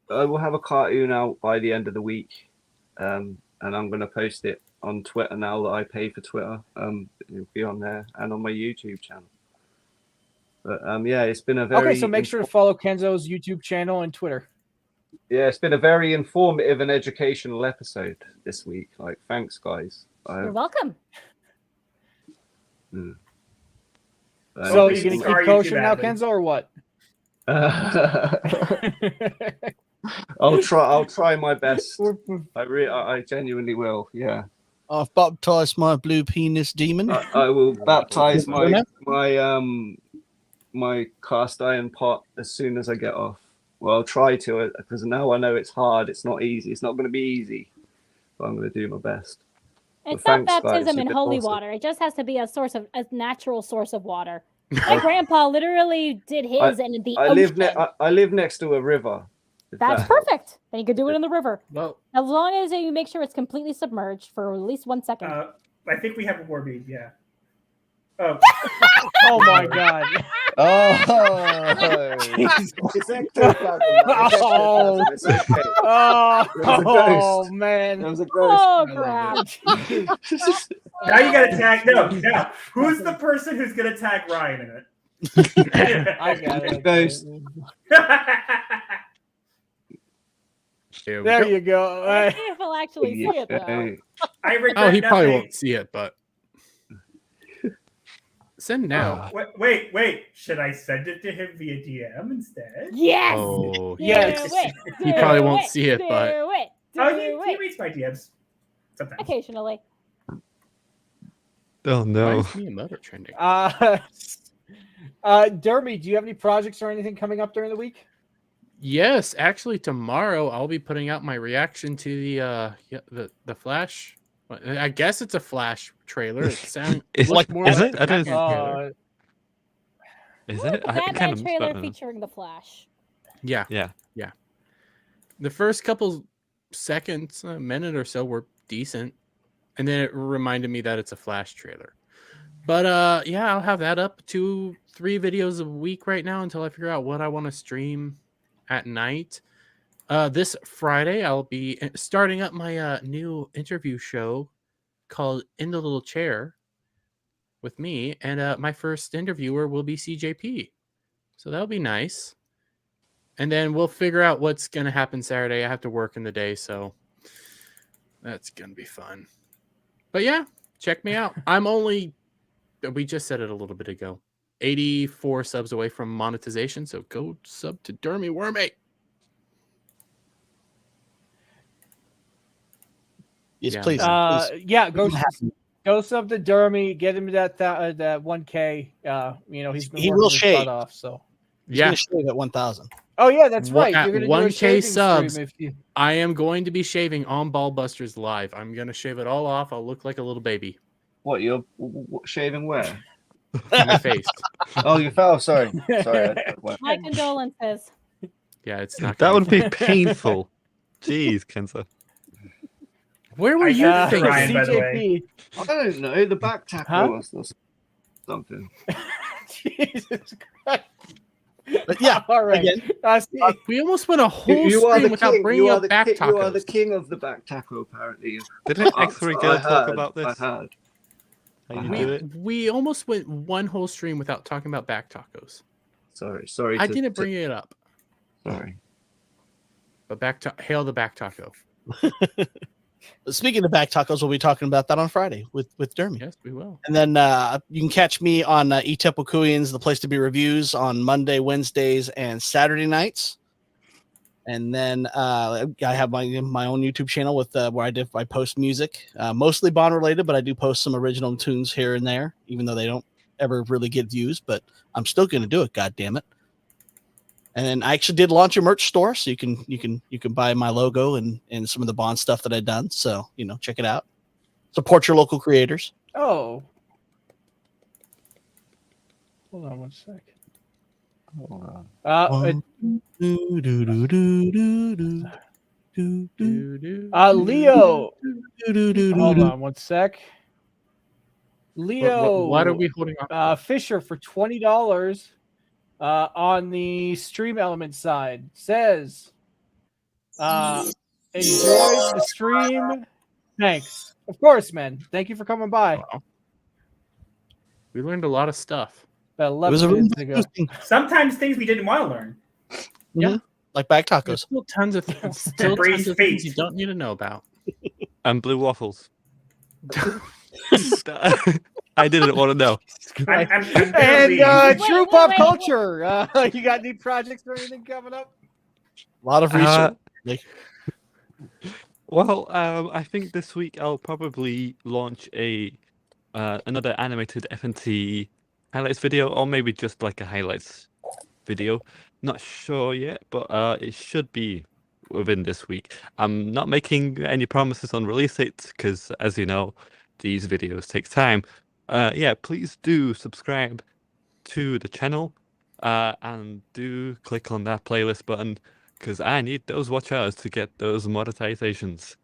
[SPEAKER 8] I will have a cartoon out by the end of the week, and I'm going to post it on Twitter now that I pay for Twitter. It'll be on there and on my YouTube channel. But yeah, it's been a very
[SPEAKER 1] okay. So make sure to follow Kenzo's YouTube channel and Twitter.
[SPEAKER 8] Yeah, it's been a very informative and educational episode this week. Like, thanks, guys.
[SPEAKER 6] You're welcome.
[SPEAKER 1] So you're gonna keep kosher now, Kenzo, or what?
[SPEAKER 8] I'll try my best. I genuinely will. Yeah.
[SPEAKER 7] I've baptized my blue penis demon.
[SPEAKER 8] I will baptize my cast iron pot as soon as I get off. Well, I'll try to, because now I know it's hard. It's not easy. It's not going to be easy, but I'm going to do my best.
[SPEAKER 6] It's not baptism in holy water. It just has to be a natural source of water. My grandpa literally did his in the ocean.
[SPEAKER 8] I live next to a river.
[SPEAKER 6] That's perfect. Then you could do it in the river.
[SPEAKER 5] Well,
[SPEAKER 6] as long as you make sure it's completely submerged for at least 1 second.
[SPEAKER 3] I think we have a war bead. Yeah. Oh.
[SPEAKER 1] Oh my God.
[SPEAKER 8] Oh.
[SPEAKER 1] Oh man.
[SPEAKER 8] There was a ghost.
[SPEAKER 6] Oh crap.
[SPEAKER 3] Now you gotta tag. No. Who's the person who's gonna tag Ryan in it?
[SPEAKER 1] I got it.
[SPEAKER 8] Ghost.
[SPEAKER 1] There you go.
[SPEAKER 6] I see if he'll actually see it though.
[SPEAKER 3] I regret
[SPEAKER 5] he probably
[SPEAKER 3] nothing.
[SPEAKER 5] won't see it, but send now.
[SPEAKER 3] Wait. Should I send it to him via DM instead?
[SPEAKER 6] Yes.
[SPEAKER 5] Oh,
[SPEAKER 1] yes.
[SPEAKER 5] He probably won't see it, but
[SPEAKER 3] He reads my DMs sometimes.
[SPEAKER 6] Occasionally.
[SPEAKER 4] Oh
[SPEAKER 5] why
[SPEAKER 4] no.
[SPEAKER 5] is me and Mother trending?
[SPEAKER 1] Dermy, do you have any projects or anything coming up during the week?
[SPEAKER 5] Yes, actually, tomorrow I'll be putting out my reaction to the Flash. I guess it's a Flash trailer. It sounds
[SPEAKER 4] Is
[SPEAKER 5] like more
[SPEAKER 4] is
[SPEAKER 5] like
[SPEAKER 4] it? I don't.
[SPEAKER 1] Uh,
[SPEAKER 4] Is it?
[SPEAKER 6] The
[SPEAKER 4] I
[SPEAKER 6] Batman
[SPEAKER 4] kind of
[SPEAKER 6] trailer featuring the Flash.
[SPEAKER 5] Yeah. The first couple seconds, a minute or so, were decent, and then it reminded me that it's a Flash trailer. But yeah, I'll have that up 2-3 videos a week right now until I figure out what I want to stream at night. This Friday, I'll be starting up my new interview show called In the Little Chair with me, and my first interviewer will be CJP. So that'll be nice. And then we'll figure out what's going to happen Saturday. I have to work in the day, so that's going to be fun. But yeah, check me out. We just said it a little bit ago, 84 subs away from monetization, so go sub to Dermy Wormate.
[SPEAKER 7] Yes,
[SPEAKER 5] Yeah.
[SPEAKER 7] please.
[SPEAKER 1] Yeah, go sub to Dermy, get him that 1K. He's been
[SPEAKER 7] He
[SPEAKER 1] working
[SPEAKER 7] will
[SPEAKER 1] his
[SPEAKER 7] shave.
[SPEAKER 1] butt off. So
[SPEAKER 7] He's gonna shave at 1,000.
[SPEAKER 1] Oh yeah, that's right.
[SPEAKER 5] At
[SPEAKER 1] You're gonna
[SPEAKER 5] 1K
[SPEAKER 1] do a shaving
[SPEAKER 5] subs,
[SPEAKER 1] stream if you...
[SPEAKER 5] I am going to be shaving on Ballbusters Live. I'm going to shave it all off. I'll look like a little baby.
[SPEAKER 8] What, you're shaving where?
[SPEAKER 5] My face.
[SPEAKER 8] Oh, you fell. Sorry.
[SPEAKER 6] My condolences.
[SPEAKER 5] Yeah, it's not.
[SPEAKER 4] That
[SPEAKER 5] gonna
[SPEAKER 4] would be painful. Jeez, Kenzo.
[SPEAKER 5] Where were
[SPEAKER 3] I
[SPEAKER 5] you
[SPEAKER 3] have
[SPEAKER 5] thinking?
[SPEAKER 3] Ryan, by the way.
[SPEAKER 8] I don't know. The back tackle or something.
[SPEAKER 1] Jesus Christ.
[SPEAKER 7] But yeah,
[SPEAKER 1] All right.
[SPEAKER 7] again,
[SPEAKER 5] We almost went a whole
[SPEAKER 8] You are
[SPEAKER 5] stream
[SPEAKER 8] the
[SPEAKER 5] without
[SPEAKER 8] king.
[SPEAKER 5] bringing
[SPEAKER 8] You are
[SPEAKER 5] up
[SPEAKER 8] the
[SPEAKER 5] back
[SPEAKER 8] king. You are the
[SPEAKER 5] tacos.
[SPEAKER 8] king of the back tackle, apparently.
[SPEAKER 4] Didn't X3 Girl talk about
[SPEAKER 8] I
[SPEAKER 4] this?
[SPEAKER 8] heard.
[SPEAKER 4] How you do it?
[SPEAKER 5] We almost went one whole stream without talking about back tacos.
[SPEAKER 8] Sorry.
[SPEAKER 5] I didn't bring it up,
[SPEAKER 8] Sorry.
[SPEAKER 5] but hail the back taco.
[SPEAKER 7] speaking of back tacos, we'll be talking about that on Friday with Dermy.
[SPEAKER 5] Yes, we will.
[SPEAKER 7] And then you can catch me on Etepokuians, the place to be reviews, on Monday, Wednesdays, and Saturday nights. And then I have my own YouTube channel with where I post music, mostly Bond related, but I do post some original tunes here and there, even though they don't ever really get views. But I'm still going to do it. God damn it! And then I actually did launch a merch store, so you can buy my logo and some of the Bond stuff that I've done. So check it out. Support your local creators.
[SPEAKER 1] Oh. Hold on 1 second. Leo. Hold on one sec. Leo.
[SPEAKER 5] What are we holding on?
[SPEAKER 1] Fisher for $20 on the Stream Element side says, enjoyed the stream. Thanks. Of course, man. Thank you for coming by.
[SPEAKER 5] Wow. We learned a lot of stuff.
[SPEAKER 1] About 11 minutes ago.
[SPEAKER 3] Sometimes things we didn't want to learn.
[SPEAKER 5] Yeah.
[SPEAKER 7] Like bag
[SPEAKER 5] There's
[SPEAKER 7] tacos.
[SPEAKER 5] still tons of things, still
[SPEAKER 3] Braised
[SPEAKER 5] tons of things
[SPEAKER 3] feet.
[SPEAKER 5] you don't need to know about.
[SPEAKER 4] And blue waffles. I didn't want to know.
[SPEAKER 3] I'm gonna
[SPEAKER 1] And
[SPEAKER 3] leave.
[SPEAKER 1] true
[SPEAKER 6] Wait,
[SPEAKER 1] pop
[SPEAKER 6] wait.
[SPEAKER 1] culture. You got any projects or anything coming up?
[SPEAKER 7] A lot of research.
[SPEAKER 4] Well, I think this week I'll probably launch another animated FNT highlights video, or maybe just like a highlights video. Not sure yet, but it should be within this week. I'm not making any promises on release dates because, as you know, these videos take time. Yeah, please do subscribe to the channel and do click on that playlist button because I need those watch hours to get those monetizations.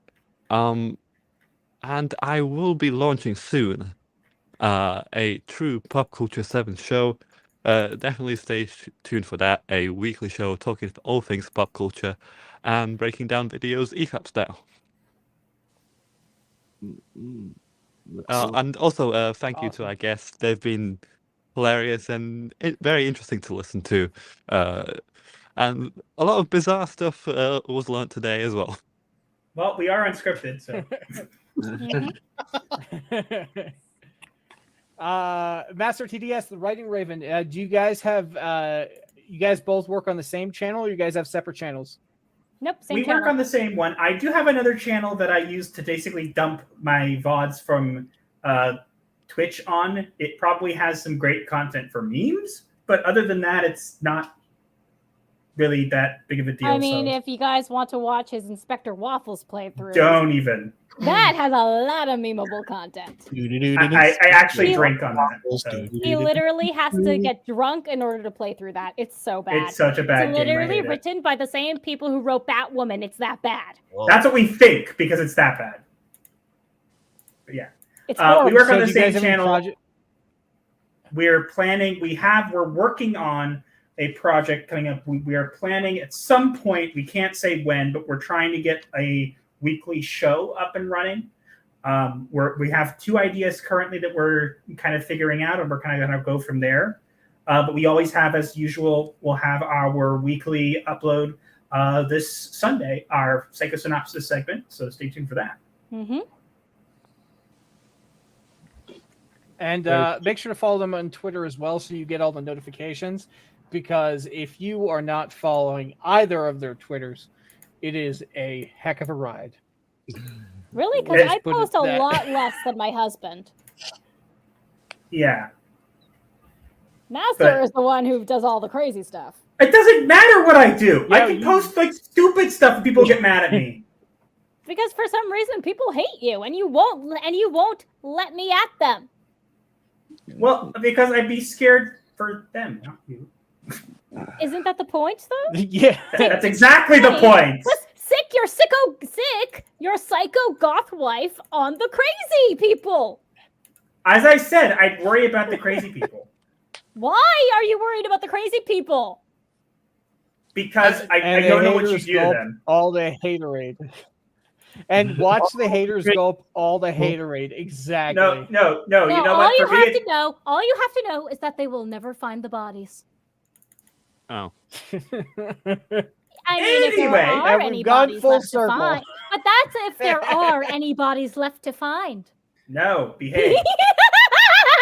[SPEAKER 4] And I will be launching soon a true Pop Culture 7 show. Definitely stay tuned for that. A weekly show talking all things pop culture and breaking down videos EFAP style. And also, thank you to our guests. They've been hilarious and very interesting to listen to. And a lot of bizarre stuff was learnt today as well.
[SPEAKER 3] Well, we are unscripted, so.
[SPEAKER 1] Master TDS, the Writing Raven. Do you guys have? You guys both work on the same channel, or you guys have separate channels?
[SPEAKER 6] Nope, same
[SPEAKER 3] We
[SPEAKER 6] channel.
[SPEAKER 3] work on the same one. I do have another channel that I use to basically dump my VODs from Twitch on. It probably has some great content for memes, but other than that, it's not really that big of a deal.
[SPEAKER 6] I mean,
[SPEAKER 3] so
[SPEAKER 6] if you guys want to watch his Inspector Waffles playthrough,
[SPEAKER 3] don't even.
[SPEAKER 6] that has a lot of memeable content.
[SPEAKER 3] I actually drink on that. So
[SPEAKER 6] He literally has to get drunk in order to play through that. It's so bad.
[SPEAKER 3] it's such a bad
[SPEAKER 6] It's
[SPEAKER 3] game. I
[SPEAKER 6] literally
[SPEAKER 3] hate it.
[SPEAKER 6] written by the same people who wrote Batwoman. It's that bad.
[SPEAKER 3] That's what we think because it's that bad. But yeah.
[SPEAKER 6] It's
[SPEAKER 3] We
[SPEAKER 6] horrible.
[SPEAKER 3] work on
[SPEAKER 1] So
[SPEAKER 3] the
[SPEAKER 1] do you
[SPEAKER 3] same
[SPEAKER 1] guys have any
[SPEAKER 3] channel.
[SPEAKER 1] project-
[SPEAKER 3] We're working on a project coming up. We are planning at some point, we can't say when, but we're trying to get a weekly show up and running. We have 2 ideas currently that we're kind of figuring out, and we're kind of going to go from there. But we always have, as usual, we'll have our weekly upload this Sunday, our Psychosynopsis segment. So stay tuned for that.
[SPEAKER 6] Mm-hmm.
[SPEAKER 1] And make sure to follow them on Twitter as well, so you get all the notifications. Because if you are not following either of their Twitters, it is a heck of a ride.
[SPEAKER 6] Really? Because
[SPEAKER 3] Let's
[SPEAKER 6] I
[SPEAKER 1] put it
[SPEAKER 6] post a
[SPEAKER 1] that-
[SPEAKER 6] lot less than my husband.
[SPEAKER 3] Yeah.
[SPEAKER 6] Master is the one who does all the crazy stuff.
[SPEAKER 3] It doesn't matter what I do.
[SPEAKER 1] Yeah,
[SPEAKER 3] I can post like stupid stuff and people get mad at me.
[SPEAKER 6] Because for some reason people hate you, and you won't let me at them.
[SPEAKER 3] Well, because I'd be scared for them, not you.
[SPEAKER 6] Isn't that the point, though?
[SPEAKER 1] Yeah.
[SPEAKER 3] That's exactly the point.
[SPEAKER 6] Sick your psycho goth wife on the crazy people.
[SPEAKER 3] As I said, I'd worry about the crazy people.
[SPEAKER 6] Why are you worried about the crazy people?
[SPEAKER 3] Because I
[SPEAKER 1] And
[SPEAKER 3] don't
[SPEAKER 1] the
[SPEAKER 3] know what you
[SPEAKER 1] haters
[SPEAKER 3] do to
[SPEAKER 1] gulp
[SPEAKER 3] them.
[SPEAKER 1] all the haterade. And watch the haters gulp all the haterade. Exactly.
[SPEAKER 3] No, you know
[SPEAKER 6] all
[SPEAKER 3] what?
[SPEAKER 6] you
[SPEAKER 3] For
[SPEAKER 6] have
[SPEAKER 3] me,
[SPEAKER 6] to know, all you have to know is that they will never find the bodies.
[SPEAKER 4] Oh.
[SPEAKER 6] I mean, if there
[SPEAKER 3] Anyway,
[SPEAKER 6] are
[SPEAKER 1] and
[SPEAKER 6] any
[SPEAKER 1] we've gone
[SPEAKER 6] bodies
[SPEAKER 1] full
[SPEAKER 6] left
[SPEAKER 1] circle.
[SPEAKER 6] to find, but that's if there are any bodies left to find.
[SPEAKER 3] no, behave.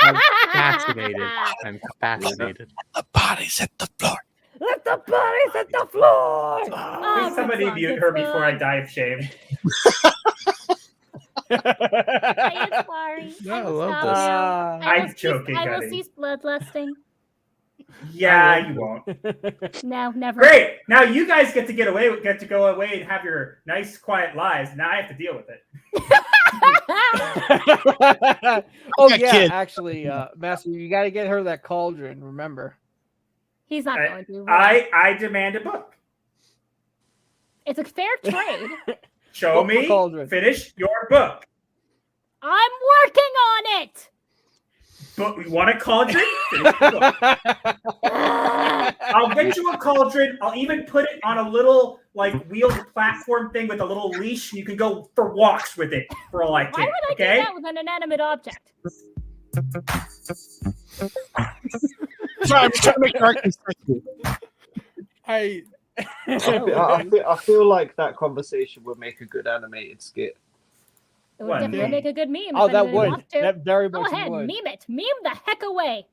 [SPEAKER 5] I'm fascinated. I'm fascinated.
[SPEAKER 7] The bodies hit the floor.
[SPEAKER 6] Let the bodies hit the floor.
[SPEAKER 3] Please somebody mute her before I die of shame.
[SPEAKER 6] I am sorry.
[SPEAKER 5] No,
[SPEAKER 6] I
[SPEAKER 5] I
[SPEAKER 6] will
[SPEAKER 5] love
[SPEAKER 6] stop
[SPEAKER 5] this.
[SPEAKER 6] now.
[SPEAKER 3] I'm joking,
[SPEAKER 6] I will
[SPEAKER 3] honey.
[SPEAKER 6] cease bloodlusting.
[SPEAKER 3] Yeah, you won't.
[SPEAKER 6] No, never.
[SPEAKER 3] Great. Now you guys get to go away and have your nice, quiet lives. Now I have to deal with it.
[SPEAKER 1] Oh
[SPEAKER 7] Yeah,
[SPEAKER 1] yeah,
[SPEAKER 7] kid.
[SPEAKER 1] actually, Master, you got to get her that cauldron. Remember?
[SPEAKER 6] He's not going to. Really.
[SPEAKER 3] I demand a book.
[SPEAKER 6] It's a fair trade.
[SPEAKER 3] Show
[SPEAKER 1] Book for
[SPEAKER 3] me.
[SPEAKER 1] Cauldron.
[SPEAKER 3] Finish your book.
[SPEAKER 6] I'm working on it.
[SPEAKER 3] But we want a cauldron? Finish the book. I'll get you a cauldron. I'll even put it on a little like wheels platform thing with a little leash. You can go for walks with it for all I
[SPEAKER 6] Why
[SPEAKER 3] care.
[SPEAKER 6] would I
[SPEAKER 3] Okay?
[SPEAKER 6] do that with an inanimate object?
[SPEAKER 5] Sorry, I'm just trying to make an argument.
[SPEAKER 8] I feel like that conversation would make a good animated skit.
[SPEAKER 6] It would
[SPEAKER 3] What,
[SPEAKER 6] definitely
[SPEAKER 3] meme?
[SPEAKER 6] make a good meme.
[SPEAKER 1] Oh,
[SPEAKER 6] if
[SPEAKER 1] that
[SPEAKER 6] anybody
[SPEAKER 1] would.
[SPEAKER 6] wants to.
[SPEAKER 1] That very
[SPEAKER 6] Go
[SPEAKER 1] much
[SPEAKER 6] ahead,
[SPEAKER 1] would.
[SPEAKER 6] meme it. Meme the heck away.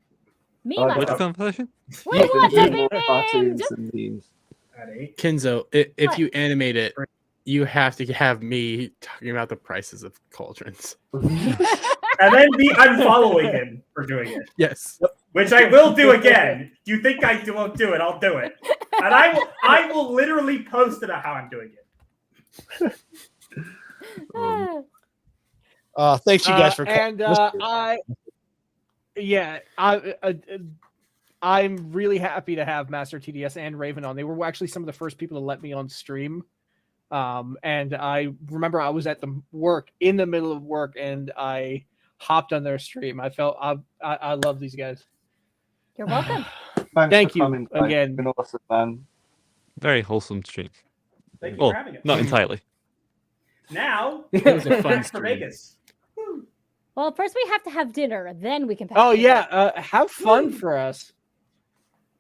[SPEAKER 6] Meme
[SPEAKER 8] Oh,
[SPEAKER 6] us.
[SPEAKER 4] Which conversation?
[SPEAKER 6] We want to
[SPEAKER 8] Do
[SPEAKER 6] be
[SPEAKER 8] more
[SPEAKER 6] memed.
[SPEAKER 8] cartoons and memes.
[SPEAKER 5] Kenzo, if
[SPEAKER 6] What?
[SPEAKER 5] you animate it, you have to have me talking about the prices of cauldrons.
[SPEAKER 3] And then be unfollowing him for doing it.
[SPEAKER 5] Yes.
[SPEAKER 3] Which I will do again. You think I won't do it? I'll do it. And I will literally post about how I'm doing it.
[SPEAKER 7] Thanks you guys for
[SPEAKER 1] and I'm really happy to have Master TDS and Raven on. They were actually some of the first people to let me on stream. And I remember I was at in the middle of work, and I hopped on their stream. I felt I love these guys.
[SPEAKER 6] You're welcome.
[SPEAKER 1] Thank
[SPEAKER 8] for
[SPEAKER 1] you
[SPEAKER 8] coming,
[SPEAKER 1] again.
[SPEAKER 8] You've been awesome, man.
[SPEAKER 4] Very wholesome stream.
[SPEAKER 3] Thank you
[SPEAKER 4] Well,
[SPEAKER 3] for having us.
[SPEAKER 4] not entirely.
[SPEAKER 3] Now,
[SPEAKER 5] It was a fun
[SPEAKER 3] back for
[SPEAKER 5] stream.
[SPEAKER 3] Vegas.
[SPEAKER 6] Well, first we have to have dinner, then we can.
[SPEAKER 1] Oh
[SPEAKER 6] pack it
[SPEAKER 1] yeah,
[SPEAKER 6] up.
[SPEAKER 1] have fun for us.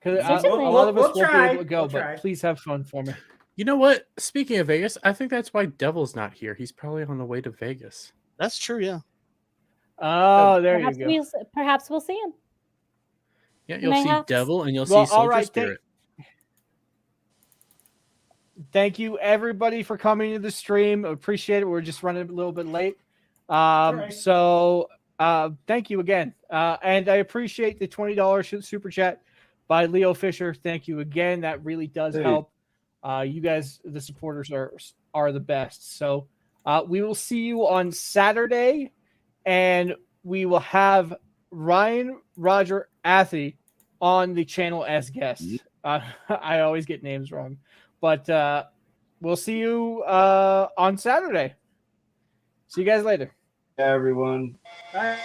[SPEAKER 1] Because
[SPEAKER 6] Certainly.
[SPEAKER 1] a lot of us
[SPEAKER 3] We'll
[SPEAKER 1] won't
[SPEAKER 3] try.
[SPEAKER 1] be able to go,
[SPEAKER 3] We'll try.
[SPEAKER 1] but please have fun for me.
[SPEAKER 5] You know what? Speaking of Vegas, I think that's why Devil's not here. He's probably on the way to Vegas.
[SPEAKER 7] That's true, yeah.
[SPEAKER 1] Oh, there you
[SPEAKER 6] Perhaps
[SPEAKER 1] go.
[SPEAKER 6] perhaps we'll see him.
[SPEAKER 5] Yeah, you'll
[SPEAKER 6] May
[SPEAKER 5] see
[SPEAKER 6] have-
[SPEAKER 5] Devil and you'll
[SPEAKER 1] Well,
[SPEAKER 5] see Soldier
[SPEAKER 1] all right,
[SPEAKER 5] Spirit.
[SPEAKER 1] Thank you everybody for coming to the stream. Appreciate it. We're just running a little bit late.
[SPEAKER 3] right.
[SPEAKER 1] So thank you again. And I appreciate the $20 super chat by Leo Fisher. Thank you again. That really does
[SPEAKER 8] Hey.
[SPEAKER 1] help. You guys, the supporters are the best. So we will see you on Saturday, and we will have Ryan Roger Athy on the channel as guest. I always get names wrong, but we'll see you on Saturday. See you guys later.
[SPEAKER 8] Yeah, everyone.
[SPEAKER 3] Bye.